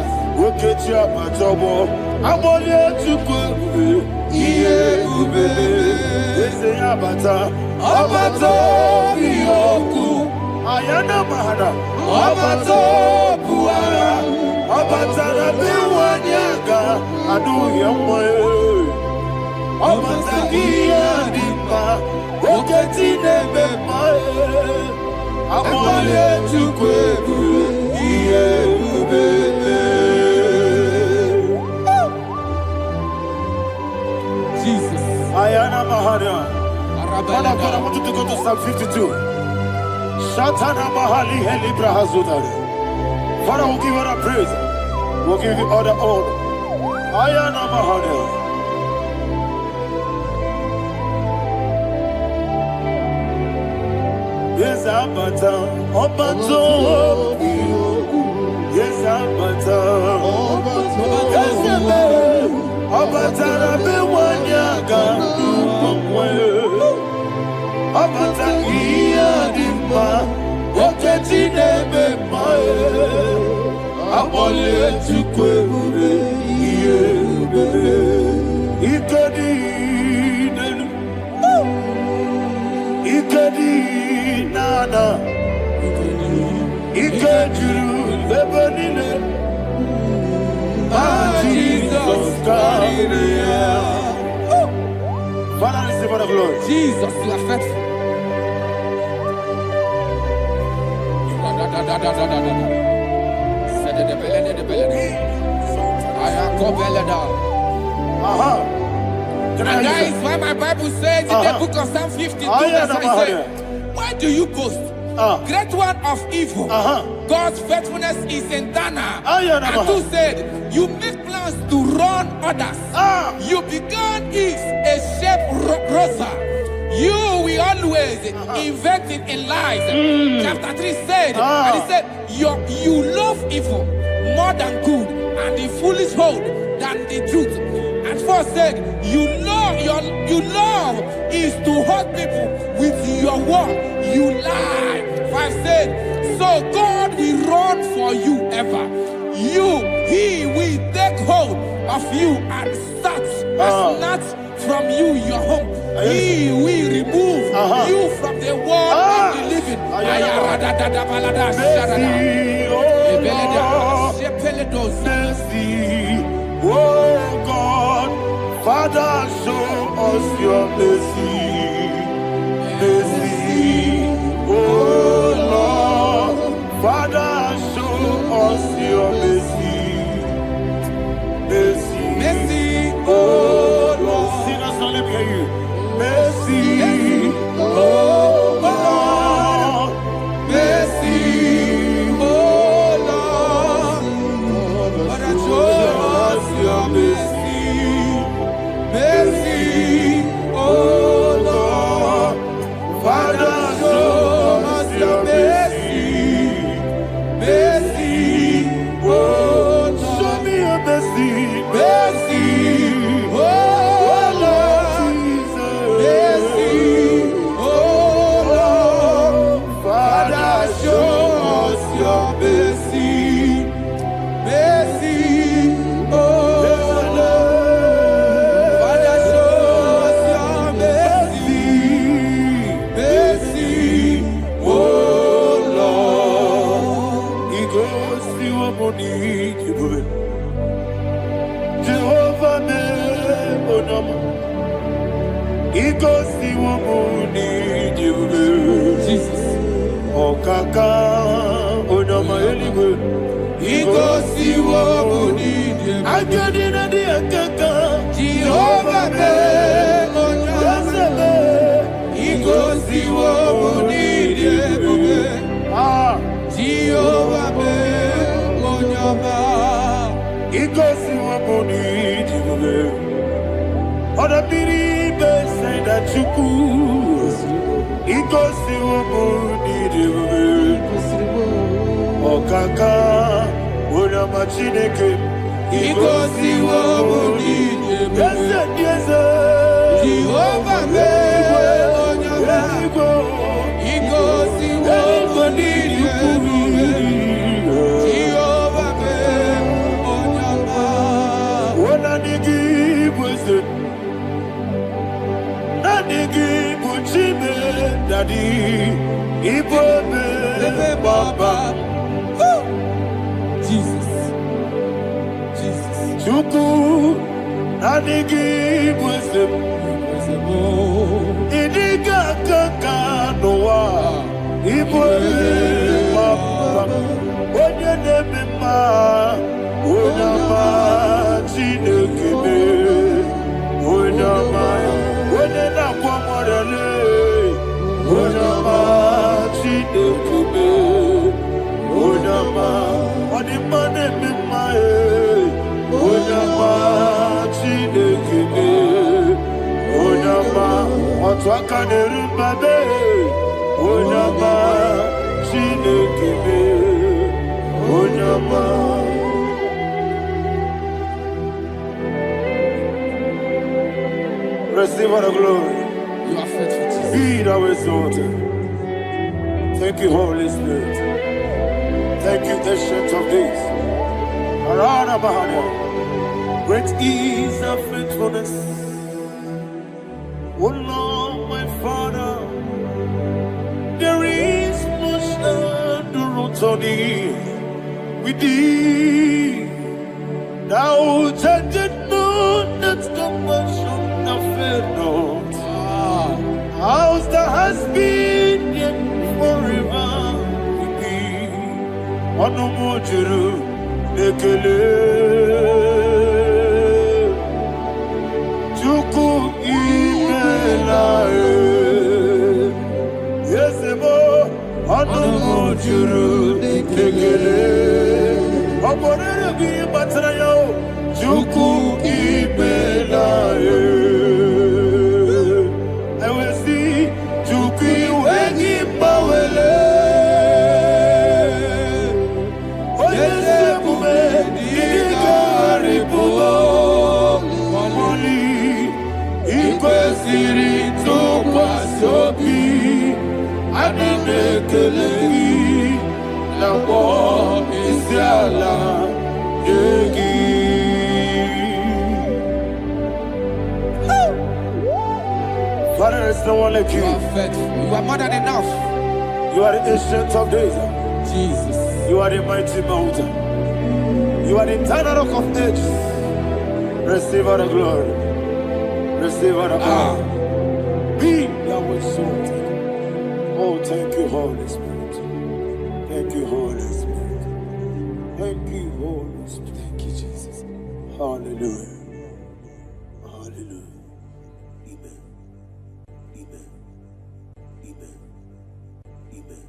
Ayana mahana, abato buara, abatara biwanyaga, adu yamwe, abatagia dimba, oketi nebe mae, amole tukwebu, iye ubebe. Jesus. Ayana mahana. Father, I want you to go to Psalm 52. Shatana Mahali Heli Brahazudari. Father, we'll give you the praise. We'll give you all the honor. Ayana Mahali. Yes, Abata. Obato. Yes, Abata. Yes, Abata. Rabe Wanyaga. Abata iya dimba, oketi nebe mae, abole tukwebu iye ubebe, ikedi nana, ikediru bebenine, Jesus God. Father, receive all the glory. Jesus, you are faithful. And that is why my Bible says in the book of Psalm 52, verse 5, why do you boast? Great one of evil. God's faithfulness is eternal. And two said, you make plans to run others. You began is a shape rosa. You will always inventing in lies. Chapter 3 said, and he said, you love evil more than good, and the foolish hold than the truth. And 4 said, you love is to hurt people with your word. You lie. 5 said, so God will run for you ever. He will take hold of you and snatch from you your home. He will remove you from the world of the living. Oh God, Father, show us your mercy. Oh Lord, Father, show us your mercy. Oh Lord, sinners don't let me hear you. Oh Lord, si wabuni jiwe. Jesus. Okaka onama eligwe. Igosi wabuni jiwe. Ajadina di akaka. Jehovah be onyame. Igosi wabuni jiwe. Jehovah be onyame. Igosi wabuni jiwe. Oda biri be say that you could. Igosi wabuni jiwe. Okaka onama chineke. Igosi wabuni jiwe. Yes, Jehovah be onyame. Igosi wabuni jiwe. Jehovah be onyame. Wona nigi bwese na nigi buchime dadi ibobe baba Jesus. Jesus. chuku na nigi bwese idiga kaka noa ibobe baba onye nebe ma onyama chinekebe onyama onye na-akwa mmadụ onyama chinekebe onyama ọdịmma na-eme mma onyama chinekebe onyama otu aka na-eru mbabe onyama chinekebe onyama. Receive all the glory. You are faithful, Jesus. Be thou exalted. Thank you, Holy Spirit. Thank you, Ancient of Days. Arana Bahana. Great is thy faithfulness. O Lord, my Father, there is much endurance on thee. With thee, thou changest not that compassion of faith not. How's the has been yet forever with thee? Onomojuru ekele Chukwu imela Yesebo onomojuru ekele Oborere gị batara ya Chukwu imela ewesi Chukwu iwe gị gbawele onye sebume ịgarịbụgo mọli ikwesịrị ntụkwasị obi anyị na-ekele gị na mkpọ isi ala nye gị. Father, there is no one like You you. are faithful. You are more than enough. You are the ancient of days. Jesus. You are the mighty mountain. You are the eternal rock of ages. Receive all the glory. Receive all the power. Be thou exalted. Oh, thank you, Holy Spirit. Thank you, Holy Spirit. Thank you, Holy Spirit. Thank you, Jesus. Hallelujah. Hallelujah. Amen. Amen. Amen. Amen.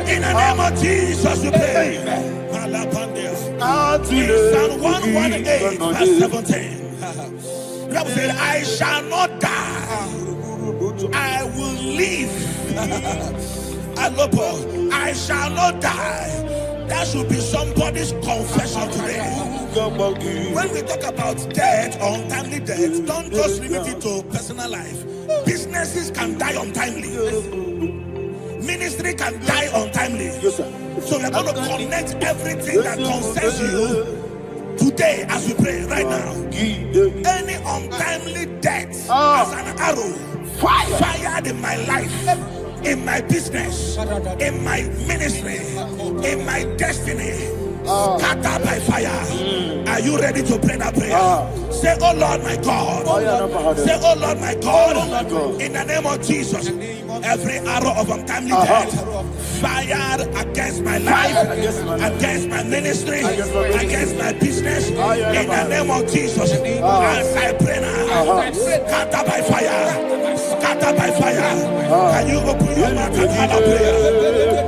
In the name of Jesus, we pray. In Psalm 118, verse 17. The Bible said, I shall not die, I will live. I shall not die. That should be somebody's confession today. When we talk about death or untimely death, don't just limit it to personal life. Businesses can die untimely. Ministry can die untimely. So we're going to connect everything that concerns you today as we pray right now. Any untimely death as an arrow fired in my life, in my business, in my ministry, in my destiny, scattered by fire. Are you ready to pray that prayer? Say, oh Lord my God. Say, oh Lord my God. In the name of Jesus, every arrow of untimely death fired against my life, against my ministry, against my business, in the name of Jesus, as I pray now, scattered by fire, scattered by fire. Can you open your mouth and have a prayer?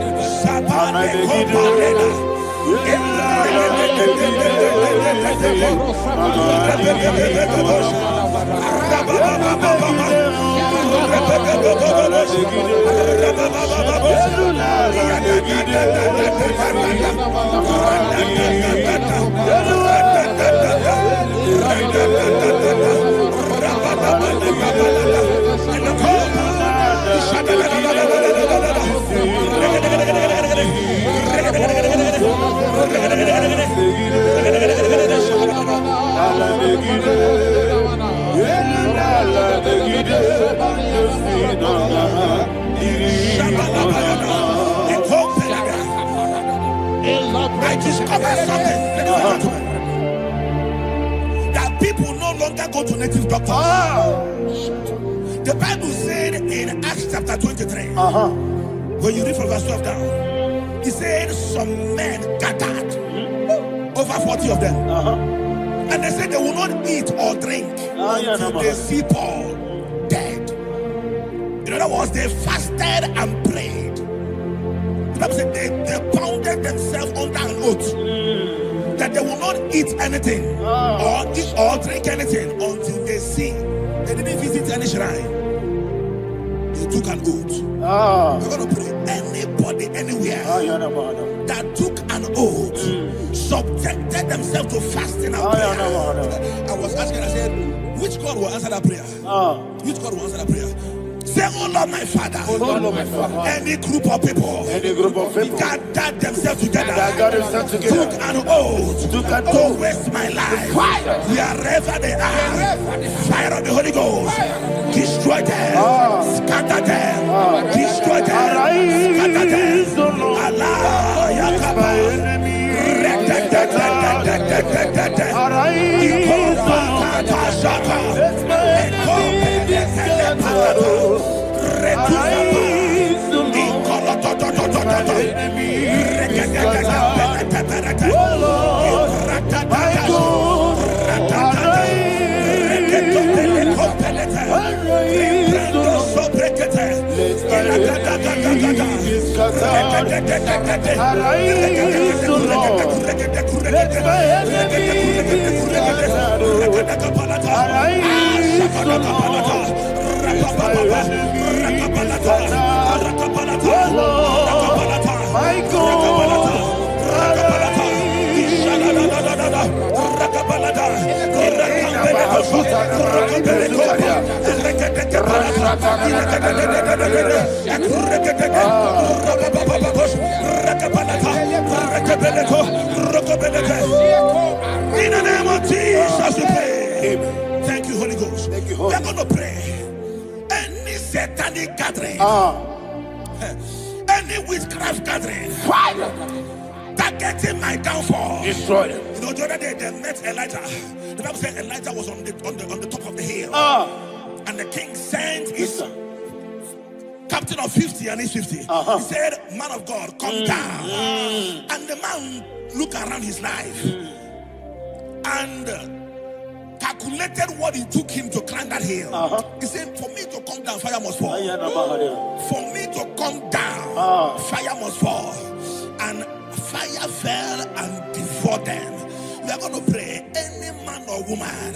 I discovered something that people no longer go to native doctors. The Bible said in Acts chapter 23, when you read from verse 12 down, it said some men gathered, over 40 of them, and they said they will not eat or drink until they see Paul dead. In other words, they fasted and prayed. The Bible said they bounded themselves under an oath that they will not eat anything or drink anything until they see. They didn't visit any shrine. They took an oath. We're going to pray. Anybody, anywhere that took an oath, subjected themselves to fasting and prayer. I was asking, I said, which God will answer that prayer? Which God will answer that prayer? Say, oh Lord my Father, any group of people gathered themselves together, took an oath to waste my life. Wherever they are, fire of the Holy Ghost, destroy them, scatter them, destroy them, scatter them. Allah, Yakaba, In the name of Jesus, we pray. Thank you, Holy Ghost. We're going to pray. Any satanic gathering, any witchcraft gathering, targeting my downfall, destroy them. You know, the other day they met Elijah. The Bible said Elijah was on the top of the hill, and the king sent his captain of 50 and his 50. He said, man of God, come down. And the man looked around his life and calculated what it took him to climb that hill. He said, for me to come down down, fire must fall. For me to come down, fire must fall. And fire fell and devoured them. We are going to pray. Any man or woman,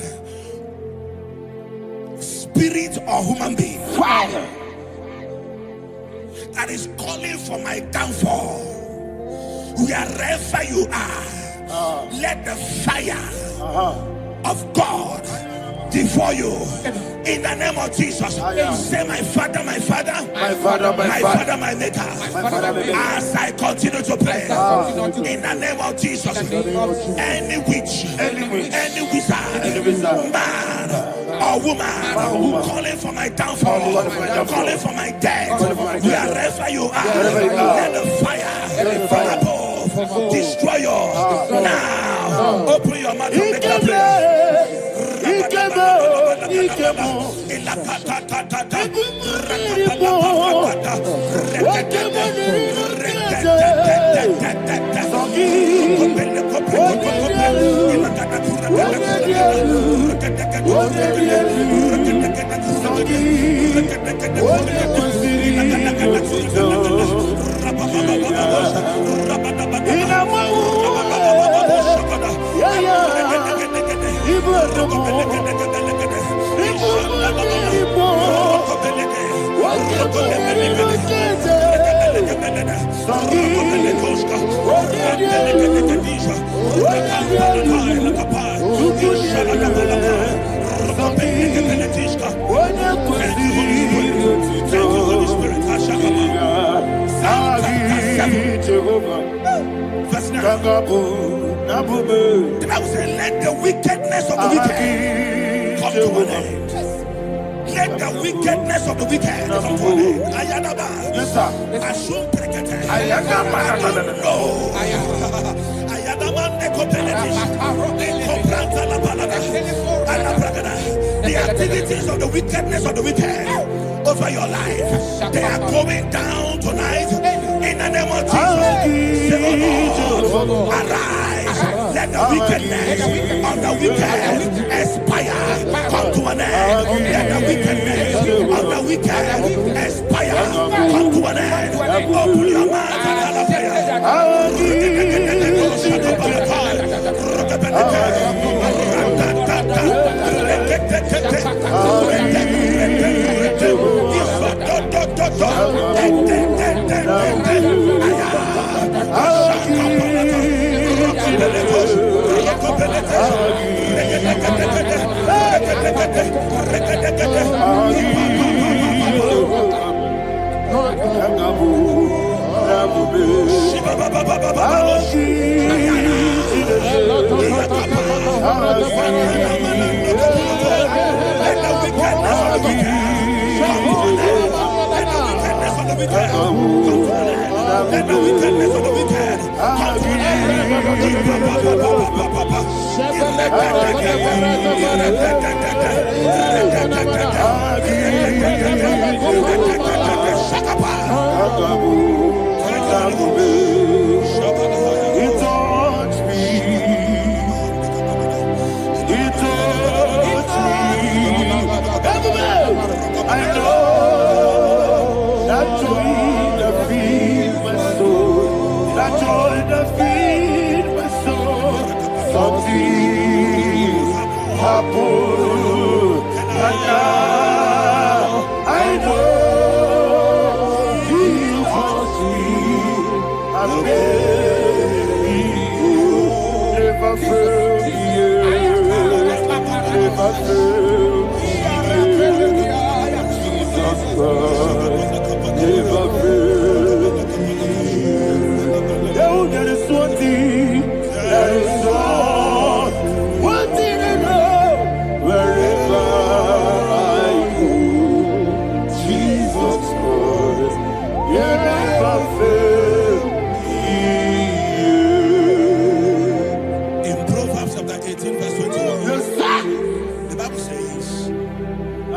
spirit or human being, fire, that is calling for my downfall, wherever you are, let the fire of God devour you in the name of Jesus. Say, my father, my father, my father, my father, my maker. As I continue to pray in the name of Jesus, any witch, any wizard, man or woman calling for my downfall, calling for my death, wherever you are, let the fire from above destroy you now. Open your mouth and make a prayer. The Bible says, let the wickedness of the wicked come to an end. Let the wickedness of the wicked come to an end. Ayadaba. Yes, sir. Assume prekete. Ayadaba. No. Ayadaba nekopeletis. Nekopranta la palada. Alabragada. The activities of the wickedness of the wicked over your life, they are going down tonight in the name of Jesus. Say, oh Lord, arise. Let the wickedness of the wicked expire, come to an end. Let the wickedness of the wicked expire, come to an end. Open your mouth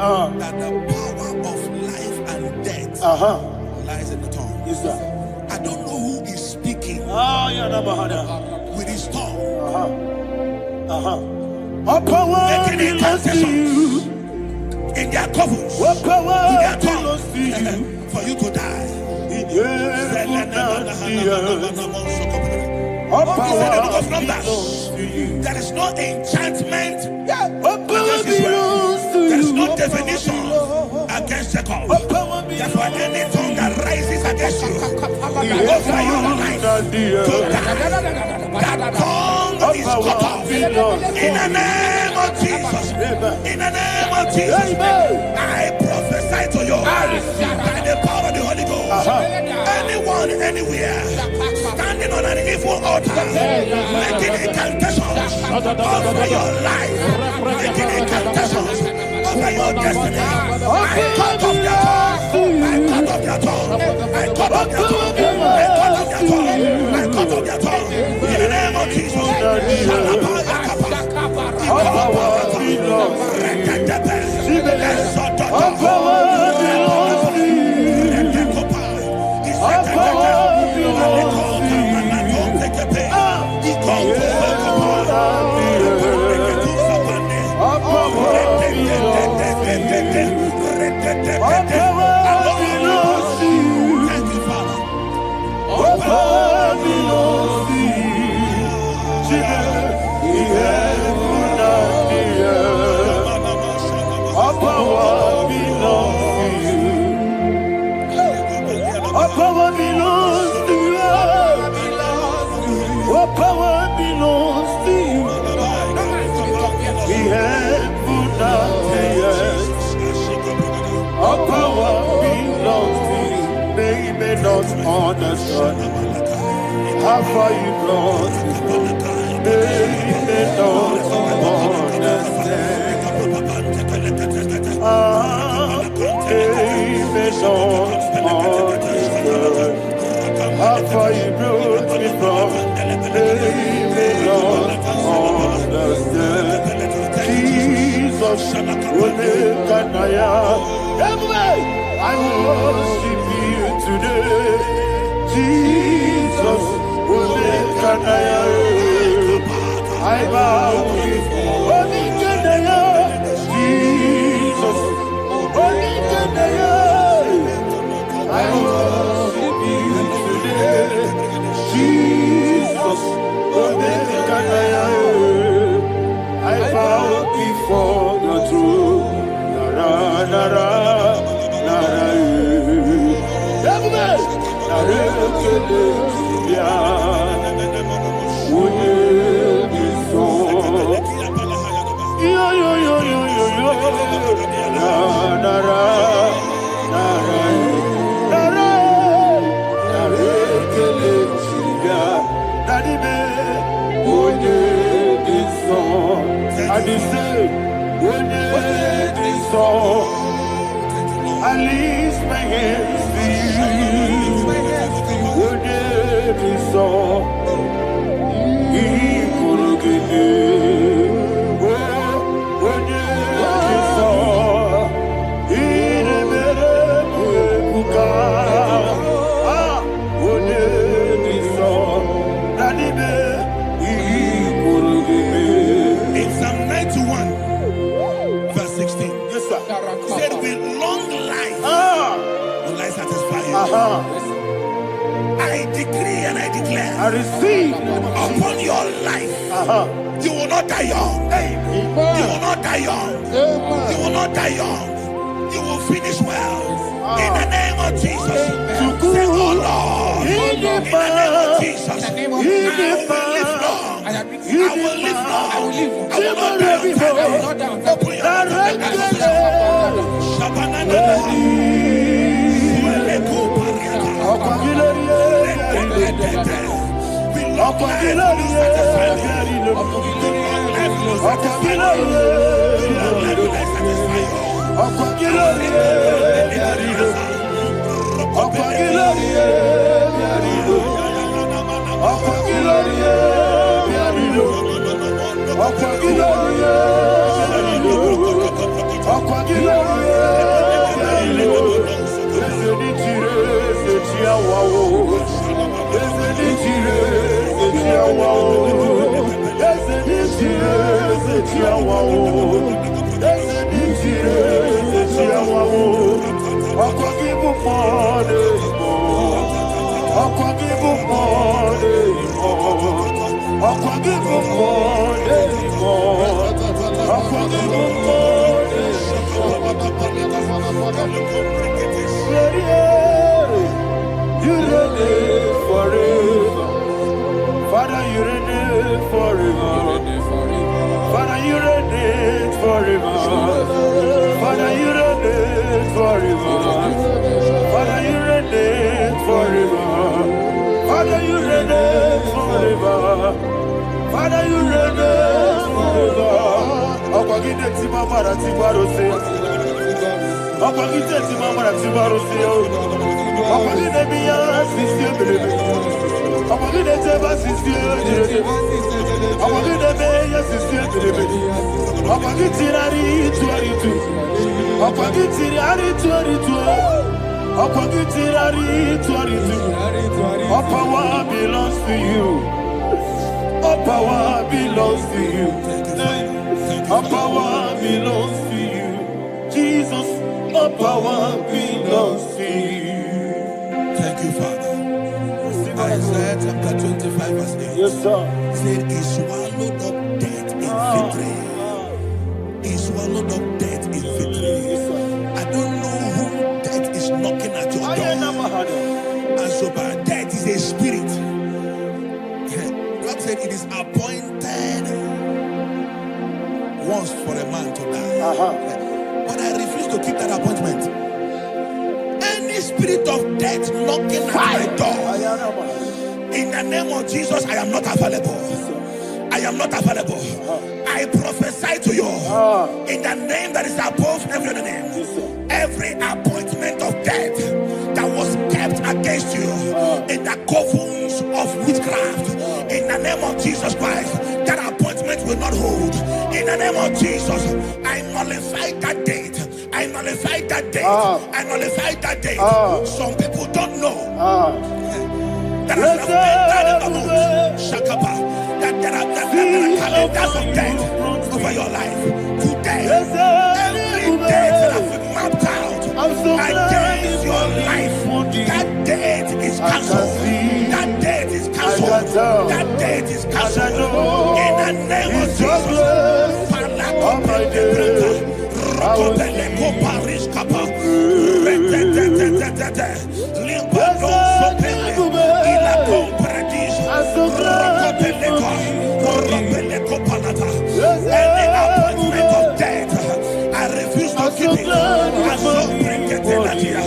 and that the power of life and death lies in the tongue. Yes, sir. I don't know who is speaking with his tongue. Making incantations in their covens, What in power their belongs to you? tongue, for you to die. In heaven and the earth. All He said in the book power of Numbers, belongs to you. there is no enchantment All power against Israel. belongs to There is you. no divination against Jacob. All power Therefore, belongs any tongue that rises against you in over your heaven life, and the to earth. die. That tongue All is cut power off. belongs to In the you. name of Jesus. In the name of Jesus. Amen. I prophesy to you by the power of the Holy Ghost. Anyone, anywhere, standing on an evil altar, making incantations over your life, making incantations over your destiny. I cut off their tongue. I cut off their tongue. I cut off their tongue. I cut off their tongue. I cut off their tongue. In the name of Jesus. All power belongs to you. All power belongs to you. All power belongs to you. All power belongs to you. All power belongs to you. Thank you, Father. All power belongs to you. In heaven and the earth. All power belongs to you. All power belongs to you. All power belongs to you. In heaven and the earth. All power belongs to you. They may not understand how far you brought me. They may not understand. They may not understand how far you brought me from. They may not understand. Jesus, will make an I worship you today. Jesus, will make an I bow before Jesus, I worship you today. Jesus, will make an I bow before the throne. Nara, nara, nara, I lift my hands to you. Would you be so? He could give you. Would you be so? He never would would you be so? Daddy, he could give you. In Psalm 91, verse 16. Yes, sir. Said with long life will I satisfy you. I decree and I declare I receive upon your life, you will not die young. You will not die young. You will not die young. You will finish well. In the name of Jesus. Say, oh Lord, in the name of Jesus, I will live long. I will live long. I will not die young. Open your Wow. You reign forever. Father, you reign forever. Father, you reign forever. Father, you reign forever. Father, you reign forever. Father, you reign forever. Father, you reign forever. Akwagide timamara tibarose. Akwagide timamara tibarose. Akwagide biya sisi belebe. Akwagide teba sisi belebe. Akwagide beya sisi belebe. Akwagide tirari tuaritu. Akwagide tirari tuaritu. Akwagide tirari tuaritu. All power belongs to you. All power belongs to you. All power belongs to you. Jesus, all power belongs to you. Thank you, Father. Isaiah chapter 25 verse 8. Yes, sir. Said he swallowed up death in victory. He swallowed up death in victory. I don't know who death is knocking at your door. And so by death is a spirit. God said it is appointed once for a man to die. But I refuse to keep that appointment. Any spirit of death knocking at my door, in the name of Jesus, I am not available. I am not available. I prophesy to you in the name that is above every other name. Every appointment of death that was kept against you in the covens of witchcraft, in the name of Jesus Christ, that appointment will not hold. In the name of Jesus, I nullify that date. I nullify that date. I nullify that date. Some people don't know that as of Shakapa, that there are calendars of death over your life. Today, every date that has been mapped out against your life, that date is cancelled. That date is cancelled. That date is cancelled. In the name of Jesus. Any appointment of death, I refuse to keep it. I so bring it in that year.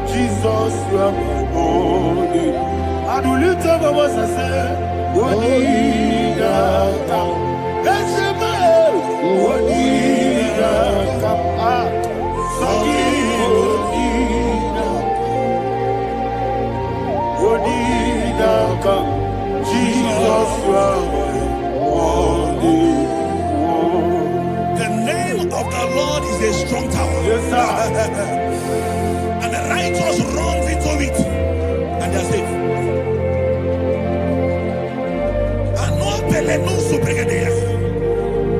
Jesus, you are my only. And we lift up our voice and say, Wodida, Esema, Wodida, Sogi, Wodida, Jesus, you are my only. The name of the Lord is a strong tower. Yes, sir. And the righteous runs into it and they are safe.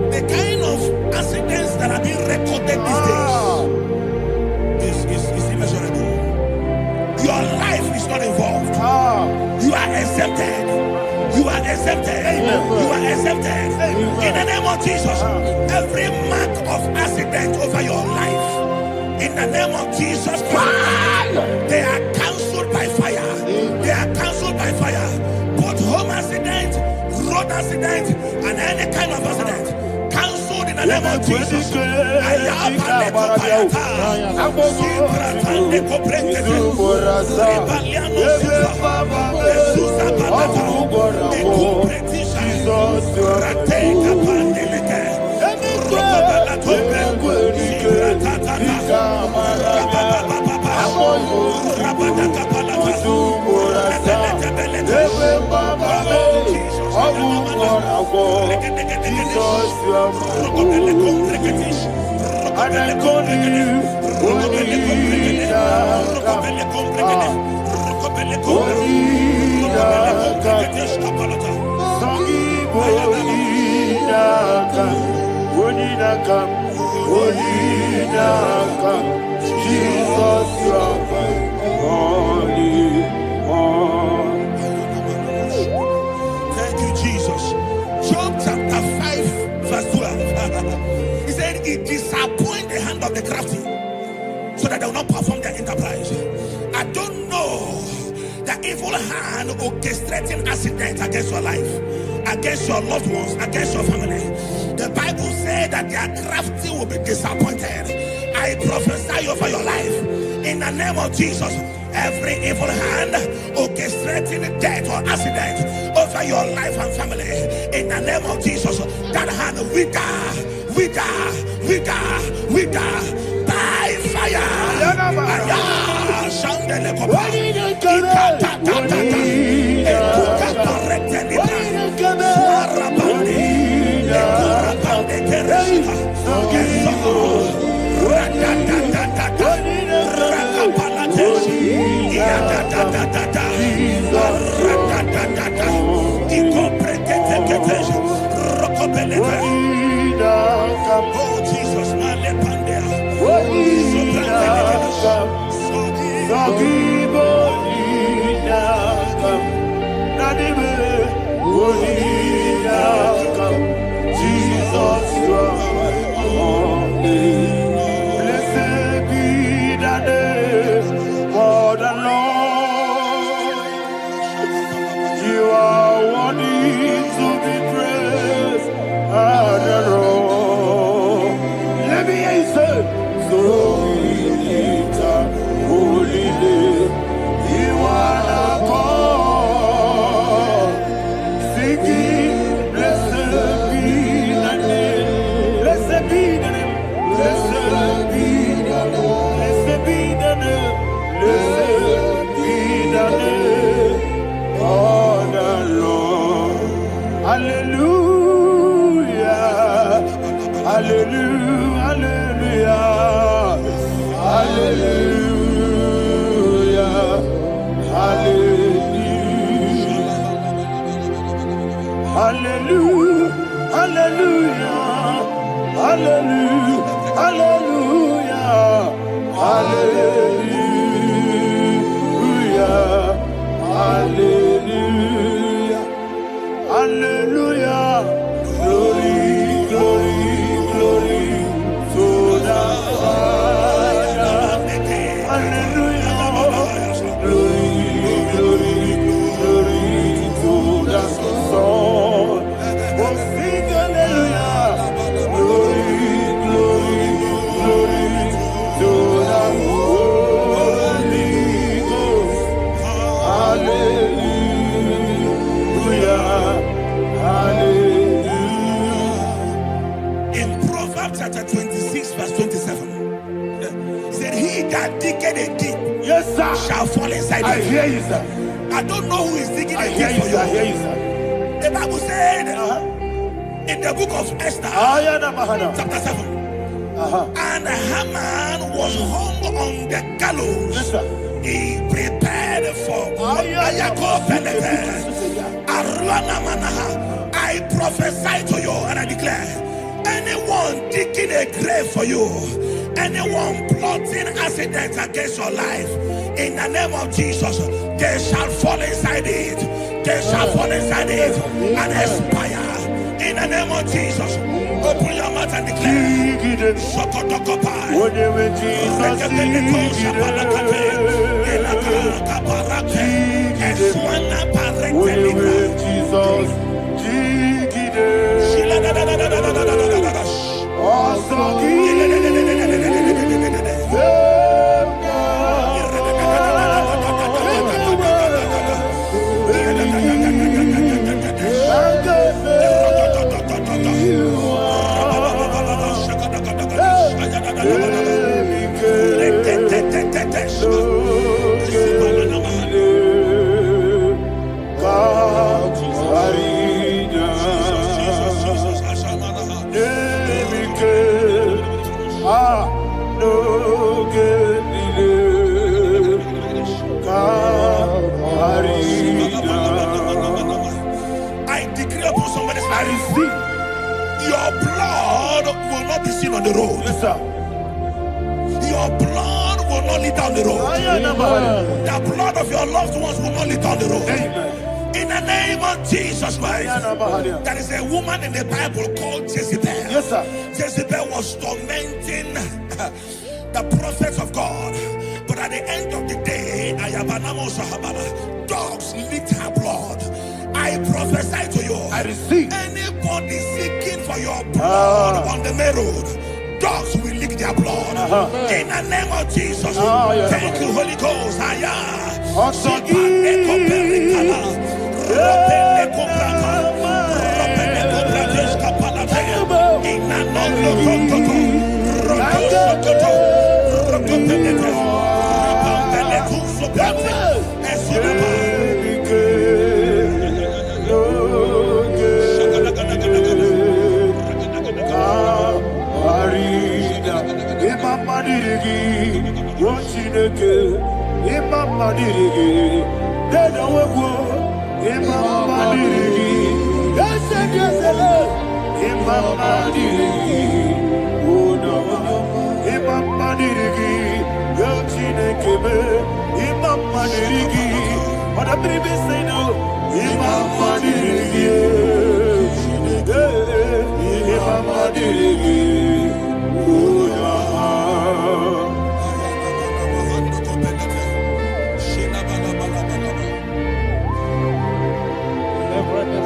The kind of accidents that are being recorded these days is immeasurable. Your life is not involved. You are exempted. You are exempted. You are exempted. In the name of Jesus, every mark of accident over your life, in the name of Jesus Christ, they are cancelled by fire. They are cancelled by fire. Both home accident, road accident, and any kind of accident, cancelled in the name of Jesus. for Jesus, you are and I call you Jesus, you are holy. Thank you, Jesus. Job chapter 5, verse 12. He said, "It disappoints the hand of the crafty, so that they will not perform their enterprise." I don't know the evil hand orchestrating accidents against your life, against your loved ones, against your family. The Bible says that their crafty will be disappointed. I prophesy over your life in the name of Jesus. Every evil hand orchestrating death or accident over your life and family, in the name of Jesus, that hand wither by fire. Oh Jesus, Jesus, you are holy. Blessed be the name of the Lord. You are worthy to be praised and adored. Let me hear you say, so we lift up holy name. You are the God. Singing, blessed be the name. Blessed be the name. Blessed be the name. Blessed be the name. Blessed be the name of the Lord. Hallelujah. Hallelujah. Hallelujah. Hallelujah. Hallelujah. Hallelujah. Hallelujah. Hallelujah. Hallelujah. Hallelujah. Hallelujah. Glory, glory, glory to the Father. Hallelujah. Glory, glory, glory to the Son. Oh, sing hallelujah. Glory, glory, glory to the Holy Ghost. Hallelujah. Hallelujah. in Proverbs chapter 26, verse 27, he said, "He that diggeth a deep, Yes, sir, shall fall inside I it." hear you, sir. I don't know who is digging I a hear deep you, for sir. I hear you. you, sir. The Bible said in the book of Esther, chapter 7, and Haman was hung on the gallows. Yes, sir. He prepared for I prophesy to you and I declare, anyone digging a grave for you, anyone plotting accidents against your life, in the name of Jesus, they shall fall inside it. They shall fall inside it and expire. In the name of Jesus, open your mouth and declare. Shokotokopai. Whatever Jesus I receive. Your blood will not be seen on the road. Yes, sir. Your blood will not lead down the road. The blood of your loved ones will not lead down the road. Amen. In the name of Jesus Christ. There is a woman in the Bible called Jezebel. Yes, sir. Jezebel was tormenting the prophets of God. But at the end of the day, dogs licked her blood. I prophesy to you. I receive. Anybody seeking for your blood on the main road, dogs will lick their blood. In the name of Jesus. Thank you, Holy Ghost.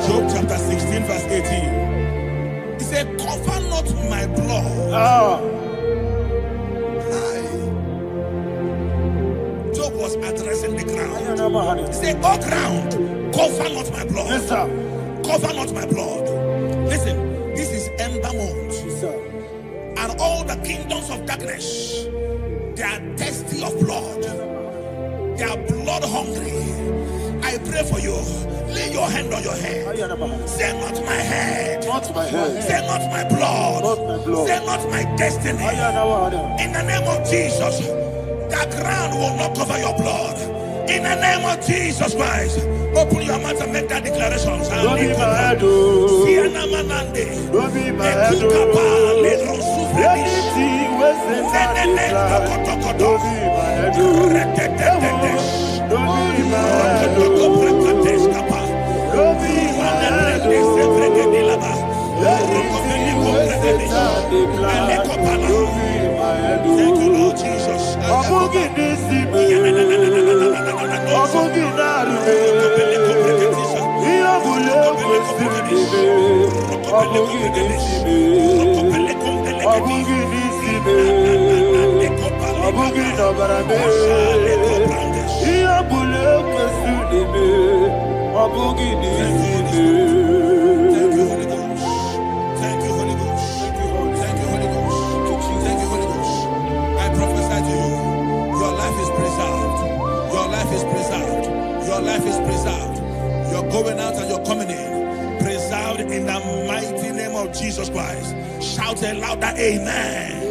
Job chapter 16 verse 18. He said, cover not my blood. Job was addressing the ground. He said, oh ground, cover not my blood. Yes, sir. Cover not my blood. Listen, this is ember month. Yes, sir. And all the kingdoms of darkness, they are thirsty of blood. They are blood hungry. I pray for you. Lay your hand on your head. Say not my head. Not my head. Say not my blood. Not my blood. Say not my destiny. In the name of Jesus, the ground will not cover your blood. In the name of Jesus Christ, open your mouth and make that declaration. Don't be my head. Don't be my head. Anything was in that don't be my head. Don't be my head. Don't be my head. Thank you, Lord Jesus. Your life is preserved. You're going out and you're coming in. Preserved in the mighty name of Jesus Christ. Shout a louder amen.